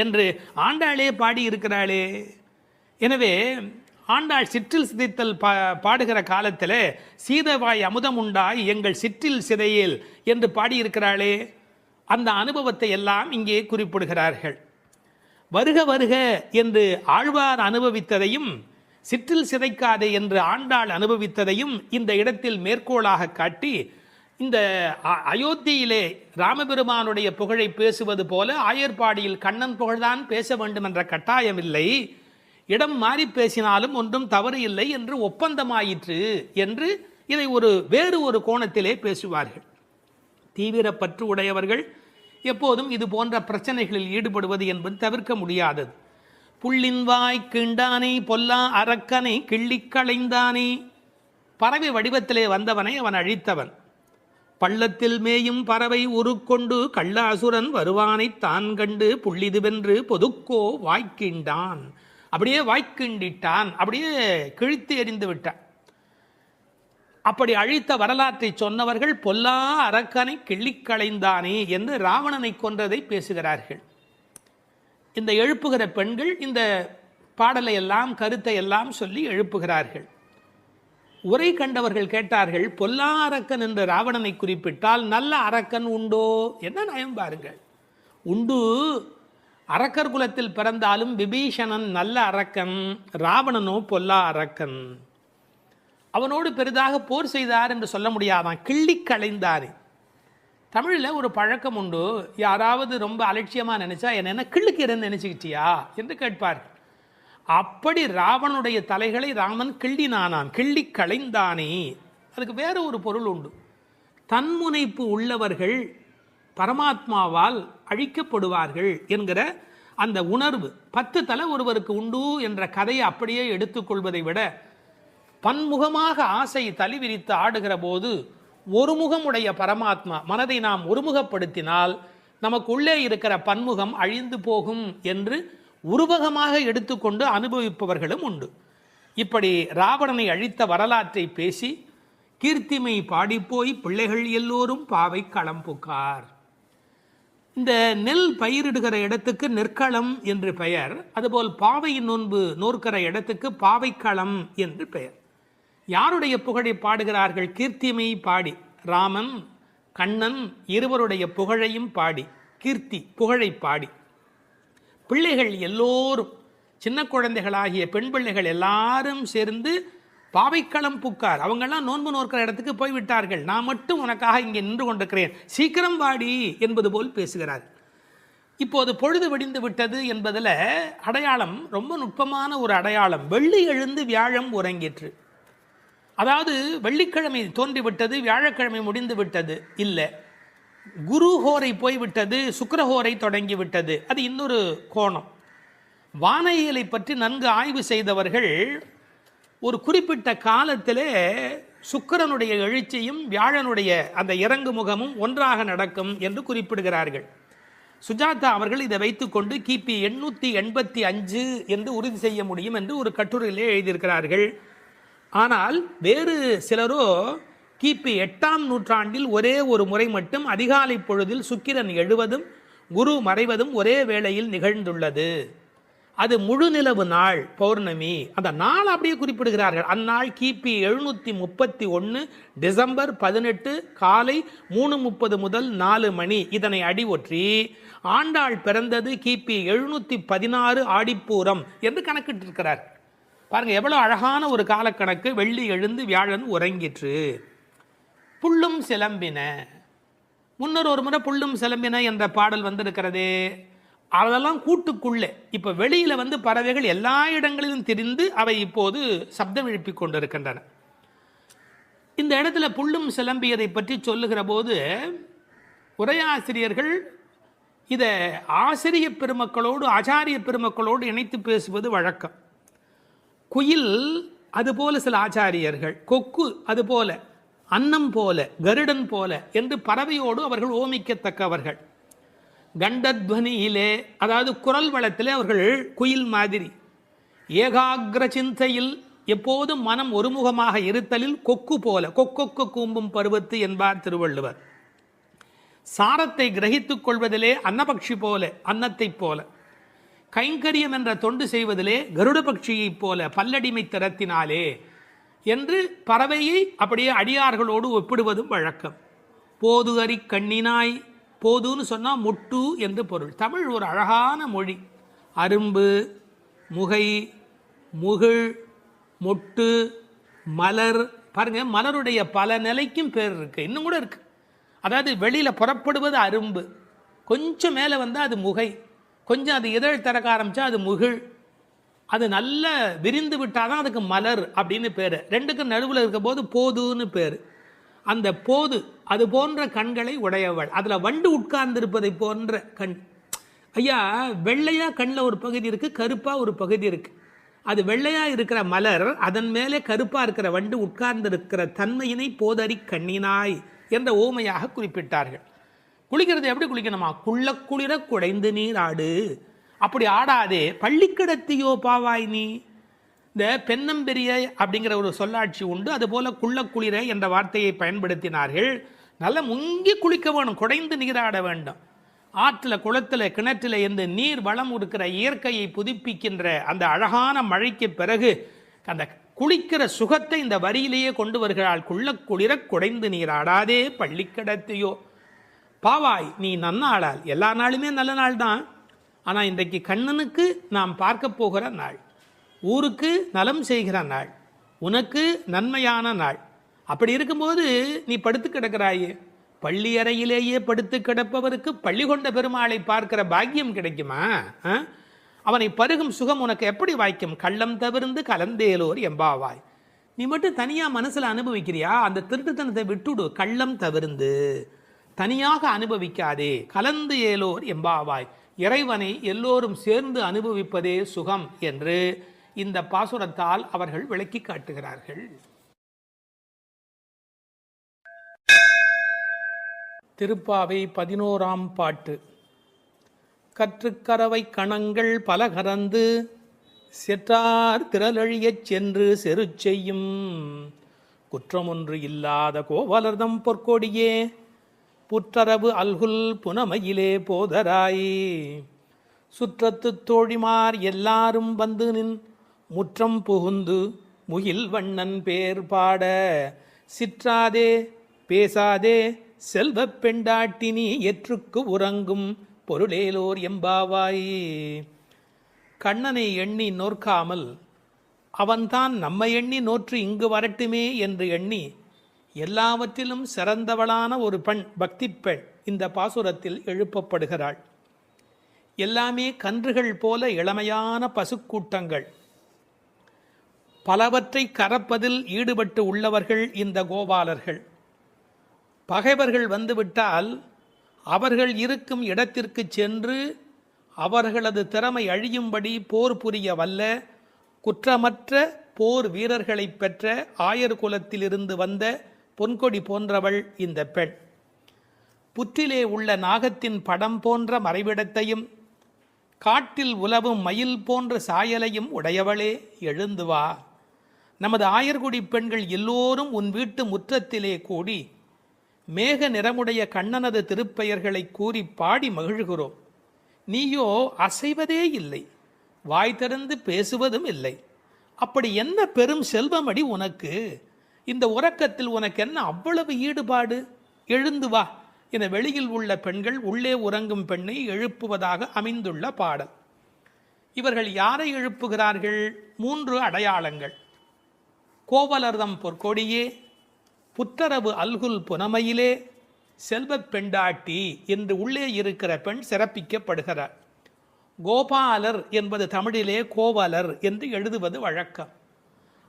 என்று ஆண்டாளே பாடியிருக்கிறாளே. எனவே ஆண்டாள் சிற்றில் சிதைத்தல் பாடுகிற காலத்தில் சீதவாய் அமுதம் உண்டாய் எங்கள் சிற்றில் சிதையேல் என்று பாடியிருக்கிறாளே. அந்த அனுபவத்தை எல்லாம் இங்கே குறிப்பிடுகிறார்கள். வருக வருக என்று ஆழ்வார் அனுபவித்ததையும் சிற்றில் சிதைக்காதே என்று ஆண்டாள் அனுபவித்ததையும் இந்த இடத்தில் மேற்கோளாக காட்டி, இந்த அயோத்தியிலே ராமபெருமானுடைய புகழை பேசுவது போல ஆயர்பாடியில் கண்ணன் புகழ்தான் பேச வேண்டும் என்ற கட்டாயமில்லை, இடம் மாறி பேசினாலும் ஒன்றும் தவறு இல்லை என்று ஒப்பந்தமாயிற்று என்று இதை வேறு ஒரு கோணத்திலே பேசுவார்கள். தீவிர பற்று உடையவர்கள் எப்போதும் இது போன்ற பிரச்சனைகளில் ஈடுபடுவது என்பது தவிர்க்க முடியாதது. புள்ளின்வாய் கீண்டானே பொல்லா அரக்கனை கிள்ளிக் களைந்தானே, பறவை வடிவத்திலே வந்தவனை அவன் அழித்தவன். பள்ளத்தில் மேயும் பறவை உருக்கொண்டு கள்ளாசுரன் வருவானை தான் கண்டு புள்ளிதுவென்று பொதுக்கோ வாய்க்கின்றான், அப்படியே வாய்க்கிண்டிட்டான், அப்படியே கிழித்து எறிந்து விட்டான். அப்படி அழித்த வரலாற்றை சொன்னவர்கள் பொல்லா அரக்கனை கிள்ளிக் களைந்தானே என்று ராவணனை கொன்றதை பேசுகிறார்கள். இந்த எழுப்புகிற பெண்கள் இந்த பாடலை எல்லாம் கருத்தை எல்லாம் சொல்லி எழுப்புகிறார்கள். உரை கண்டவர்கள் கேட்டார்கள், பொல்லா அரக்கன் என்ற ராவணனை குறிப்பிட்டால் நல்ல அரக்கன் உண்டோ? என்ன நயம் பாருங்கள். உண்டு, அரக்கர் குலத்தில் பிறந்தாலும் விபீஷணன் நல்ல அரக்கன், ராவணனோ பொல்லா அரக்கன். அவனோடு பெரிதாக போர் செய்தார் என்று சொல்ல முடியாதான், கிள்ளி களைந்தாரே. தமிழில் ஒரு பழக்கம் உண்டு, யாராவது ரொம்ப அலட்சியமாக நினைச்சா என்ன கிள்ளுக்கிறன்னு நினைச்சுக்கிட்டியா என்று கேட்பார்கள். அப்படி ராவனுடைய தலைகளை ராமன் கிள்ளினானான், கிள்ளி களைந்தானே. அதுக்கு வேற ஒரு பொருள் உண்டு. தன்முனைப்பு உள்ளவர்கள் பரமாத்மாவால் அழிக்கப்படுவார்கள் என்கிற அந்த உணர்வு 10 தலை ஒருவருக்கு உண்டு என்ற கதையை அப்படியே எடுத்துக்கொள்வதை விட, பன்முகமாக ஆசை தலி விரித்து ஆடுகிற போது ஒருமுகமுடைய பரமாத்மா மனதை நாம் ஒருமுகப்படுத்தினால் நமக்கு உள்ளே இருக்கிற பன்முகம் அழிந்து போகும் என்று உருவகமாக எடுத்துக்கொண்டு அனுபவிப்பவர்களும் உண்டு. இப்படி ராவணனை அழித்த வரலாற்றை பேசி கீர்த்திமை பாடிப்போய் பிள்ளைகள் எல்லோரும் பாவை களம் புக்கார். இந்த நெல் பயிரிடுகிற இடத்துக்கு நெற்களம் என்று பெயர். அதுபோல் பாவை நோன்பு நோற்கிற இடத்துக்கு பாவைக்களம் என்று பெயர். யாருடைய புகழை பாடுகிறார்கள்? கீர்த்திமை பாடி, ராமன் கண்ணன் இருவருடைய புகழையும் பாடி, கீர்த்தி புகழை பாடி, பிள்ளைகள் எல்லோரும் சின்ன குழந்தைகளாகிய பெண் பிள்ளைகள் எல்லாரும் சேர்ந்து பாவைக்களம் புக்கார். அவங்கெல்லாம் நோன்பு நோக்கிற இடத்துக்கு போய்விட்டார்கள், நான் மட்டும் உனக்காக இங்கே நின்று கொண்டிருக்கிறேன், சீக்கிரம் வாடி என்பது போல் பேசுகிறார். இப்போது பொழுது விடிந்து விட்டது என்பதில் அடையாளம் ரொம்ப நுட்பமான ஒரு அடையாளம். வெள்ளி எழுந்து வியாழம் உறங்கிற்று. அதாவது வெள்ளிக்கிழமை தோன்றிவிட்டது, வியாழக்கிழமை முடிந்து விட்டது இல்லை, குரு ஹோரை போய்விட்டது, சுக்கிரஹோரை தொடங்கி விட்டது. அது இன்னொரு கோணம். வானியலை பற்றி நன்கு ஆய்வு செய்தவர்கள் ஒரு குறிப்பிட்ட காலத்திலே சுக்கிரனுடைய எழுச்சியும் வியாழனுடைய அந்த இறங்கு முகமும் ஒன்றாக நடக்கும் என்று குறிப்பிடுகிறார்கள். சுஜாதா அவர்கள் இதை வைத்துக்கொண்டு கிபி 885 என்று உறுதி செய்ய முடியும் என்று ஒரு கட்டுரையிலே எழுதியிருக்கிறார்கள். ஆனால் வேறு சிலரோ கிபி 8ஆம் நூற்றாண்டில் ஒரே ஒரு முறை மட்டும் அதிகாலை பொழுதில் சுக்கிரன் எழுவதும் குரு மறைவதும் ஒரே வேளையில் நிகழ்ந்துள்ளது. அது முழுநிலவு நாள், பௌர்ணமி. அந்த நாள் அப்படியே குறிப்பிடுகிறார்கள். அந்நாள் கிபி 731 டிசம்பர் 18 காலை 3:30 முதல் 4 மணி. இதனை அடி ஒற்றி ஆண்டாள் பிறந்தது கிபி 716 ஆடிப்பூரம் என்று கணக்கிட்டிருக்கிறார். பாருங்க எவ்வளவு அழகான ஒரு காலக்கணக்கு. வெள்ளி எழுந்து வியாழன் உறங்கிற்று. புள்ளும் சிலம்பின. முன்னர் ஒரு முறை புள்ளும் சிலம்பின என்ற பாடல் வந்திருக்கிறதே, அதெல்லாம் கூட்டுக்குள்ளே. இப்போ வெளியில் பறவைகள் எல்லா இடங்களிலும் திரிந்து அவை இப்போது சப்தம் எழுப்பிக் கொண்டிருக்கின்றன. இந்த இடத்துல புள்ளும் சிலம்பியதை பற்றி சொல்லுகிற போது உரையாசிரியர்கள் இதை ஆசிரிய பெருமக்களோடு ஆச்சாரிய பெருமக்களோடு இணைத்து பேசுவது வழக்கம். குயில் அதுபோல சில ஆச்சாரியர்கள், கொக்கு அதுபோல, அன்னம் போல, கருடன் போல என்று பறவையோடு அவர்கள் ஓமிக்கத்தக்கவர்கள். கண்டத்வனியிலே, அதாவது குரல் வளத்திலே அவர்கள் குயில் மாதிரி. ஏகாகிர சிந்தையில், எப்போதும் மனம் ஒருமுகமாக இருத்தலில் கொக்கு போல, கொக்கொக்கு கூம்பும் பருவத்து என்பார் திருவள்ளுவர். சாரத்தை கிரகித்துக் கொள்வதிலே அன்னபக்ஷி போல, அன்னத்தைப் போல. கைங்கரியம் என்ற தொண்டு செய்வதிலே கருட பட்சியைப் போல, பல்லடிமை திறத்தினாலே என்று பறவையை அப்படியே அடியார்களோடு ஒப்பிடுவதும் வழக்கம். போது அறி கண்ணினாய், போதுன்னு சொன்னால் முட்டு என்று பொருள். தமிழ் ஒரு அழகான மொழி. அரும்பு, முகை, முகிழ், மொட்டு, மலர். பாருங்க, மலருடைய பல நிலைக்கும் பேர் இருக்கு, இன்னும் கூட இருக்கு. அதாவது வெளியில் புறப்படுவது அரும்பு, கொஞ்சம் மேலே வந்தால் அது முகை, கொஞ்சம் அது இதழ் திறக்க ஆரம்பித்தா அது முகிழ், அது நல்ல விரிந்து விட்டால் தான் அதுக்கு மலர் அப்படின்னு பேர். ரெண்டுக்கும் நடுவில் இருக்க போது போதுன்னு பேர். அந்த போது அது போன்ற கண்களை உடையவள். அதில் வண்டு உட்கார்ந்திருப்பதை போன்ற கண். ஐயா, வெள்ளையாக கண்ணில் ஒரு பகுதி இருக்குது, கருப்பாக ஒரு பகுதி இருக்குது. அது வெள்ளையாக இருக்கிற மலர், அதன் மேலே கருப்பாக இருக்கிற வண்டு உட்கார்ந்திருக்கிற தன்மையினை போதறி கண்ணினாய் என்ற ஓமையாக குறிப்பிட்டார்கள். குளிக்கிறது எப்படி குளிக்கணுமா? குள்ள குளிர குடைந்து நீர் ஆடு. அப்படி ஆடாதே, பள்ளிக்கிடத்தியோ பாவாய் நீ. இந்த பெண்ணம்பெரிய அப்படிங்கிற ஒரு சொல்லாட்சி உண்டு. அதுபோல குள்ள குளிர என்ற வார்த்தையை பயன்படுத்தினார்கள். நல்லா முங்கி குளிக்க வேணும், குடைந்து நீராட வேண்டும். ஆற்றில் குளத்தில் கிணற்றில் இருந்து நீர் வளம் இருக்கிற இயற்கையை புதுப்பிக்கின்ற அந்த அழகான மழைக்கு பிறகு அந்த குளிக்கிற சுகத்தை இந்த வரியிலேயே கொண்டு வருகிறாள். குள்ள குளிர குடைந்து நீராடாதே பள்ளி கிடத்தியோ பாவாய் நீ நன்னாளால். எல்லா நாளுமே நல்ல நாள் தான். ஆனால் இன்றைக்கு கண்ணனுக்கு நாம் பார்க்க போகிற நாள், ஊருக்கு நலம் செய்கிற நாள், உனக்கு நன்மையான நாள். அப்படி இருக்கும்போது நீ படுத்து கிடக்கிறாயே, பள்ளி அறையிலேயே படுத்து கிடப்பவருக்கு பள்ளி கொண்ட பெருமாளை பார்க்கிற பாக்கியம் கிடைக்குமா? அவனை பருகும் சுகம் உனக்கு எப்படி வாய்க்கும்? கள்ளம் தவிர்ந்து கலந்தேலோர் எம்பாவாய். நீ மட்டும் தனியாக மனசில் அனுபவிக்கிறியா? அந்த திருட்டுத்தனத்தை விட்டுடு. கள்ளம் தவிர்ந்து தனியாக அனுபவிக்காதே, கலந்து ஏலோர் எம்பாவாய். இறைவனை எல்லோரும் சேர்ந்து அனுபவிப்பதே சுகம் என்று இந்த பாசுரத்தால் அவர்கள் விளக்கி காட்டுகிறார்கள். திருப்பாவை 11ஆம் பாட்டு. கற்றுக்கரவை கணங்கள் பல கறந்து செற்றார் திரளழியச் சென்று செரு செய்யும் குற்றமொன்று இல்லாத கோவலர்தம் பொற்கொடியே புற்றரவு அல்குல் புனமையிலே போதராய். சுற்றத்து தோழிமார் எல்லாரும் வந்து நின் முற்றம் புகுந்து முகில் வண்ணன் பேர் பாட சிற்றாதே பேசாதே செல்வப் பெண்டாட்டினி எற்றுக்கு உறங்கும் பொருளேலோர் எம்பாவாய். கண்ணனை எண்ணி நோற்காமல் அவன்தான் நம்மை எண்ணி நோற்று இங்கு வரட்டுமே என்று எண்ணி எல்லாவற்றிலும் சிறந்தவளான ஒரு பெண், பக்தி பெண் இந்த பாசுரத்தில் எழுப்பப்படுகிறாள். எல்லாமே கன்றுகள் போல இளமையான பசுக்கூட்டங்கள், பலவற்றை கறப்பதில் ஈடுபட்டு உள்ளவர்கள் இந்த கோபாலர்கள். பகைவர்கள் வந்துவிட்டால் அவர்கள் இருக்கும் இடத்திற்கு சென்று அவர்களது திறமை அழியும்படி போர் புரிய வல்ல குற்றமற்ற போர் வீரர்களை பெற்ற ஆயர் குலத்திலிருந்து வந்த பொன்கொடி போன்றவள் இந்த பெண். புற்றிலே உள்ள நாகத்தின் படம் போன்ற மறைவிடத்தையும் காட்டில் உலவும் மயில் போன்ற சாயலையும் உடையவளே, எழுந்து வா. நமது ஆயர்குடி பெண்கள் எல்லோரும் உன் வீட்டு முற்றத்திலே கூடி மேக நிறமுடைய கண்ணனது திருப்பெயர்களை கூறி பாடி மகிழ்கிறோம். நீயோ அசைவதே இல்லை, வாய் திறந்து பேசுவதும் இல்லை. அப்படி என்ன பெரும் செல்வமடி உனக்கு? இந்த உறக்கத்தில் உனக்கு என்ன அவ்வளவு ஈடுபாடு? எழுந்து வா என வெளியில் உள்ள பெண்கள் உள்ளே உறங்கும் பெண்ணை எழுப்புவதாக அமைந்துள்ள பாடல். இவர்கள் யாரை எழுப்புகிறார்கள்? 3 அடையாளங்கள். கோவலர்தம் பொற்கொடியே, புற்றரவு அல்குல் புனமையிலே, செல்வப் பெண்டாட்டி என்று உள்ளே இருக்கிற பெண் சிறப்பிக்கப்படுகிறார். கோபாலர் என்பது தமிழிலே கோவலர் என்று எழுதுவது வழக்கம்.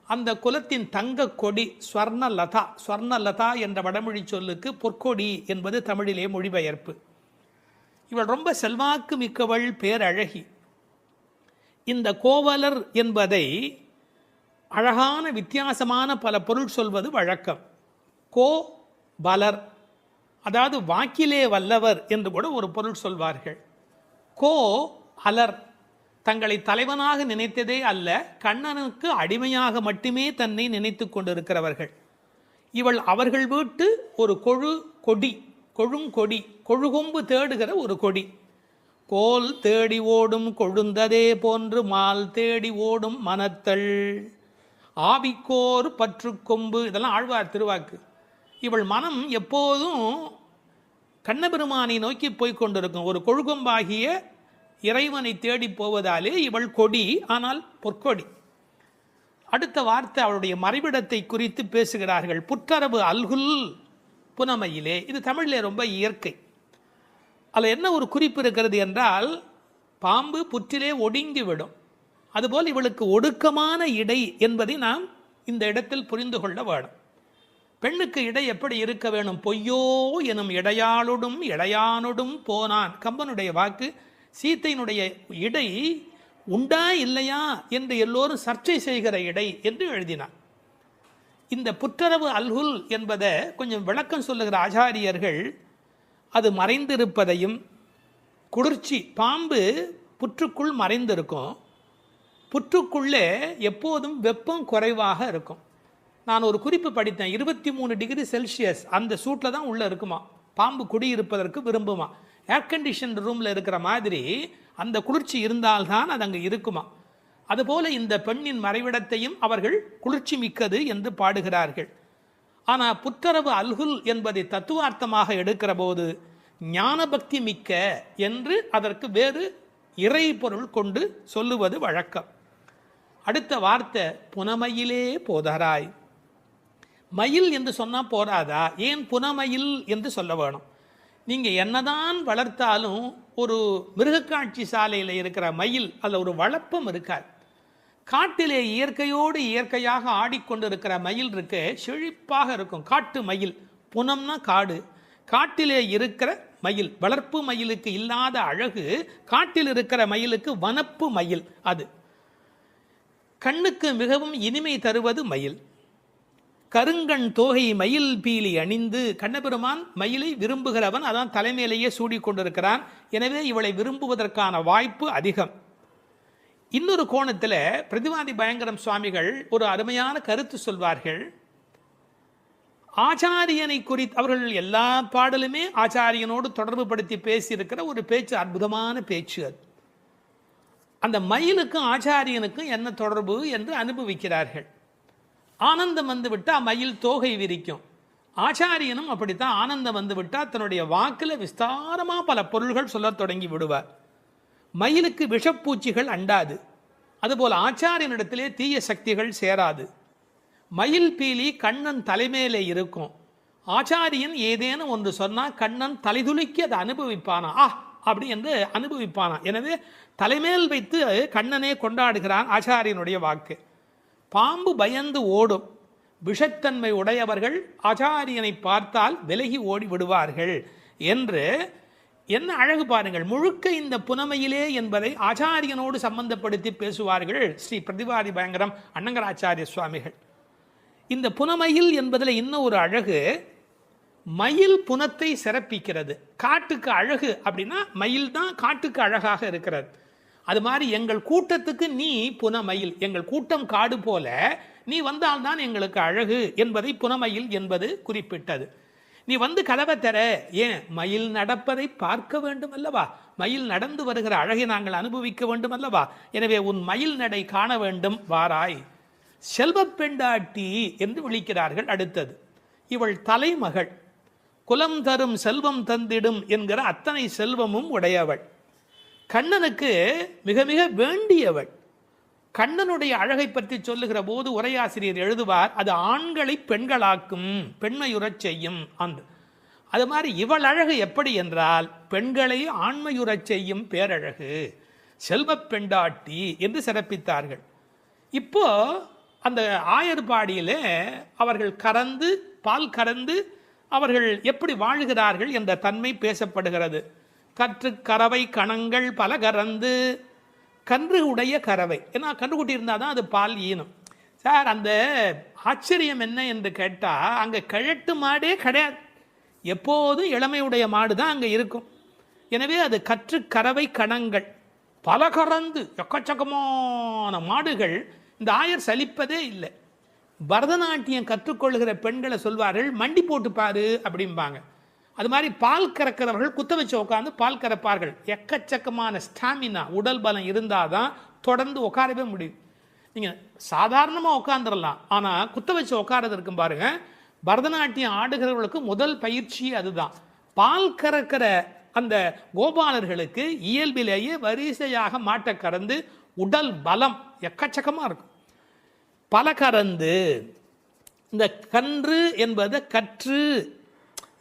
அந்த குலத்தின் தங்க கொடி ஸ்வர்ணலதா. ஸ்வர்ணலதா என்ற வடமொழி சொல்லுக்கு பொற்கொடி என்பது தமிழிலே மொழிபெயர்ப்பு. இவள் ரொம்ப செல்வாக்கு மிக்கவள், பேரழகி. இந்த கோவலர் என்பதை அழகான வித்தியாசமான பல பொருள் சொல்வது வழக்கம். கோ பலர், அதாவது வாக்கிலே வல்லவர் என்று கூட ஒரு பொருள் சொல்வார்கள். கோ அலர், தங்களை தலைவனாக நினைத்ததே அல்ல, கண்ணனுக்கு அடிமையாக மட்டுமே தன்னை நினைத்து கொண்டிருக்கிறவர்கள். இவள் அவர்கள் வீட்டு ஒரு கொடி, கொழுங்கொடி, கொழுகொம்பு தேடுகிற ஒரு கொடி. கோல் தேடி ஓடும் கொழுந்ததே போன்று மால் தேடி ஓடும் மனத்தள் ஆவிக்கோர் பற்று கொம்பு. இதெல்லாம் ஆழ்வார் திருவாக்கு. இவள் மனம் எப்போதும் கண்ணபெருமானை நோக்கி போய்கொண்டிருக்கும். ஒரு கொழுகொம்பாகிய இறைவனை தேடி போவதாலே இவள் கொடி, ஆனால் பொற்கொடி. அடுத்த வார்த்தை அவளுடைய மறைவிடத்தை குறித்து பேசுகிறார்கள். புற்றரவு அல்குல் புனமையிலே. இது தமிழிலே ரொம்ப இயற்கை. அதில் என்ன ஒரு குறிப்பு இருக்கிறது என்றால், பாம்பு புற்றிலே ஒடுங்கி விடும். அதுபோல் இவளுக்கு ஒடுக்கமான இடை என்பதை நாம் இந்த இடத்தில் புரிந்து கொள்ள வேணும். பெண்ணுக்கு இடை எப்படி இருக்க வேணும்? பொய்யோ எனும் இடையாளொடும் இடையானொடும் போனான். கம்பனுடைய வாக்கு. சீத்தையினுடைய இடை உண்டா இல்லையா என்று எல்லோரும் சர்ச்சை செய்கிற இடை என்று எழுதினார். இந்த புற்றரவு அல்குல் என்பதை கொஞ்சம் விளக்கம் சொல்லுகிற ஆச்சாரியர்கள் அது மறைந்திருப்பதையும், குளிர்ச்சி, பாம்பு புற்றுக்குள் மறைந்திருக்கும், புற்றுக்குள்ளே எப்போதும் வெப்பம் குறைவாக இருக்கும். நான் ஒரு குறிப்பு படித்தேன், 23 டிகிரி செல்சியஸ் அந்த சூட்டில் தான் உள்ளே இருக்குமா பாம்பு குடியிருப்பதற்கு விரும்புமா. ஏர் கண்டிஷன் ரூமில் இருக்கிற மாதிரி அந்த குளிர்ச்சி இருந்தால்தான் அது அங்கே இருக்குமா. அதுபோல இந்த பெண்ணின் மறைவிடத்தையும் அவர்கள் குளிர்ச்சி மிக்கது என்று பாடுகிறார்கள். ஆனால் புற்றரவு அல்குல் என்பதை தத்துவார்த்தமாக எடுக்கிற போது ஞானபக்தி மிக்க என்று அதற்கு வேறு இறை பொருள் கொண்டு சொல்லுவது வழக்கம். அடுத்த வார்த்தை புனமயிலே போதராய். மயில் என்று சொன்னால் போராதா, ஏன் புனமயில் என்று சொல்ல வேணும்? நீங்கள் என்னதான் வளர்த்தாலும் ஒரு மிருகக்காட்சி சாலையில் இருக்கிற மயில் அதில் ஒரு வளப்பம் இருக்காது. காட்டிலே இயற்கையோடு இயற்கையாக ஆடிக்கொண்டிருக்கிற மயில் இருக்கு, செழிப்பாக இருக்கும். காட்டு மயில், புனம்னா காடு, காட்டிலே இருக்கிற மயில். வளர்ப்பு மயிலுக்கு இல்லாத அழகு காட்டில் இருக்கிற மயிலுக்கு வனப்பு மயில். அது கண்ணுக்கு மிகவும் இனிமை தருவது மயில். கருங்கண் தோகை மயில் பீலி அணிந்து, கண்ணபெருமான் மயிலை விரும்புகிறவன், அதான் தலைமையிலேயே சூடிக்கொண்டிருக்கிறான். எனவே இவளை விரும்புவதற்கான வாய்ப்பு அதிகம். இன்னொரு கோணத்தில் பிரதிவாதி பயங்கரம் சுவாமிகள் ஒரு அருமையான கருத்து சொல்வார்கள். ஆச்சாரியனை குறித்து அவர்கள் எல்லா பாடலுமே ஆச்சாரியனோடு தொடர்பு படுத்தி பேசியிருக்கிற ஒரு பேச்சு, அற்புதமான பேச்சு அது. அந்த மயிலுக்கும் ஆச்சாரியனுக்கும் என்ன தொடர்பு என்று அனுபவிக்கிறார்கள். ஆனந்தம் வந்து விட்டால் மயில் தோகை விரிக்கும். ஆச்சாரியனும் அப்படித்தான், ஆனந்தம் வந்து விட்டால் தன்னுடைய வாக்கில் விஸ்தாரமாக பல பொருள்கள் சொல்ல தொடங்கி விடுவார். மயிலுக்கு விஷப்பூச்சிகள் அண்டாது, அதுபோல் ஆச்சாரியனிடத்திலே தீய சக்திகள் சேராது. மயில் பீலி கண்ணன் தலைமையிலே இருக்கும். ஆச்சாரியன் ஏதேனும் ஒன்று சொன்னால் கண்ணன் தலைதுலுக்கி அதை அனுபவிப்பானா, அப்படி என்று அனுபவிப்பானா. எனவே தலைமேல் வைத்து கண்ணனே கொண்டாடுகிறான் ஆச்சாரியனுடைய வாக்கு. பாம்பு பயந்து ஓடும், விஷத்தன்மை உடையவர்கள் ஆச்சாரியனை பார்த்தால் விலகி ஓடி விடுவார்கள் என்று என்ன அழகு பாருங்கள். முழுக்க இந்த புனமையிலே என்பதை ஆச்சாரியனோடு சம்பந்தப்படுத்தி பேசுவார்கள் ஸ்ரீ பிரதிவாதி பயங்கரம் அண்ணங்கராச்சாரிய சுவாமிகள். இந்த புனமையில் என்பதில் இன்னும் ஒரு அழகு, மயில் புனத்தை சிறப்பிக்கிறது. காட்டுக்கு அழகு அப்படின்னா மயில் தான் காட்டுக்கு அழகாக இருக்கிறது. அது மாதிரி எங்கள் கூட்டத்துக்கு நீ புனமயில், எங்கள் கூட்டம் காடு போல நீ வந்தால்தான் எங்களுக்கு அழகு என்பதை புனமயில் என்பது குறிப்பிட்டது. நீ வந்து கதவை தர, ஏன் மயில் நடப்பதை பார்க்க வேண்டும் அல்லவா, மயில் நடந்து வருகிற அழகை நாங்கள் அனுபவிக்க வேண்டும் அல்லவா, எனவே உன் மயில் நடை காண வேண்டும், வாராய். செல்வ பெண்டாட்டி என்று விളിக்கிறார்கள். அடுத்தது, இவள் தலைமகள், குலம் தரும் செல்வம் தந்திடும் என்கிற அத்தனை செல்வமும் உடையவள், கண்ணனுக்கு மிக மிக வேண்டியவள். கண்ணனுடைய அழகை பற்றி சொல்லுகிற போது உரையாசிரியர் எழுதுவார், அது ஆண்களை பெண்களாக்கும், பெண்மையுறச் செய்யும். அது மாதிரி இவள் அழகு எப்படி என்றால் பெண்களை ஆண்மையுறச் செய்யும் பேரழகு, செல்வ பெண்டாட்டி என்று சிறப்பித்தார்கள். இப்போ அந்த ஆயர்பாடியிலே அவர்கள் கறந்து, பால் கறந்து அவர்கள் எப்படி வாழுகிறார்கள் என்ற தன்மை பேசப்படுகிறது. கற்று கறவை கணங்கள் பல கறந்து, கன்று உடைய கறவை, ஏன்னா கன்றுக்குட்டி இருந்தால் தான் அது பால் ஈனும். சார், அந்த ஆச்சரியம் என்ன என்று கேட்டால் அங்கே கிழட்டு மாடே கிடையாது, எப்போதும் இளமையுடைய மாடு தான் அங்கே இருக்கும். எனவே அது கற்று கறவை கணங்கள் பல கறந்து, எக்கச்சக்கமான மாடுகள். இந்த ஆயர் சலிப்பதே இல்லை. பரதநாட்டியம் கற்றுக்கொள்கிற பெண்களை சொல்வார்கள், மண்டி போட்டு பாரு அப்படிம்பாங்க. அது மாதிரி பால் கறக்கிறவர்கள் குத்த வச்சு உட்காந்து பால் கறப்பார்கள். எக்கச்சக்கமான ஸ்டாமினா, உடல் பலம் இருந்தால் தான் தொடர்ந்து உட்காரவே முடியும். நீங்கள் சாதாரணமாக உட்காந்துடலாம், ஆனால் குத்த வச்சு உட்காரது இருக்கும் பாருங்க. பரதநாட்டியம் ஆடுகிறவர்களுக்கு முதல் பயிற்சி அதுதான். பால் கறக்கிற அந்த கோபாலர்களுக்கு இயல்பிலேயே வரிசையாக மாட்டை கறந்து உடல் பலம் எக்கச்சக்கமாக இருக்கும். பல கறந்து, இந்த கன்று என்பது கற்று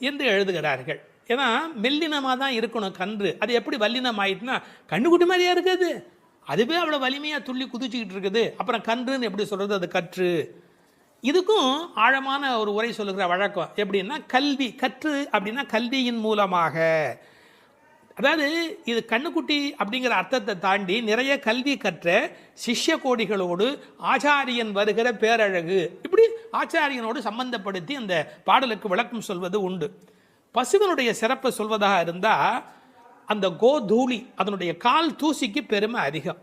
என்று எழுதுகிறார்கள். ஏன்னா மெல்லினமாக தான் இருக்கணும் கன்று. அது எப்படி வல்லினம் ஆயிட்டுனா கண்ணுக்குட்டி மாதிரியா இருக்குது, அதுவே அவ்வளோ வலிமையாக துள்ளி குதிச்சுக்கிட்டு இருக்குது. அப்புறம் கன்றுன்னு எப்படி சொல்கிறது, அது கற்று. இதுக்கும் ஆழமான ஒரு உரை சொல்லுகிற வழக்கம் எப்படின்னா, கல்வி கற்று அப்படின்னா கல்வியின் மூலமாக. அதாவது இது கண்ணுக்குட்டி அப்படிங்கிற அர்த்தத்தை தாண்டி நிறைய கல்வி கற்ற சிஷ்ய கோடிகளோடு ஆச்சாரியன் வருகிற பேரழகு, இப்படி ஆச்சாரியனோடு சம்பந்தப்படுத்தி அந்த பாடலுக்கு விளக்கம் சொல்வது உண்டு. பசுவனுடைய சிறப்பை சொல்வதாக இருந்தால் அந்த கோதூளி, அதனுடைய கால் தூசிக்கு பெருமை அதிகம்.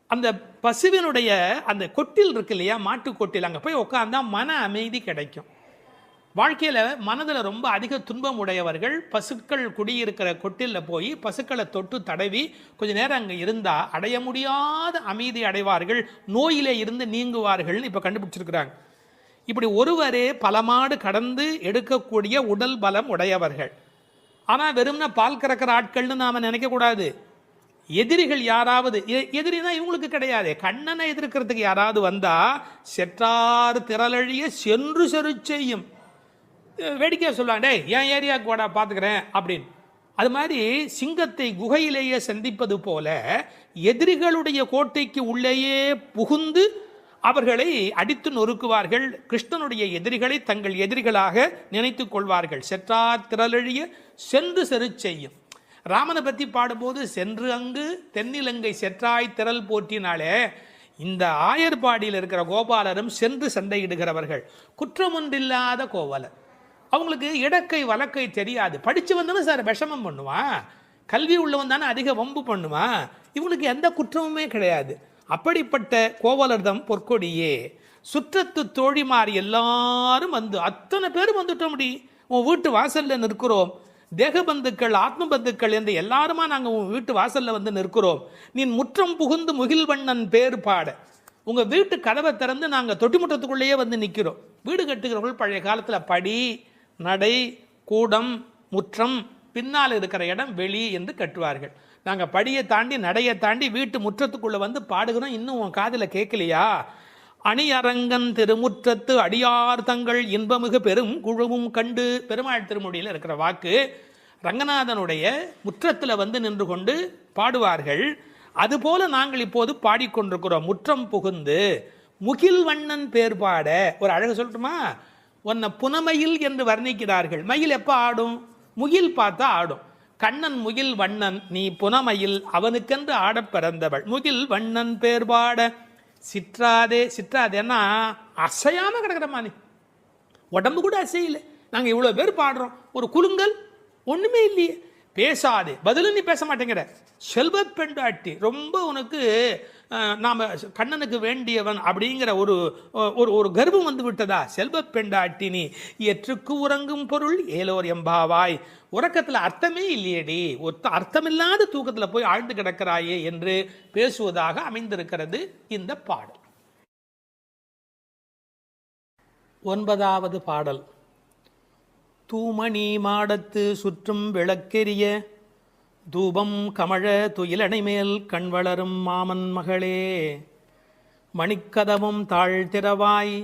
அந்த பசுவினுடைய அந்த கொட்டில் இருக்கு இல்லையா, மாட்டு கொட்டில், அங்கே போய் உட்காந்தா மன அமைதி கிடைக்கும். வாழ்க்கையில் மனதில் ரொம்ப அதிக துன்பம் உடையவர்கள் பசுக்கள் குடியிருக்கிற கொட்டிலில் போய் பசுக்களை தொட்டு தடவி கொஞ்ச நேரம் அங்கே இருந்தால் அடைய முடியாத அமைதி அடைவார்கள், நோயிலே இருந்து நீங்குவார்கள்னு இப்போ கண்டுபிடிச்சிருக்கிறாங்க. இப்படி ஒருவரே பல மாடு கடந்து எடுக்கக்கூடிய உடல் பலம் உடையவர்கள். ஆனால் வெறும்னா பால் கறக்கிற ஆட்கள்னு நாம் நினைக்கக்கூடாது. எதிரிகள் யாராவது, எதிரினா இவங்களுக்கு கிடையாது, கண்ணனை எதிர்க்கிறதுக்கு யாராவது வந்தா செற்றார் திரளழிய சென்று செரு செய்யும். வேடிக்கையாக சொல்லுவாங்க, டே என் ஏரியாவுக்கு வாடா பார்த்துக்கிறேன் அப்படின்னு. அது மாதிரி சிங்கத்தை குகையிலேயே சந்திப்பது போல எதிரிகளுடைய கோட்டைக்கு உள்ளேயே புகுந்து அவர்களை அடித்து நொறுக்குவார்கள். கிருஷ்ணனுடைய எதிரிகளை தங்கள் எதிரிகளாக நினைத்து கொள்வார்கள். செற்றார் திரளழிய சென்று செரு செய்யும். ராமனை பற்றி பாடும்போது சென்று அங்கு தென்னிலங்கை செற்றாய் திரள் போற்றினாலே, இந்த ஆயர்பாடியில் இருக்கிற கோபாலரும் சென்று சண்டையிடுகிறவர்கள். குற்றமொன்றில்லாத கோவலர். அவங்களுக்கு இடக்கை வழக்கை தெரியாது. படித்து வந்தவன் சார் விஷமம் பண்ணுவான், கல்வி உள்ளவன் தானே அதிக வம்பு பண்ணுவான். இவங்களுக்கு எந்த குற்றமுமே கிடையாது. அப்படிப்பட்ட கோவலர்தம் பொற்கொடியே சுற்றத்து தோழிமார் எல்லாரும் வந்து, அத்தனை பேரும் வந்துட்டோம். முடி உன் வீட்டு வாசல்ல நிற்கிறோம், தேகபந்துக்கள் ஆத்ம பந்துக்கள் என்று எல்லாருமா நாங்கள் உன் வீட்டு வாசல்ல வந்து நிற்கிறோம். நீ முற்றம் புகுந்து முகில்வண்ணன் பேர் பாட, உங்கள் வீட்டு கதவை திறந்து நாங்கள் தொட்டிமுற்றத்துக்குள்ளேயே வந்து நிற்கிறோம். வீடு கட்டுகிறவர்கள் பழைய காலத்தில் படி, நடை, கூடம், முற்றம், பின்னால் இருக்கிற இடம் வெளி என்று கட்டுவார்கள். நாங்கள் படியை தாண்டி நடையை தாண்டி வீட்டு முற்றத்துக்குள்ளே வந்து பாடுகிறோம். இன்னும் உன் காதில் கேட்கலையா? அணியரங்கன் திருமுற்றத்து அடியார் தங்கள் இன்பமிகு பெரும் குழுவும் கண்டு. பெருமாள் திருமொழியில் இருக்கிற வாக்கு. ரங்கநாதனுடைய முற்றத்தில் வந்து நின்று கொண்டு பாடுவார்கள். அதுபோல நாங்கள் இப்போது பாடிக்கொண்டிருக்கிறோம். முற்றம் புகுந்து முகில் வண்ணன் பேர் பாட. ஒரு அழகு சொல்லட்டுமா? உன்னை புனமயில் என்று வர்ணிக்கிறார்கள். மயில் எப்போ ஆடும்? முகில் பார்த்தா ஆடும். கண்ணன் முகில் வண்ணன், நீ புனமயில், அவனுக்கென்று ஆட பிறந்தவள். முகில் வண்ணன் பேர் பாட சிற்றாதே. சிற்றாதேன்னா அசையாம கிடக்கிறமா, நீ உடம்பு கூட அசையில. நாங்கள் இவ்வளோ பேர் பாடுறோம், ஒரு குலுங்கல் ஒன்றுமே இல்லையே. பேசாதே, பதிலும் நீ பேச மாட்டேங்கிற. செல்வ பெண்டாட்டி, ரொம்ப உனக்கு நாம் கண்ணனுக்கு வேண்டியவன் அப்படிங்கிற ஒரு ஒரு கர்வம் வந்து விட்டதா? செல்வ பெண்டாட்டி நீ எற்றுக்கு உறங்கும் பொருள் ஏலோர் எம்பாவாய். உறக்கத்தில் அர்த்தமே இல்லையேடி, அர்த்தமில்லாத தூக்கத்தில் போய் ஆழ்ந்து கிடக்கிறாயே என்று பேசுவதாக அமைந்திருக்கிறது இந்த பாடல். 9வது பாடல். தூமணி மாடத்து சுற்றும் விளக்கெரிய தூபம் கமழ துயிலணை மேல் கண் வளரும் மாமன் மகளே, மணிக்கதவும் தாழ்த்திரவாய்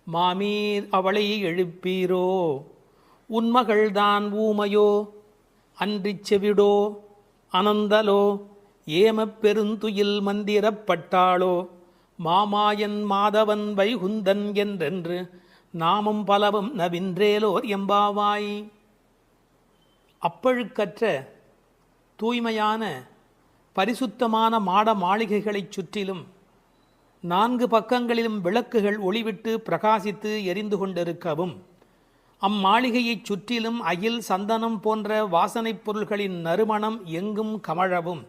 மாமீர் அவளை எழுப்பீரோ, உன்மகள்தான் ஊமையோ அன்றிச் செவிடோ அனந்தலோ ஏமப் பெருந்துயில் மந்திரப்பட்டாளோ, மாமாயன் மாதவன் வைகுந்தன் என்றென்று நாமம் பலவும் நவின்றேலோர் எம்பாவாய். அப்பழுக்கற்ற தூய்மையான பரிசுத்தமான மாட மாளிகைகளைச் சுற்றிலும் 4 பக்கங்களிலும் விளக்குகள் ஒளிவிட்டு பிரகாசித்து எரிந்து கொண்டிருக்கவும், அம்மாளிகையைச் சுற்றிலும் அயில் சந்தனம் போன்ற வாசனைப் பொருள்களின் நறுமணம் எங்கும் கமழவும்,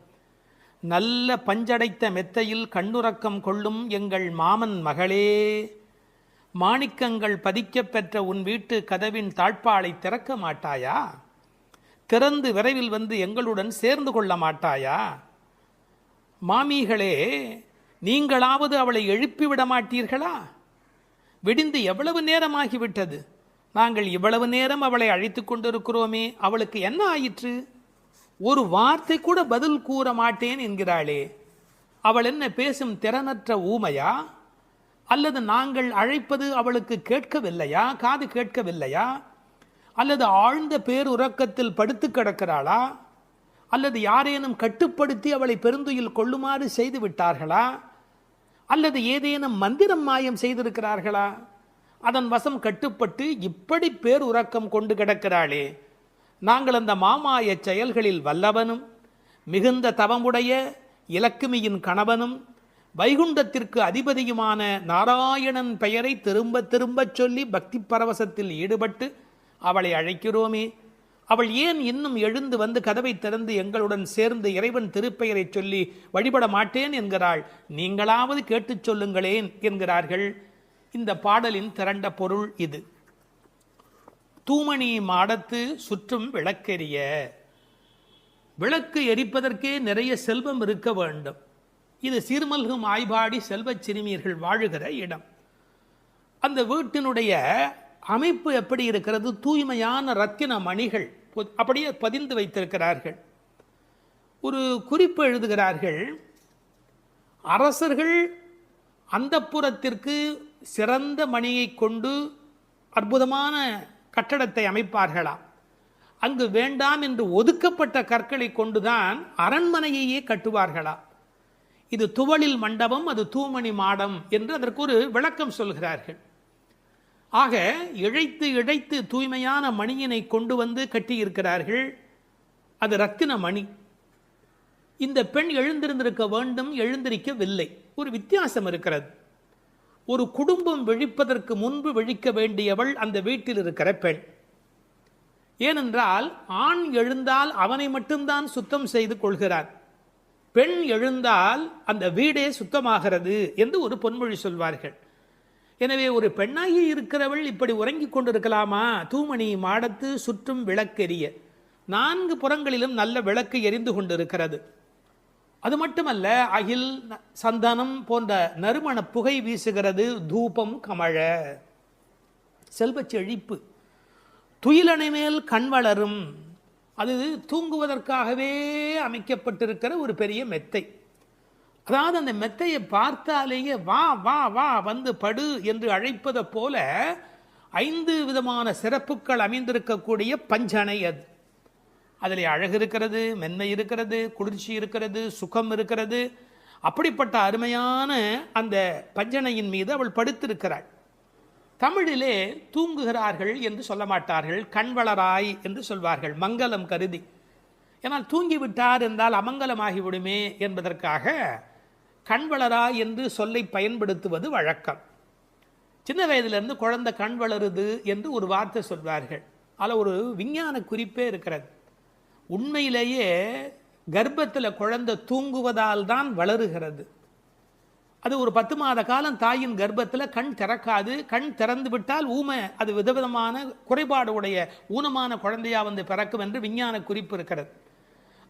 நல்ல பஞ்சடைத்த மெத்தையில் கண்ணுறக்கம் கொள்ளும் எங்கள் மாமன் மகளே, மாணிக்கங்கள் பதிக்கப் பெற்ற உன் வீட்டு கதவின் தாழ்பாளை திறக்க மாட்டாயா? திறந்து விரைவில் வந்து எங்களுடன் சேர்ந்து கொள்ள மாட்டாயா? மாமிகளே, நீங்களாவது அவளை எழுப்பிவிட மாட்டீர்களா? விடிந்து எவ்வளவு நேரமாகிவிட்டது, நாங்கள் இவ்வளவு நேரம் அவளை அழைத்து கொண்டிருக்கிறோமே, அவளுக்கு என்ன ஆயிற்று? ஒரு வார்த்தை கூட பதில் கூற மாட்டேன் என்கிறாளே. அவள் என்ன பேசும் திறனற்ற ஊமையா? அல்லது நாங்கள் அழைப்பது அவளுக்கு கேட்கவில்லையா, காது கேட்கவில்லையா? அல்லது ஆழ்ந்த பேருறக்கத்தில் படுத்து கிடக்கிறாளா? அல்லது யாரேனும் கட்டுப்படுத்தி அவளை பெருந்துயில் கொள்ளுமாறு செய்து விட்டார்களா? அல்லது ஏதேனும் மந்திரம் மாயம் செய்திருக்கிறார்களா? அதன் வசம் கட்டுப்பட்டு இப்படி பேருறக்கம் கொண்டு கிடக்கிறாளே. நாங்கள் அந்த மாமாய செயல்களில் வல்லவனும் மிகுந்த தவமுடைய இலக்குமியின் கணவனும் வைகுண்டத்திற்கு அதிபதியுமான நாராயணன் பெயரை திரும்ப திரும்பச் சொல்லி பக்தி பரவசத்தில் ஈடுபட்டு அவளை அழைக்கிறோமே, அவள் ஏன் இன்னும் எழுந்து வந்து கதவை திறந்து எங்களுடன் சேர்ந்து இறைவன் திருப்பெயரை சொல்லி வழிபட மாட்டேன் என்கிறாள்? நீங்களாவது கேட்டுச் சொல்லுங்களேன் என்கிறார்கள். இந்த பாடலின் திரண்ட பொருள் இது. தூமணி மாடத்து சுற்றும் விளக்கெரிய. விளக்கு எரிப்பதற்கே நிறைய செல்வம் இருக்க வேண்டும். இது சீர்மல்கும் ஆய்பாடி செல்வச் சிறுமியர்கள் வாழுகிற இடம். அந்த வீட்டினுடைய அமைப்பு எப்படி இருக்கிறது? தூய்மையான ரத்தின மணிகள் அப்படியே பதிந்து வைத்திருக்கிறார்கள். ஒரு குறிப்பு எழுதுகிறார்கள், அரசர்கள் அந்தப்புறத்திற்கு சிறந்த மணியை கொண்டு அற்புதமான கட்டடத்தை அமைப்பார்களாம். அங்கு வேண்டாம் என்று ஒதுக்கப்பட்ட கற்களை கொண்டுதான் அரண்மனையையே கட்டுவார்களாம். இது துவளில் மண்டபம், அது தூமணி மாடம் என்று அதற்கு ஒரு விளக்கம் சொல்கிறார்கள். ஆக இழைத்து இழைத்து தூய்மையான மணியினை கொண்டு வந்து கட்டியிருக்கிறார்கள். அது ரத்தின மணி. இந்த பெண் எழுந்திருந்திருக்க வேண்டும், எழுந்திருக்கவில்லை. ஒரு வித்தியாசம் இருக்கிறது. ஒரு குடும்பம் விழிப்பதற்கு முன்பு விழிக்க வேண்டியவள் அந்த வீட்டில் இருக்கிற பெண். ஏனென்றால் ஆண் எழுந்தால் அவனை மட்டும்தான் சுத்தம் செய்து கொள்கிறார். பெண் எழுந்தால் அந்த வீடே சுத்தமாகிறது என்று ஒரு பொன்மொழி சொல்வார்கள். எனவே ஒரு பெண்ணாகி இருக்கிறவள் இப்படி உறங்கிக் கொண்டிருக்கலாமா? தூமணி மாடத்து சுற்றும் விளக்கெரிய. 4 புறங்களிலும் நல்ல விளக்கு எரிந்து கொண்டிருக்கிறது. அது மட்டுமல்ல, அகில் சந்தனம் போன்ற நறுமண புகை வீசுகிறது. தூபம் கமழ. செல்வச் செழிப்பு. துயிலணை மேல் கண் வளரும். அது தூங்குவதற்காகவே அமைக்கப்பட்டிருக்கிற ஒரு பெரிய மெத்தை. அதாவது அந்த மெத்தையை பார்த்தாலேயே வா வா வா வந்து படு என்று அழைப்பதை போல 5 விதமான சிறப்புகள் அமைந்திருக்கக்கூடிய பஞ்சனை அது. அதில் அழகு இருக்கிறது, மென்மை இருக்கிறது, குளிர்ச்சி இருக்கிறது, சுகம் இருக்கிறது. அப்படிப்பட்ட அருமையான அந்த பஞ்சனையின் மீது அவள் படுத்திருக்கிறாள். தமிழிலே தூங்குகிறார்கள் என்று சொல்ல மாட்டார்கள், கண்வளராய் என்று சொல்வார்கள், மங்களம் கருதி. ஏன்னால் தூங்கிவிட்டார் என்றால் அமங்கலமாகிவிடுமே என்பதற்காக கண்வளராய் என்று சொல்லை பயன்படுத்துவது வழக்கம். சின்ன வயதிலிருந்து குழந்தை கண் வளருது என்று ஒரு வார்த்தை சொல்வார்கள். அதில் ஒரு விஞ்ஞான குறிப்பே இருக்கிறது. உண்மையிலேயே கர்ப்பத்தில் குழந்தை தூங்குவதால் தான் வளருகிறது. அது ஒரு 10 மாத காலம் தாயின் கர்ப்பத்தில் கண் திறக்காது. கண் திறந்து விட்டால் ஊமை, அது விதவிதமான குறைபாடு உடைய ஊனமான குழந்தையா வந்து பிறக்கும் என்று விஞ்ஞான குறிப்பு இருக்கிறது.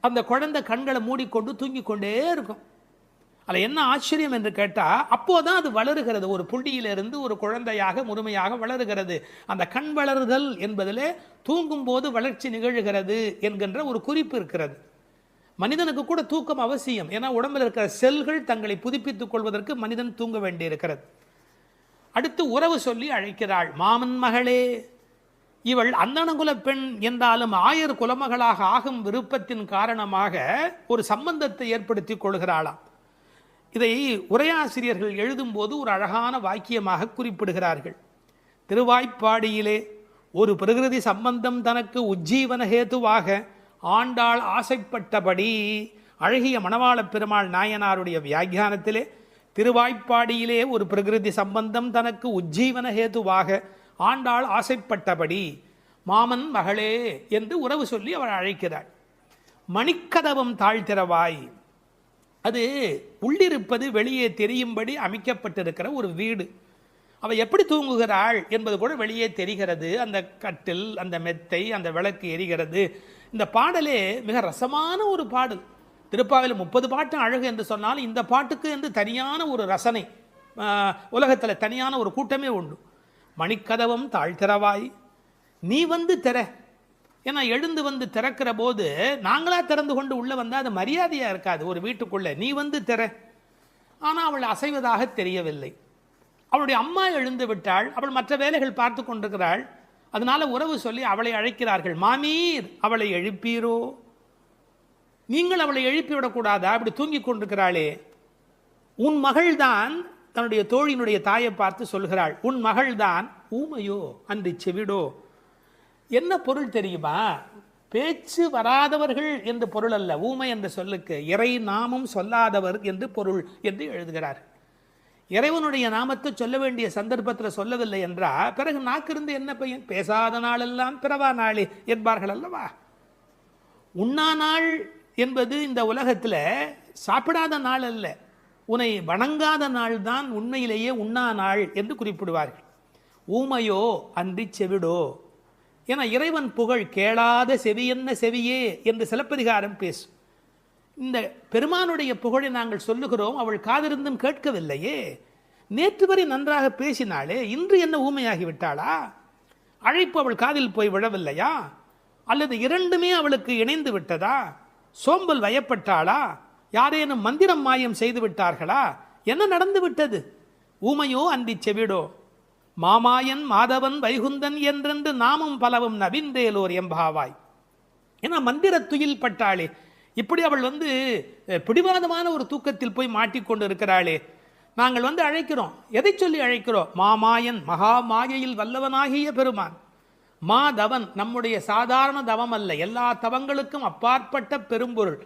அந்த குழந்தை கண்களை மூடிக்கொண்டு தூங்கி கொண்டே இருக்கும். அதில் என்ன ஆச்சரியம் என்று கேட்டால், அப்போதான் அது வளருகிறது. ஒரு புள்ளியிலிருந்து ஒரு குழந்தையாக முழுமையாக வளருகிறது. அந்த கண் வளருதல் என்பதிலே தூங்கும் போது வளர்ச்சி நிகழ்கிறது என்கின்ற ஒரு குறிப்பு இருக்கிறது. மனிதனுக்கு கூட தூக்கம் அவசியம். ஏன்னா உடம்பில் இருக்கிற செல்கள் தங்களை புதுப்பித்துக் கொள்வதற்கு மனிதன் தூங்க வேண்டி இருக்கிறது. அடுத்து உறவு சொல்லி அழைக்கிறாள். மாமன் மகளே. இவள் அந்தணகுல பெண் என்றாலும் ஆயர் குலமகளாக ஆகும் விருப்பத்தின் காரணமாக ஒரு சம்பந்தத்தை ஏற்படுத்தி கொள்கிறாளாம். இதை உரையாசிரியர்கள் எழுதும்போது ஒரு அழகான வாக்கியமாக குறிப்பிடுகிறார்கள். திருவாய்ப்பாடியிலே ஒரு பிரகிருதி சம்பந்தம் தனக்கு உஜ்ஜீவன ஹேதுவாக ஆண்டாள் ஆசைப்பட்டபடி. அழகிய மணவாளப் பெருமாள் நாயனாருடைய வியாக்கியானத்திலே திருவாய்ப்பாடியிலே ஒரு பிரகிருதி சம்பந்தம் தனக்கு உஜ்ஜீவன ஹேதுவாக ஆண்டாள் ஆசைப்பட்டபடி மாமன் மகளே என்று உறவு சொல்லி அவள் அழைக்கிறாள். மணிக்கதவம் தாழ்த்திரவாய். அது உள்ளிருப்பது வெளியே தெரியும்படி அமைக்கப்பட்டிருக்கிற ஒரு வீடு. அவள் எப்படி தூங்குகிறாள் என்பது கூட வெளியே தெரிகிறது. அந்த கட்டில், அந்த மெத்தை, அந்த விளக்கு எரிகிறது. இந்த பாடலே மிக ரசமான ஒரு பாடல். திருப்பாவையில் 30 பாட்டு அழகு என்று சொன்னால் இந்த பாட்டுக்கு என்று தனியான ஒரு ரசனை உலகத்தில் தனியான ஒரு கூட்டமே உண்டு. மணிக்கதவம் தாழ்த்திரவாய், நீ வந்து திற. ஏன்னா எழுந்து வந்து திறக்கிற போது நாங்களா திறந்து கொண்டு உள்ள வந்தால் அது மரியாதையாக இருக்காது ஒரு வீட்டுக்குள்ளே. நீ வந்து திற. ஆனால் அவள் அசைவதாக தெரியவில்லை. அவளுடைய அம்மா எழுந்து விட்டாள். அவள் மற்ற வேலைகள் பார்த்து கொண்டிருக்கிறாள். அதனால உறவு சொல்லி அவளை அழைக்கிறார்கள். மாமீர், அவளை எழுப்பீரோ? நீங்கள் அவளை எழுப்பிவிடக்கூடாதா? அப்படி தூங்கி கொண்டிருக்கிறாளே. உன் மகள்தான் தன்னுடைய தோழியினுடைய தாயை பார்த்து சொல்கிறாள், உன் மகள்தான் ஊமையோ அன்றி செவிடோ. என்ன பொருள் தெரியுமா? பேச்சு வராதவர்கள் என்று பொருள் அல்ல. ஊமை என்ற சொல்லுக்கு இறை நாமம் சொல்லாதவர் என்று பொருள் என்று எழுதுகிறார். இறைவனுடைய நாமத்தை சொல்ல வேண்டிய சந்தர்ப்பத்தில் சொல்லவில்லை என்றால் பிறகு நாக்கிருந்து என்ன பையன்? பேசாத நாளெல்லாம் பிறவா நாளே என்பார்கள் அல்லவா. உண்ணா நாள் என்பது இந்த உலகத்தில் சாப்பிடாத நாள் அல்ல, உன்னை வணங்காத நாள் தான் உண்மையிலேயே உண்ணா நாள் என்று குறிப்பிடுவார்கள். ஊமையோ அன்றி செவிடோ. ஏன்னா இறைவன் புகழ் கேளாத செவியென்ன செவியே என்று சிலப்பதிகாரம் பேசும். இந்த பெருமானுடைய புகழை நாங்கள் சொல்லுகிறோம், அவள் காதிருந்தும் கேட்கவில்லையே. நேற்று வரை நன்றாக பேசினாளே, இன்று என்ன ஊமையாகி விட்டாளா? அழைப்பு அவள் காதில் போய் விழவில்லையா? அல்லது இரண்டுமே அவளுக்கு இணைந்து விட்டதா? சோம்பல் வயப்பட்டாளா? யாரேனும் மந்திரம் மாயம் செய்து விட்டார்களா? என்ன நடந்து விட்டது? ஊமையோ அன்றி செவிடோ, மாமாயன் மாதவன் வைகுந்தன் என்றென்று நாமும் பலவும் நவின்றேலோர் எம்பாவாய். ஏன்னா மந்திர துயில் பட்டாளே, இப்படி அவள் பிடிவாதமான ஒரு தூக்கத்தில் போய் மாட்டிக்கொண்டு இருக்கிறாளே. நாங்கள் அழைக்கிறோம், எதை சொல்லி அழைக்கிறோம்? மாமாயன், மகா மாயையில் வல்லவனாகிய பெருமான். மாதவன், நம்முடைய சாதாரண தவம் அல்ல, எல்லா தவங்களுக்கும் அப்பாற்பட்ட பெரும்பொருள்.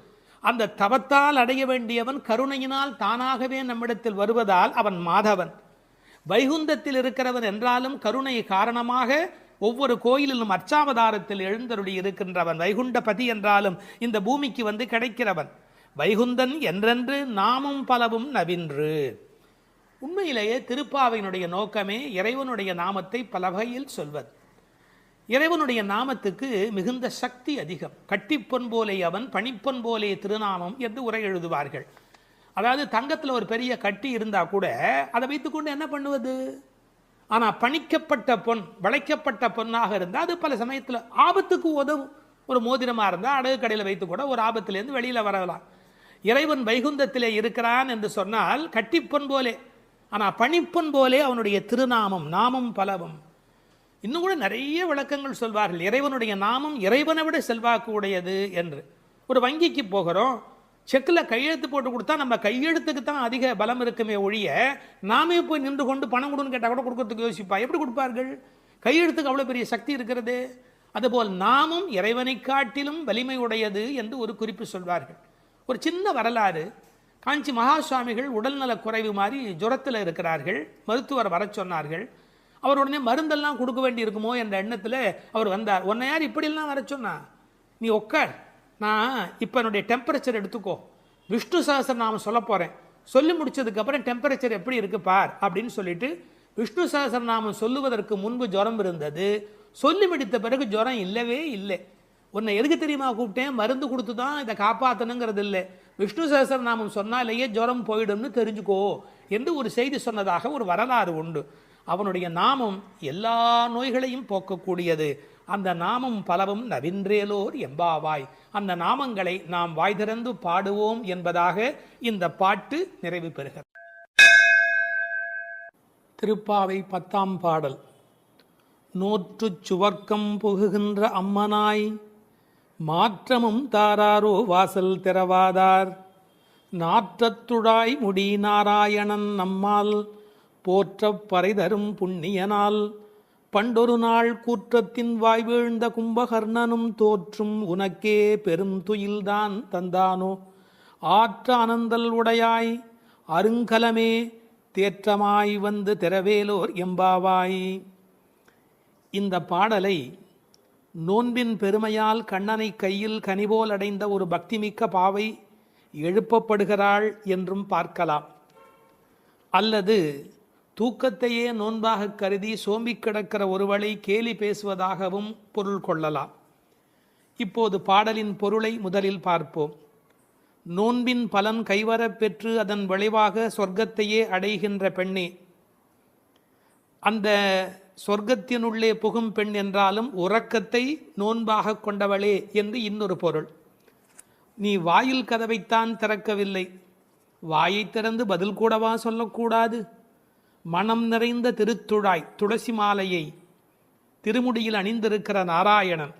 அந்த தவத்தால் அடைய வேண்டியவன் கருணையினால் தானாகவே நம்மிடத்தில் வருவதால் அவன் மாதவன். வைகுந்தத்தில் இருக்கிறவன் என்றாலும் கருணை காரணமாக ஒவ்வொரு கோயிலிலும் அர்ச்சாவதாரத்தில் எழுந்தருளி இருக்கின்றவன். வைகுண்டபதி என்றாலும் இந்த பூமிக்கு கிடைக்கிறவன். வைகுந்தன் என்றென்று நாமும் பலவும் நவின்று. உண்மையிலேயே திருப்பாவையினுடைய நோக்கமே இறைவனுடைய நாமத்தை பல வகையில் சொல்வது. இறைவனுடைய நாமத்துக்கு மிகுந்த சக்தி அதிகம். கட்டிப்பொன் போலே அவன், பணிப்பொன் போலே திருநாமம் என்று உரை எழுதுவார்கள். அதாவது தங்கத்தில் ஒரு பெரிய கட்டி இருந்தால் கூட அதை வைத்துக்கொண்டு என்ன பண்ணுவது? ஆனால் பணிக்கப்பட்ட பொன், வளைக்கப்பட்ட பொன்னாக இருந்தால் அது பல சமயத்தில் ஆபத்துக்கு உதவும். ஒரு மோதிரமாக இருந்தால் அடகு கடையில் வைத்து கூட ஒரு ஆபத்திலேருந்து வெளியில் வரலாம். இறைவன் வைகுந்தத்திலே இருக்கிறான் என்று சொன்னால் கட்டிப்பொன் போலே, ஆனால் பணிப்பொன் போலே அவனுடைய திருநாமம், நாமம் பலவும். இன்னும் கூட நிறைய விளக்கங்கள் சொல்வார்கள். இறைவனுடைய நாமம் இறைவனை விட செல்வாக்கு உடையது என்று. ஒரு வங்கிக்கு போகிறோம், செக்கில் கையெழுத்து போட்டு கொடுத்தா நம்ம கையெழுத்துக்கு தான் அதிக பலம் இருக்குமே ஒழிய, நாமே போய் நின்று கொண்டு பணம் கொடுன்னு கேட்டால் கூட கொடுக்கறதுக்கு யோசிப்பா. எப்படி கொடுப்பார்கள்? கையெழுத்துக்கு அவ்வளோ பெரிய சக்தி இருக்கிறது. அதுபோல் நாமும் இறைவனை காட்டிலும் வலிமை உடையது என்று ஒரு குறிப்பு சொல்வார்கள். ஒரு சின்ன வரலாறு. காஞ்சி மகா சுவாமிகள் உடல்நல குறைவு மாதிரி ஜுரத்தில் இருக்கிறார்கள். மருத்துவர் வர சொன்னார்கள். அவர் உடனே மருந்தெல்லாம் கொடுக்க வேண்டி இருக்குமோ என்ற எண்ணத்தில் அவர் வந்தார். உன்னை யார் இப்படிலாம் வர சொன்னா? நீ உட்கார், நான் இப்போ என்னுடைய டெம்பரேச்சர் எடுத்துக்கோ, விஷ்ணு சஹஸ்ரநாமம் சொல்ல போகிறேன், சொல்லி முடிச்சதுக்கப்புறம் டெம்பரேச்சர் எப்படி இருக்கு பார் அப்படின்னு சொல்லிட்டு விஷ்ணு சஹஸ்ரநாமம் சொல்லுவதற்கு முன்பு ஜுரம் இருந்தது. சொல்லி முடித்த பிறகு ஜுரம் இல்லவே இல்லை. உன்னை எதுக்கு தெரியுமா கூப்பிட்டேன்? மருந்து கொடுத்து தான் இதை காப்பாற்றணுங்கிறது இல்லை, விஷ்ணு சஹஸ்ரநாமம் சொன்னாலேயே ஜுரம் போயிடும்னு தெரிஞ்சுக்கோ என்று ஒரு செய்தி சொன்னதாக ஒரு வரலாறு உண்டு. அவனுடைய நாமம் எல்லா நோய்களையும் போக்கக்கூடியது. அந்த நாமம் பலவும் நவின்றேலோர் எம்பாவாய். அந்த நாமங்களை நாம் வாய் திறந்து பாடுவோம் என்பதாக இந்த பாட்டு நிறைவு பெறுகிறது. திருப்பாவை 10ஆம் பாடல். நோற்றுச் சுவர்க்கம் புகுகின்ற அம்மனாய், மாற்றமும் தாராரோ வாசல் திறவாதார், நாற்றத்துழாய் முடி நாராயணன் நம்மால் போற்றப் பறைதரும் புண்ணியனால், பண்டொரு நாள் கூற்றத்தின் வாய் வீழ்ந்த கும்பகர்ணனும் தோற்றும் உனக்கே பெரும் துயில்தான் தந்தானோ, ஆற்ற அனந்தல் உடையாய் அருங்கலமே தேற்றமாய் வந்து திறவேலோர் எம்பாவாய். இந்த பாடலை நோன்பின் பெருமையால் கண்ணனை கையில் கனிபோல் அடைந்த ஒரு பக்திமிக்க பாவை எழுப்பப்படுகிறாள் என்றும் பார்க்கலாம். அல்லது தூக்கத்தையே நோன்பாக கருதி சோம்பி கிடக்கிற ஒருவளை கேலி பேசுவதாகவும் பொருள் கொள்ளலாம். இப்போது பாடலின் பொருளை முதலில் பார்ப்போம். நோன்பின் பலன் கைவரப் பெற்று அதன் விளைவாக சொர்க்கத்தையே அடைகின்ற பெண்ணே, அந்த சொர்க்கத்தினுள்ளே புகும் பெண் என்றாலும் உறக்கத்தை நோன்பாக கொண்டவளே என்று இன்னொரு பொருள். நீ வாயில் கதவைத்தான் திறக்கவில்லை, வாயை திறந்து பதில் கூடவா சொல்லக்கூடாது? மனம் நிறைந்த திருத்துழாய் துளசி மாலையை திருமுடியில் அணிந்திருக்கிற நாராயணன்,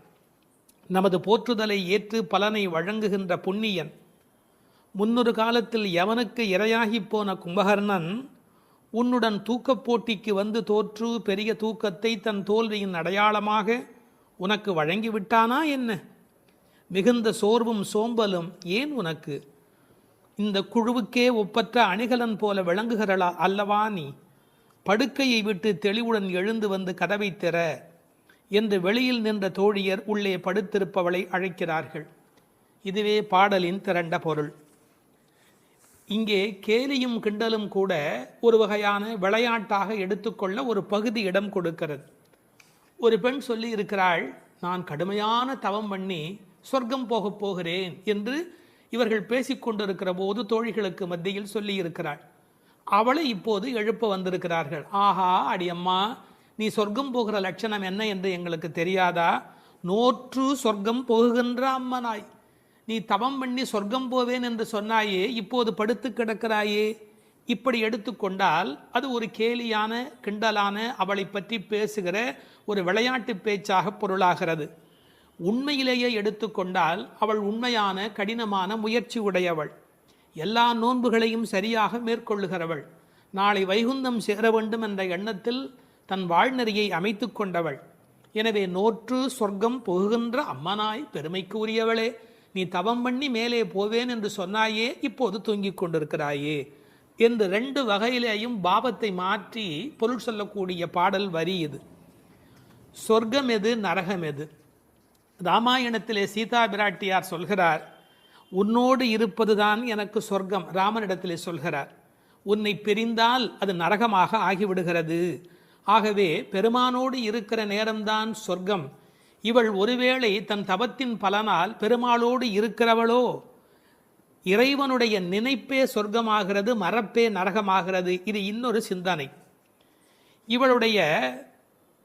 நமது போற்றுதலை ஏற்று பலனை வழங்குகின்ற புண்ணியன், முன்னொரு காலத்தில் யவனுக்கு இரையாகி போன கும்பகர்ணன் உன்னுடன் தூக்கப் போட்டிக்கு வந்து தோற்று பெரிய தூக்கத்தை தன் தோல்வியின் அடையாளமாக உனக்கு வழங்கிவிட்டானா என்ன? மிகுந்த சோர்வும் சோம்பலும் ஏன் உனக்கு? இந்த குழுவுக்கே ஒப்பற்ற அணிகலன் போல விளங்குகிறளா அல்லவா நீ? படுக்கையை விட்டு தெளிவுடன் எழுந்து வந்து கதவை திற என்று வெளியில் நின்ற தோழியர் உள்ளே படுத்திருப்பவளை அழைக்கிறார்கள். இதுவே பாடலின் திரண்ட பொருள். இங்கே கேலியும் கிண்டலும் கூட ஒரு வகையான விளையாட்டாக எடுத்துக்கொள்ள ஒரு பகுதி இடம் கொடுக்கிறது. ஒரு பெண் சொல்லி இருக்கிறாள், நான் கடுமையான தவம் பண்ணி சொர்க்கம் போகப் போகிறேன் என்று இவர்கள் பேசிக்கொண்டிருக்கிற போது தோழிகளுக்கு மத்தியில் சொல்லி இருக்கிறாள். அவளை இப்போது எழுப்ப வந்திருக்கிறார்கள். ஆஹா அடியம்மா, நீ சொர்க்கம் போகிற லட்சணம் என்ன என்று எங்களுக்கு தெரியாதா? நோற்று சொர்க்கம் போகுகின்ற அம்மனாய், நீ தவம் பண்ணி சொர்க்கம் போவேன் என்று சொன்னாயே, இப்போது படுத்து கிடக்கிறாயே. இப்படி எடுத்துக்கொண்டால் அது ஒரு கேலியான கிண்டலான அவளை பற்றி பேசுகிற ஒரு விளையாட்டு பேச்சாக பொருளாகிறது. உண்மையிலேயே எடுத்துக்கொண்டால் அவள் உண்மையான கடினமான முயற்சி உடையவள், எல்லா நோன்புகளையும் சரியாக மேற்கொள்ளுகிறவள், நாளை வைகுந்தம் சேர வேண்டும் என்ற எண்ணத்தில் தன் வாழ்நெறியை அமைத்து கொண்டவள். எனவே நோற்று சொர்க்கம் போகுகின்ற அம்மனாய் பெருமைக்கு உரியவளே, நீ தவம் பண்ணி மேலே போவேன் என்று சொன்னாயே, இப்போது தூங்கிக் கொண்டிருக்கிறாயே என்று ரெண்டு வகையிலேயும் பாவத்தை மாற்றி பொருள் சொல்லக்கூடிய பாடல் வரி இது. சொர்க்கம் எது, நரகம் எது? ராமாயணத்திலே சீதா பிராட்டியார் சொல்கிறார், உன்னோடு இருப்பதுதான் எனக்கு சொர்க்கம். ராமனிடத்திலே சொல்கிறார், உன்னை பிரிந்தால் அது நரகமாக ஆகிவிடுகிறது. ஆகவே பெருமானோடு இருக்கிற நேரம்தான் சொர்க்கம். இவள் ஒருவேளை தன் தவத்தின் பலனால் பெருமாளோடு இருக்கிறவளோ, இறைவனுடைய நினைப்பே சொர்க்கமாகிறது, மறப்பே நரகமாகிறது. இது இன்னொரு சிந்தனை. இவளுடைய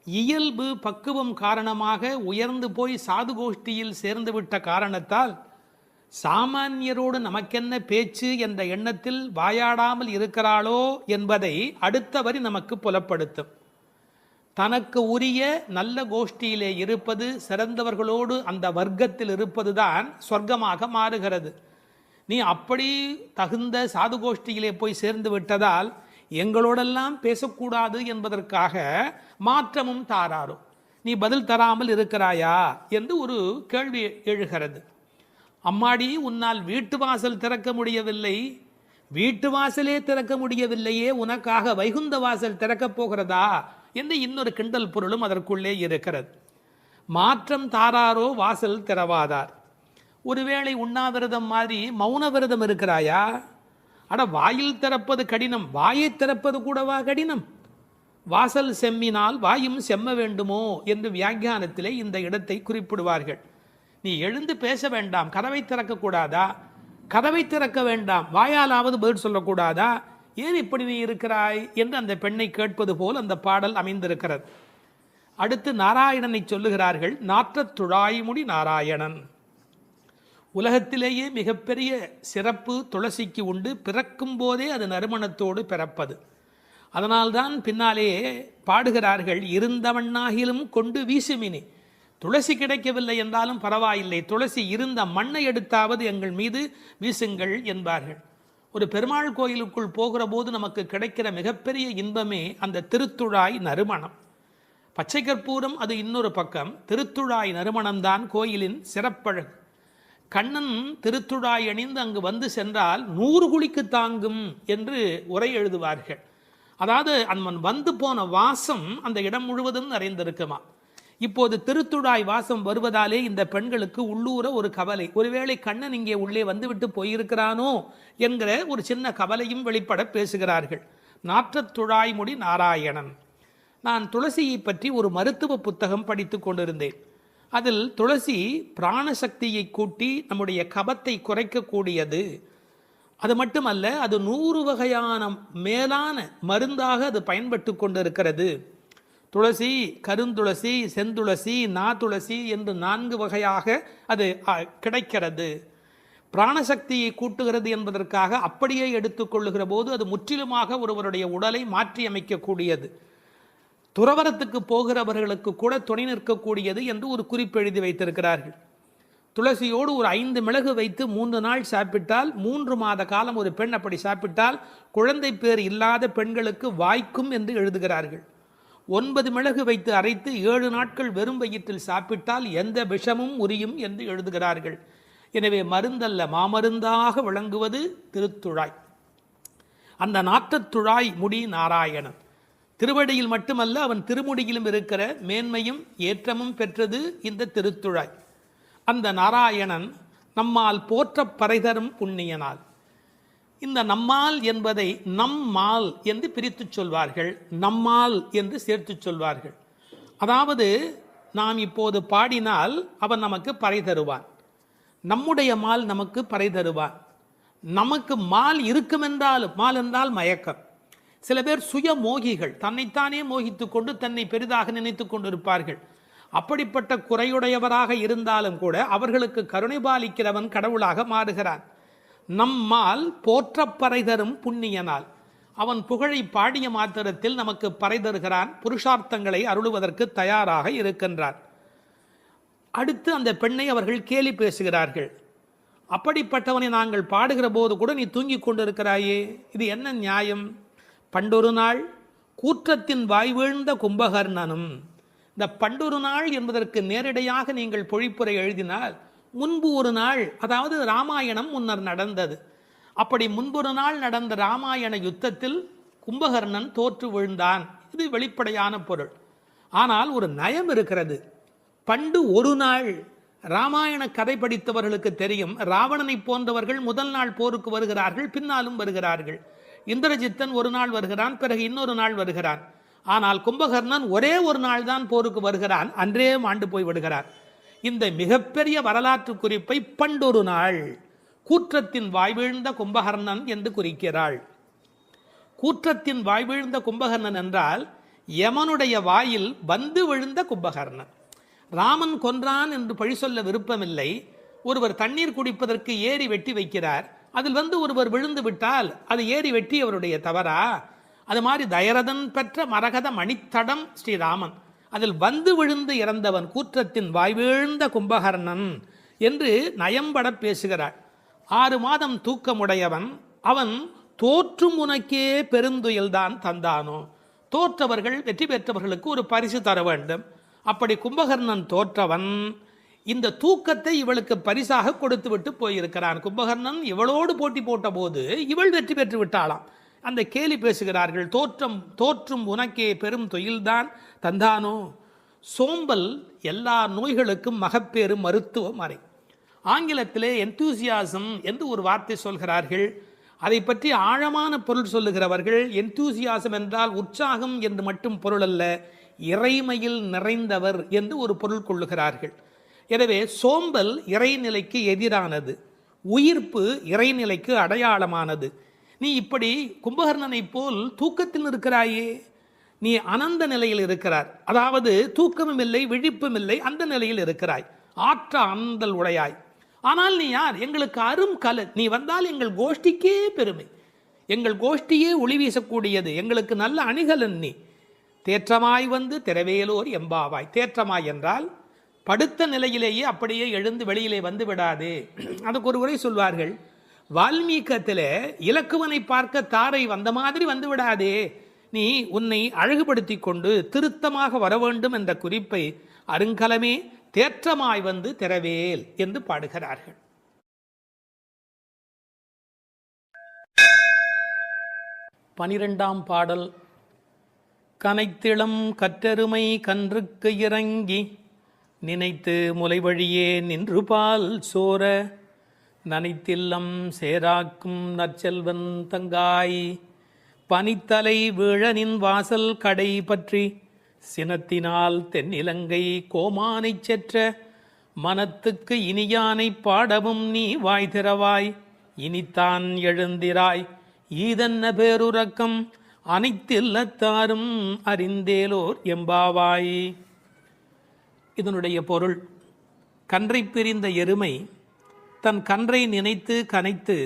இயல்பு பக்குவம் காரணமாக உயர்ந்து போய் சாது கோஷ்டியில் சேர்ந்து விட்ட காரணத்தால் சாமானியரோடு நமக்கென்ன பேச்சு என்ற எண்ணத்தில் வாயாடாமல் இருக்கிறாளோ என்பதை அடுத்த வரி நமக்கு புலப்படுத்தும். தனக்கு உரிய நல்ல கோஷ்டியிலே இருப்பது, சிறந்தவர்களோடு அந்த வர்க்கத்தில் இருப்பதுதான் சொர்க்கமாக மாறுகிறது. நீ அப்படி தகுந்த சாது கோஷ்டியிலே போய் சேர்ந்து விட்டதால் எங்களோடெல்லாம் பேசக்கூடாது என்பதற்காக மாற்றமும் தாராரோ, நீ பதில் தராமல் இருக்கிறாயா என்று ஒரு கேள்வி எழுகிறது. அம்மாடி, உன்னால் வீட்டு வாசல் திறக்க முடியவில்லை, வீட்டு வாசலே திறக்க முடியவில்லையே, உனக்காக வைகுந்த வாசல் திறக்கப் போகிறதா என்று இன்னொரு கிண்டல் பொருளும் அதற்குள்ளே இருக்கிறது. மாற்றம் தாராரோ வாசல் திறவாதார். ஒருவேளை உண்ணாவிரதம் மாதிரி மௌன விரதம் இருக்கிறாயா? அட, வாயில் திறப்பது கடினம், வாயை திறப்பது கூடவா கடினம்? வாசல் செம்மினால் வாயும் செம்ம வேண்டுமோ என்று வியாக்கியானத்திலே இந்த இடத்தை குறிப்பிடுவார்கள். நீ எழுந்து பேச வேண்டாம், கதவை திறக்கக்கூடாதா? கதவை திறக்க வேண்டாம், வாயாலாவது பதில் சொல்லக்கூடாதா? ஏன் இப்படி நீ இருக்கிறாய் என்று அந்த பெண்ணை கேட்பது போல் அந்த பாடல் அமைந்திருக்கிறது. அடுத்து நாராயணனை சொல்லுகிறார்கள். நாற்றத் துழாய்முடி நாராயணன். உலகத்திலேயே மிகப்பெரிய சிறப்பு துளசிக்கு உண்டு. பிறக்கும் போதே அது நறுமணத்தோடு பிறப்பது. அதனால்தான் பின்னாலே பாடுகிறார்கள், இருந்தவண்ணாகிலும் கொண்டு வீசுமினி. துளசி கிடைக்கவில்லை என்றாலும் பரவாயில்லை, துளசி இருந்த மண்ணை எடுத்தாவது எங்கள் மீது வீசுங்கள் என்பார்கள். ஒரு பெருமாள் கோயிலுக்குள் போகிற போது நமக்கு கிடைக்கிற மிகப்பெரிய இன்பமே அந்த திருத்துழாய் நறுமணம். பச்சை கற்பூரம் அது இன்னொரு பக்கம், திருத்துழாய் நறுமணம்தான் கோயிலின் சிறப்பழகு. கண்ணன் திருத்துழாய் அணிந்து அங்கு வந்து சென்றால் 100 குழிக்கு தாங்கும் என்று உரை எழுதுவார்கள். அதாவது அவன் வந்து போன வாசம் அந்த இடம் முழுவதும் நிறைந்திருக்குமா. இப்போது திருத்துழாய் வாசம் வருவதாலே இந்த பெண்களுக்கு உள்ளூர ஒரு கவலை, ஒருவேளை கண்ணன் இங்கே உள்ளே வந்துவிட்டு போயிருக்கிறானோ என்கிற ஒரு சின்ன கவலையும் வெளிப்பட பேசுகிறார்கள். நாற்றத் துழாய்முடி நாராயணன். நான் துளசியை பற்றி ஒரு மருத்துவ புத்தகம் படித்து கொண்டிருந்தேன். அதில் துளசி பிராணசக்தியை கூட்டி நம்முடைய கபத்தை குறைக்கக்கூடியது. அது மட்டுமல்ல, அது 100 வகையான மேலான மருந்தாக அது பயன்பட்டு கொண்டிருக்கிறது. துளசி, கருந்துளசி, செந்துளசி, நாதுளசி என்று 4 வகையாக அது கிடைக்கிறது. பிராணசக்தியை கூட்டுகிறது என்பதற்காக அப்படியே எடுத்துக்கொள்ளுகிற போது அது முற்றிலுமாக ஒருவருடைய உடலை மாற்றி அமைக்கக்கூடியது. துறவரத்துக்கு போகிறவர்களுக்கு கூட துணை நிற்கக்கூடியது என்று ஒரு குறிப்பு எழுதி வைத்திருக்கிறார்கள். துளசியோடு ஒரு 5 மிளகு வைத்து 3 நாள் சாப்பிட்டால் 3 மாத காலம் ஒரு பெண் அப்படி சாப்பிட்டால் குழந்தை பேர் இல்லாத பெண்களுக்கு வாய்க்கும் என்று எழுதுகிறார்கள். 9 மிளகு வைத்து அரைத்து 7 நாட்கள் வெறும் வயிற்றில் சாப்பிட்டால் எந்த விஷமும் உரியும் என்று எழுதுகிறார்கள். எனவே மருந்தல்ல, மாமருந்தாக விளங்குவது திருத்துழாய். அந்த நாற்றத்துழாய் முடி நாராயணன். திருவடியில் மட்டுமல்ல, அவன் திருமுடியிலும் இருக்கிற மேன்மையும் ஏற்றமும் பெற்றது இந்த திருத்துழாய். அந்த நாராயணன் நம்மால் போற்ற பறைதரும் புண்ணியனால். இந்த நம்மால் என்பதை நம்மால் என்று பிரித்து சொல்வார்கள், நம்மால் என்று சேர்த்து சொல்வார்கள். அதாவது நாம் இப்போது பாடினால் அவன் நமக்கு பறை தருவான், நம்முடைய மால் நமக்கு பறை தருவான். நமக்கு மால் இருக்குமென்றாலும், மால் என்றால் மயக்கம். சில பேர் சுய மோகிகள், தன்னைத்தானே மோகித்துக் கொண்டு தன்னை பெரிதாக நினைத்துக் கொண்டிருப்பார்கள். அப்படிப்பட்ட குறையுடையவராக இருந்தாலும் கூட அவர்களுக்கு கருணை பாலிக்கிறவன் கடவுளாக மாறுகிறான். நம்மால் போற்ற பறை தரும் புண்ணியனால், அவன் புகழை பாடிய மாத்திரத்தில் நமக்கு பறை தருகிறான், புருஷார்த்தங்களை அருளுவதற்கு தயாராக இருக்கின்றான். அடுத்து அந்த பெண்ணை அவர்கள் கேலி பேசுகிறார்கள். அப்படிப்பட்டவனை நாங்கள் பாடுகிற போது கூட நீ தூங்கிக் கொண்டிருக்கிறாயே, இது என்ன நியாயம்? பண்டொரு நாள் கூற்றத்தின் வாய் வீழ்ந்த கும்பகர்ணனும். இந்த பண்டொரு நாள் என்பதற்கு நேரடியாக நீங்கள் பொழிப்புரை எழுதினால், முன்பு ஒரு நாள், அதாவது ராமாயணம் முன்னர் நடந்தது. அப்படி முன்பொரு நாள் நடந்த ராமாயண யுத்தத்தில் கும்பகர்ணன் தோற்று விழுந்தான். இது வெளிப்படையான பொருள். ஆனால் ஒரு நயம் இருக்கிறது. பண்டு ஒரு நாள், ராமாயண கதை படித்தவர்களுக்கு தெரியும், ராவணனை போன்றவர்கள் முதல் நாள் போருக்கு வருகிறார்கள், பின்னாலும் வருகிறார்கள். இந்திரஜித்தன் ஒரு நாள் வருகிறான், பிறகு இன்னொரு நாள் வருகிறான். ஆனால் கும்பகர்ணன் ஒரே ஒரு நாள் தான் போருக்கு வருகிறான், அன்றே மாண்டு போய் விடுகிறான். இந்த மிகப்பெரிய வரலாற்று குறிப்பை பண்டொரு நாள் கூற்றத்தின் வாய்வீழ்ந்த கும்பகர்ணன் என்று குறிக்கிறாள். கூற்றத்தின் வாய்வீழ்ந்த கும்பகர்ணன் என்றால் யமனுடைய வாயில் வந்து விழுந்த கும்பகர்ணன். ராமன் கொன்றான் என்று பழி சொல்ல விருப்பமில்லை. ஒருவர் தண்ணீர் குடிப்பதற்கு ஏரி வெட்டி வைக்கிறார், அதில் வந்து ஒருவர் விழுந்து விட்டால் அது ஏரி வெட்டி அவருடைய தவறா? அது மாதிரி தயரதன் பெற்ற மரகத மணித்தடம் ஸ்ரீராமன், அதில் வந்து விழுந்து இறந்தவன் கூற்றத்தின் வாய்வீழ்ந்த கும்பகர்ணன் என்று நயம்பட பேசுகிறாள். 6 மாதம் தூக்கமுடையவன் அவன் தோற்றும் உனக்கே பெருந்துயில்தான் தந்தானோ. தோற்றவர்கள் வெற்றி பெற்றவர்களுக்கு ஒரு பரிசு தர வேண்டும். அப்படி கும்பகர்ணன் தோற்றவன் இந்த தூக்கத்தை இவளுக்கு பரிசாக கொடுத்து விட்டு போயிருக்கிறான். கும்பகர்ணன் இவளோடு போட்டி போட்ட போது இவள் வெற்றி பெற்று விட்டாளாம். அந்த கேலி பேசுகிறார்கள், தோற்றும் உனக்கே பெரும் தொழில்தான் தந்தானோ. சோம்பல் எல்லா நோய்களுக்கும் மகப்பேறு மருத்துவ மறை. ஆங்கிலத்திலே என்தூசியாசம் என்று ஒரு வார்த்தை சொல்கிறார்கள். அதை பற்றி ஆழமான பொருள் சொல்லுகிறவர்கள், என்தூசியாசம் என்றால் உற்சாகம் என்று மட்டும் பொருள் அல்ல, இறைமையில் நிறைந்தவர் என்று ஒரு பொருள் கொள்ளுகிறார்கள். எனவே சோம்பல் இறைநிலைக்கு எதிரானது, உயிர்ப்பு இறைநிலைக்கு அடையாளமானது. நீ இப்படி கும்பகர்ணனை போல் தூக்கத்தில் இருக்கிறாயே, நீ அனந்த நிலையில் இருக்கிறார், அதாவது தூக்கமும் இல்லை விழிப்பும் இல்லை, அந்த நிலையில் இருக்கிறாய், ஆற்ற ஆனந்தல் உடையாய். ஆனால் நீ யார்? எங்களுக்கு அரும் கலை. நீ வந்தால் எங்கள் கோஷ்டிக்கே பெருமை, எங்கள் கோஷ்டியே ஒளி வீசக்கூடியது, எங்களுக்கு நல்ல அணிகலன் நீ. தேற்றமாய் வந்து திரவேலோர் எம்பாவாய். தேற்றமாய் என்றால் படுத்த நிலையிலேயே அப்படியே எழுந்து வெளியிலே வந்து விடாதே. அதுக்கு ஒரு உரை சொல்வார்கள், வால்மீகத்தில் இலக்குவனை பார்க்க தாரை வந்த மாதிரி வந்து விடாதே, நீ உன்னை அழகுபடுத்தி கொண்டு திருத்தமாக வர வேண்டும் என்ற குறிப்பை அருங்கலமே தேற்றமாய் வந்து திரவேல் என்று பாடுகிறார்கள். 12ஆம் பாடல். கனைத்திளம் கற்றருமை கன்றுக்கு இறங்கி நினைத்து முலை வழியே நின்று பால் சோர நனைத்தில்லம் சேராக்கும் நற்செல்வன் தங்காய் பனித்தலை வீழனின் வாசல் கடை பற்றி சினத்தினால் தென்னிலங்கை கோமானைச் செற்ற மனத்துக்கு இனியானை பாடவும் நீ வாய் திறவாய் இனித்தான் எழுந்திராய் ஈதன்ன பேருறக்கம் அனைத்தில்லத்தாரும் அறிந்தேலோர் எம்பாவாய். இதனுடைய பொருள், கன்றை பிரிந்த எருமை தன் கன்றை நினைத்து கனைத்து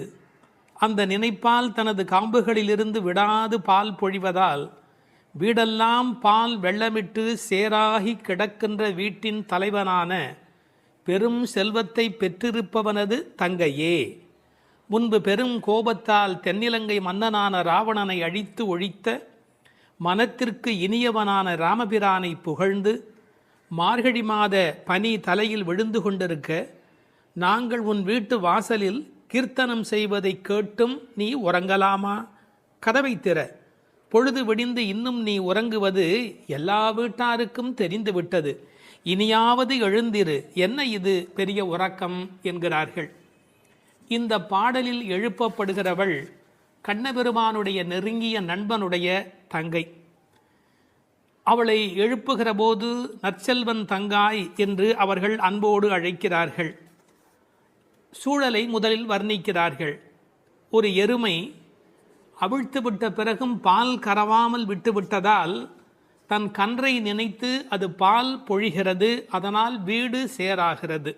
அந்த நினைப்பால் தனது காம்புகளிலிருந்து விடாது பால் பொழிவதால் வீடெல்லாம் பால் வெள்ளமிட்டு சேராகி கிடக்கின்ற வீட்டின் தலைவனான பெரும் செல்வத்தை பெற்றிருப்பவனது தங்கையே. முன்பு பெரும் கோபத்தால் தென்னிலங்கை மன்னனான ராவணனை அழித்து ஒழித்த மனத்திற்கு இனியவனான ராமபிரானை புகழ்ந்து மார்கழி மாத பனி தலையில் விழுந்து கொண்டிருக்க நாங்கள் உன் வீட்டு வாசலில் கீர்த்தனம் செய்வதை கேட்டும் நீ உறங்கலாமா? கதவை திற, பொழுது விடிந்து இன்னும் நீ உறங்குவது எல்லா வீட்டாருக்கும் தெரிந்துவிட்டது, இனியாவது எழுந்திரு, என்ன இது பெரிய உறக்கம் என்கிறார்கள். இந்த பாடலில் எழுப்பப்படுகிறவள் கண்ணபெருமானுடைய நெருங்கிய நண்பனுடைய தங்கை. அவளை எழுப்புகிற போது நற்செல்வன் தங்காய் என்று அவர்கள் அன்போடு அழைக்கிறார்கள். சூழலை முதலில் வர்ணிக்கிறார்கள். ஒரு எருமை அவிழ்த்துவிட்ட பிறகும் பால் கறவாமல் விட்டுவிட்டதால் தன் கன்றை நினைத்து அது பால் பொழிகிறது, அதனால் வீடு சேராகிறது.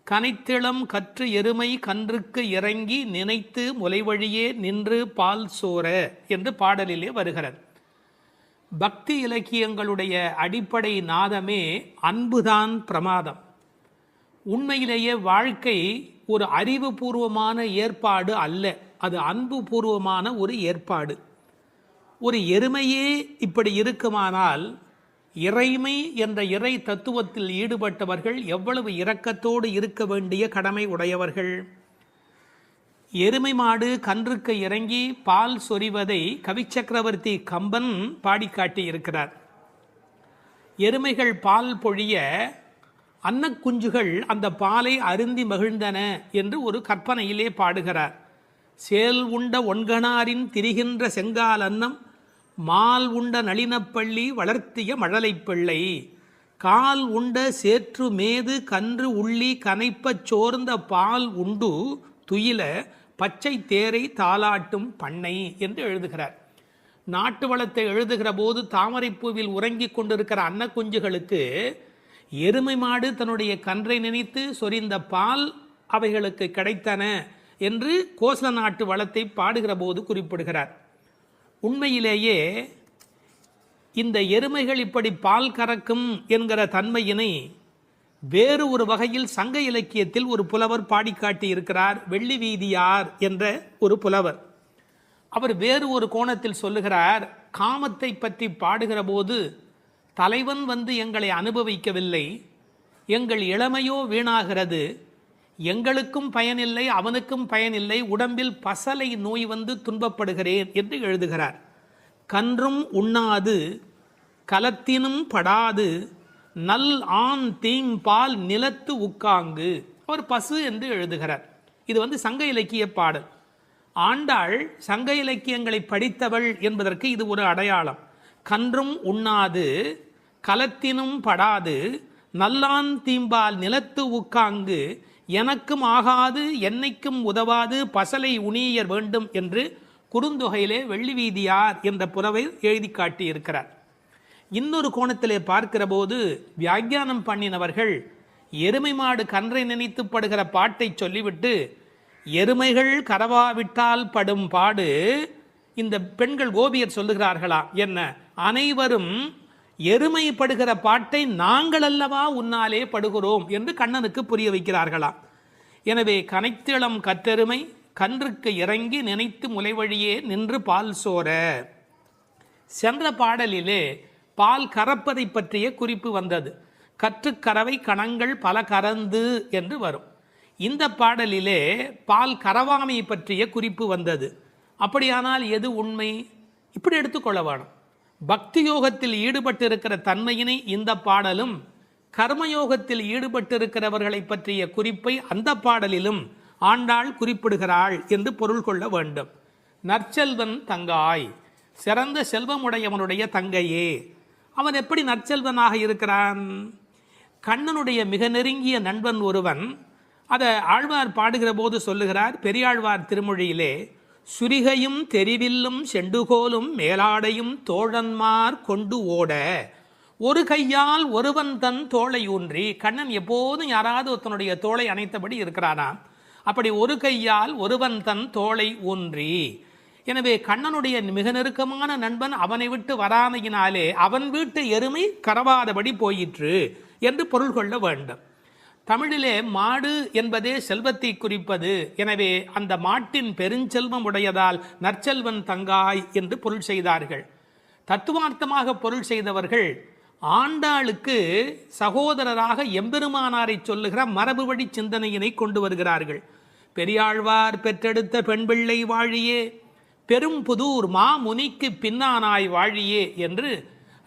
கனைத்திளம் கற்று எருமை கன்றுக்கு இறங்கி நினைத்து முலைவழியே நின்று பால் சோர என்று பாடலிலே வருகிறது. பக்தி இலக்கியங்களுடைய அடிப்படை நாதமே அன்புதான் பிரமாதம். உண்மையிலேயே வாழ்க்கை ஒரு அறிவுபூர்வமான ஏற்பாடு அல்ல, அது அன்பு பூர்வமான ஒரு ஏற்பாடு. ஒரு எருமையே இப்படி இருக்குமானால் இறைமை என்ற இறை தத்துவத்தில் ஈடுபட்டவர்கள் எவ்வளவு இரக்கத்தோடு இருக்க வேண்டிய கடமை உடையவர்கள். எருமை மாடு கன்றுக்கு இறங்கி பால் சொரிவதை கவிச்சக்கரவர்த்தி கம்பன் பாடிக்காட்டி இருக்கிறார். எருமைகள் பால் பொழிய அன்னக்குஞ்சுகள் அந்த பாலை அருந்தி மகிழ்ந்தன என்று ஒரு கற்பனையிலே பாடுகிறார். சேல் உண்ட ஒன்கணாரின் திரிகின்ற செங்கால் அன்னம் மால் உண்ட நளினப்பள்ளி வளர்த்திய மழலை பிள்ளை கால் உண்ட சேற்று மேது கன்று உள்ளி கனைப்பச் சோர்ந்த பால் உண்டு துயில பச்சை தேரை தாலாட்டும் பண்ணை என்று எழுதுகிறார். நாட்டு வளத்தை எழுதுகிற போது தாமரைப்பூவில் உறங்கிக் கொண்டிருக்கிற அன்னக்குஞ்சுகளுக்கு எருமை மாடு தன்னுடைய கன்றை நினைத்து சொரிந்த பால் அவைகளுக்கு கிடைத்தன என்று கோசல நாட்டு வளத்தை பாடுகிற போது குறிப்பிடுகிறார். உண்மையிலேயே இந்த எருமைகள் இப்படி பால் கறக்கும் என்கிற தன்மையினை வேறு ஒரு வகையில் சங்க இலக்கியத்தில் ஒரு புலவர் பாடிக்காட்டி இருக்கிறார். வெள்ளி வீதியார் என்ற ஒரு புலவர். அவர் வேறு ஒரு கோணத்தில் சொல்லுகிறார். காமத்தை பற்றி பாடுகிற போது தலைவன் வந்து எங்களை அனுபவிக்கவில்லை, எங்கள் இளமையோ வீணாகிறது, எங்களுக்கும் பயனில்லை அவனுக்கும் பயனில்லை, உடம்பில் பசலை நோய் வந்து துன்பப்படுகிறேன் என்று எழுதுகிறார். கன்றும் உண்ணாது கலத்தினும் படாது நல் ஆண் தீம்பால் நிலத்து உக்காங்கு, அவர் பசு என்று எழுதுகிறார். இது சங்க இலக்கிய பாடல். ஆண்டாள் சங்க இலக்கியங்களை படித்தவள் என்பதற்கு இது ஒரு அடையாளம். கன்றும் உண்ணாது கலத்தினும் படாது நல்லான் தீம்பால் நிலத்து உக்காங்கு எனக்கும் ஆகாது என்னைக்கும் உதவாது பசலை உணியர் வேண்டும் என்று குறுந்தொகையிலே வெள்ளி வீதியார் என்ற புலவர் எழுதி காட்டியிருக்கிறார். இன்னொரு கோணத்திலே பார்க்கிற போது வியாக்கியானம் பண்ணினவர்கள் எருமை மாடு கன்றை நினைத்து படுகிற பாட்டை சொல்லிவிட்டு எருமைகள் கரவாவிட்டால் படும் பாடு இந்த பெண்கள் கோபியர் சொல்லுகிறார்களா என்ன, அனைவரும் எருமை படுகிற பாட்டை நாங்கள் அல்லவா உன்னாலே படுகிறோம் என்று கண்ணனுக்கு புரிய வைக்கிறார்களாம். எனவே கனைத்திளம் கற்றெருமை கன்றுக்கு இறங்கி நினைத்து முலைவழியே நின்று பால் சோர. சென்ற பாடலிலே பால் கறப்பதை பற்றிய குறிப்பு வந்தது. கற்றுக்கறவை கணங்கள் பல கறந்து என்று வரும். இந்த பாடலிலே பால் கறவாமை பற்றிய குறிப்பு வந்தது. அப்படியானால் எது உண்மை? இப்படி எடுத்துக்கொள்ள வேணும். பக்தி யோகத்தில் ஈடுபட்டிருக்கிற தன்மையினை இந்த பாடலும், கர்மயோகத்தில் ஈடுபட்டிருக்கிறவர்களை பற்றிய குறிப்பை அந்த பாடலிலும் ஆண்டாள் குறிப்பிடுகிறாள் என்று பொருள் கொள்ள வேண்டும். நற்செல்வன் தங்காய், சிறந்த செல்வமுடையவனுடைய தங்கையே. அவன் எப்படி நற்செல்வனாக இருக்கிறான்? கண்ணனுடைய மிக நெருங்கிய நண்பன் ஒருவன், அதை ஆழ்வார் பாடுகிற போது சொல்லுகிறார். பெரியாழ்வார் திருமொழியிலே சுரிகையும் தெரிவில்லும் செண்டுகோலும் மேலாடையும் தோழன்மார் கொண்டு ஓட ஒரு கையால் ஒருவன் தன் தோளை ஊன்றி. கண்ணன் எப்போதும் யாராவது ஒருத்தனுடைய தோளை அணைத்தபடி இருக்கிறானாம். அப்படி ஒரு கையால் ஒருவன் தன் தோளை ஊன்றி. எனவே கண்ணனுடைய மிக நெருக்கமான நண்பன் அவனை விட்டு வராமையினாலே அவன் வீட்டு எருமை கறவாதபடி போயிற்று என்று பொருள் கொள்ள வேண்டும். தமிழிலே மாடு என்பதே செல்வத்தை குறிப்பது. எனவே அந்த மாட்டின் பெருஞ்செல்வம் உடையதால் நற்செல்வன் தங்காய் என்று பொருள் செய்தார்கள். தத்துவார்த்தமாக பொருள் செய்தவர்கள் ஆண்டாளுக்கு சகோதரராக எம்பெருமானாரை சொல்லுகிற மரபு வழி சிந்தனையினை கொண்டு வருகிறார்கள். பெரியாழ்வார் பெற்றெடுத்த பெண் பிள்ளை வாழியே, பெரும் புதூர் மாமுனிக்கு பின்னானாய் வாழியே என்று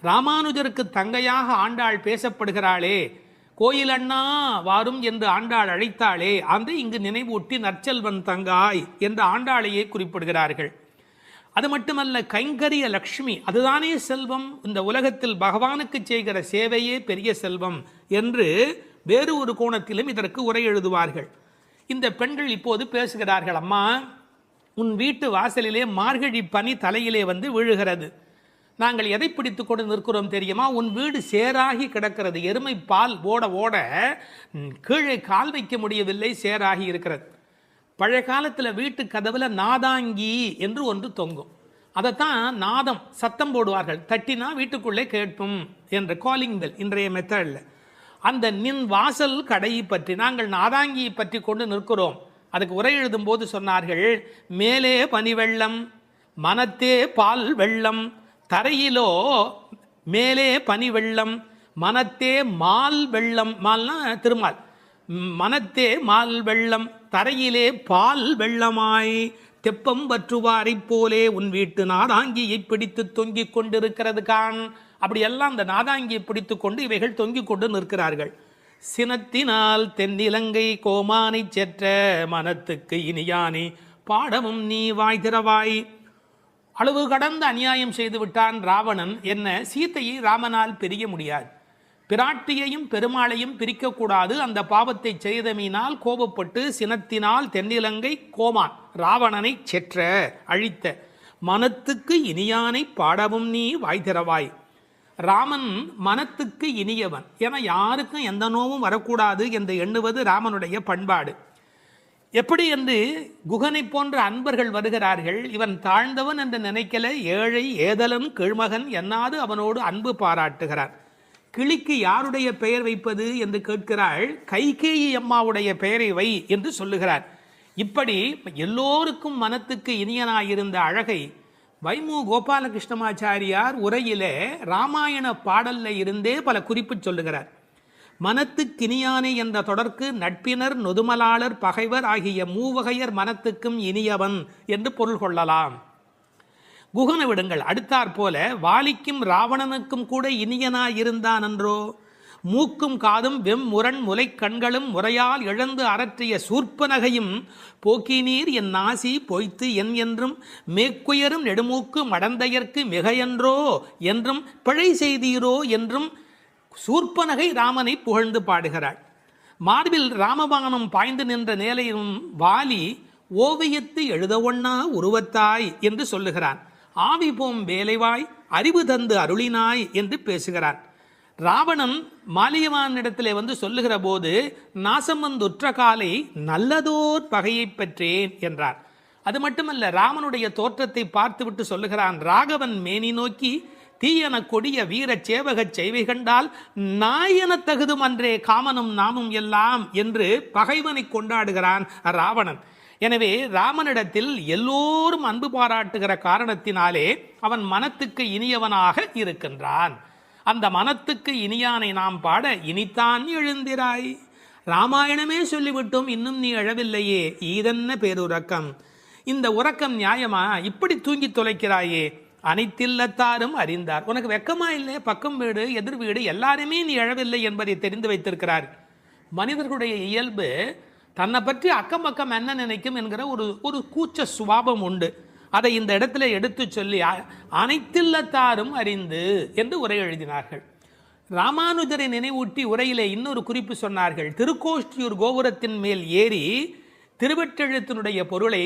ராமானுஜருக்கு தங்கையாக ஆண்டாள் பேசப்படுகிறாளே. கோயில் அண்ணா வாரும் என்று ஆண்டாள் அழைத்தாளே, அந்த இங்கு நினைவூட்டி நற்செல்வன் தங்காய் என்ற ஆண்டாளையே குறிப்பிடுகிறார்கள். அது மட்டுமல்ல, கைங்கரிய லக்ஷ்மி, அதுதானே செல்வம், இந்த உலகத்தில் பகவானுக்கு செய்கிற சேவையே பெரிய செல்வம் என்று வேறு ஒரு கோணத்திலும் இதற்கு உரை எழுதுவார்கள். இந்த பெண்கள் இப்போது பேசுகிறார்கள், அம்மா உன் வீட்டு வாசலிலே மார்கழி பனி தலையிலே வந்து விழுகிறது, நாங்கள் எதை பிடித்து கொண்டு நிற்கிறோம் தெரியுமா? உன் வீடு சேராகி கிடக்கிறது, எருமை பால் ஓட ஓட கீழே கால் வைக்க முடியவில்லை, சேராகி இருக்கிறது. பழைய காலத்தில் வீட்டு கதவுல நாதாங்கி என்று ஒன்று தொங்கும், அதைத்தான் நாதம் சத்தம் போடுவார்கள், தட்டினா வீட்டுக்குள்ளே கேட்போம் என்ற காலிங் பெல் இன்றைய மெத்தடில். அந்த நின் வாசல் கடையை பற்றி நாங்கள் நாதாங்கியை பற்றி கொண்டு நிற்கிறோம். அதுக்கு உரை எழுதும் போது சொன்னார்கள், மேலே பனி வெள்ளம் மனத்தே பால் வெள்ளம், தரையிலோ மேலே பனி வெள்ளம் மனத்தே மால் வெள்ளம், மால்னா திருமால், மனத்தே மால் வெள்ளம் தரையிலே பால் வெள்ளமாய் தெப்பம் வற்றுவாரை போலே உன் வீட்டு நாதாங்கியை பிடித்து தொங்கிக் கொண்டிருக்கிறது கான். அப்படியெல்லாம் அந்த நாதாங்கியை பிடித்து கொண்டு இவைகள் தொங்கிக் கொண்டு நிற்கிறார்கள். சினத்தினால் தென்னிலங்கை கோமானை செற்ற மனத்துக்கு இனியானி பாடமும் நீ வாய் திறவாய். அளவு கடந்த அநியாயம் செய்து விட்டான் ராவணன். என்ன, சீத்தையை ராமனால் பிரிய முடியாது, பிராட்டியையும் பெருமாளையும் பிரிக்கக்கூடாது. அந்த பாவத்தை செய்தமையினால் கோபப்பட்டு சினத்தினால் தென்னிலங்கை கோமான் ராவணனை செற்ற அழித்த மனத்துக்கு இனியானை பாடவும் நீ வாய் திறவாய். ராமன் மனத்துக்கு இனியவன், என யாருக்கும் எந்த நோவும் வரக்கூடாது என்று எண்ணுவது ராமனுடைய பண்பாடு. எப்படி என்று குகனை போன்ற அன்பர்கள் வருகிறார்கள், இவன் தாழ்ந்தவன் என்று நினைக்கல, ஏழை ஏதலன் கீழ்மகன் என்னாது அவனோடு அன்பு பாராட்டுகிறார். கிளிக்கு யாருடைய பெயர் வைப்பது என்று கேட்கிறாள், கைகேயி அம்மாவுடைய பெயரை வை என்று சொல்லுகிறார். இப்படி எல்லோருக்கும் மனத்துக்கு இனியனாயிருந்த அழகை வைமு கோபாலகிருஷ்ணமாச்சாரியார் உரையிலே ராமாயண பாடல்ல இருந்தே பல குறிப்பு சொல்லுகிறார். மனத்துக்கினியானே என்ற தொடர்க்கு நட்பினர் நொதுமலாளர் பகைவர் ஆகிய மூவகையர் மனத்துக்கும் இனியவன் என்று பொருள் கொள்ளலாம். குகனை விடுங்கள், அடுத்தாற் போல வாலிக்கும் ராவணனுக்கும் கூட இனியனாயிருந்தான் என்றோ. மூக்கும் காதும் வெம்முரண் முலை கண்களும் முறையால் இழந்து அரற்றிய சூர்ப்பனகையும் போக்கினீர் என் நாசி பொய்த்து என் என்றும் மேக்குயரும் நெடுமூக்கு மடந்தையர்க்கு மிகையன்றோ என்றும் பிழை செய்தீரோ என்றும் சூர்ப்பனகை ராமனை புகழ்ந்து பாடுகிறாள். மார்பில் ராமபானம் பாய்ந்து நின்ற நேலையும் வாலி ஓவியத்து எழுத ஒண்ணா உருவத்தாய் என்று சொல்லுகிறான். ஆவி போம் வேலைவாய் அறிவு தந்து அருளினாய் என்று பேசுகிறான். ராவணன் மாலியவானிடத்திலே வந்து சொல்லுகிற போது நாசம் வந்துற்ற காலை நல்லதோர் பகையை பெற்றேன் என்றார். அது மட்டுமல்ல, ராமனுடைய தோற்றத்தை பார்த்துவிட்டு சொல்லுகிறான், ராகவன் மேனி நோக்கி தீயன கொடிய வீர சேவகச் செய்வை கண்டால் நாயன தகுதும் அன்றே காமனும் நாமும் எல்லாம் என்று பகைவனை கொண்டாடுகிறான் ராவணன். எனவே ராமனிடத்தில் எல்லோரும் அன்பு பாராட்டுகிற காரணத்தினாலே அவன் மனத்துக்கு இனியவனாக இருக்கின்றான். அந்த மனத்துக்கு இனியானை நாம் பாட இனித்தான் எழுந்திராய். ராமாயணமே சொல்லிவிட்டோம், இன்னும் நீ எழவில்லையே, ஈதென்ன பேருறக்கம், இந்த உறக்கம் நியாயமா, இப்படி தூங்கி தொலைக்கிறாயே. அனைத்தில்லத்தாரும் அறிந்தார். உனக்கு வெக்கமா இல்லை? பக்கம் வீடு எதிர் வீடு எல்லாருமே நீ எழவில்லை என்பதை தெரிந்து வைத்திருக்கிறார். மனிதர்களுடைய இயல்பு தன்னை பற்றி அக்கம் பக்கம் என்ன நினைக்கும் என்கிற ஒரு கூச்ச சுபாவம் உண்டு. அதை இந்த இடத்துல எடுத்து சொல்லி அனைத்தில்லத்தாரும் அறிந்து என்று உரை எழுதினார்கள். ராமானுஜரை நினைவூட்டி உரையிலே இன்னொரு குறிப்பு சொன்னார்கள். திருக்கோஷ்டியூர் கோபுரத்தின் மேல் ஏறி திருவெட்டெழுத்தினுடைய பொருளை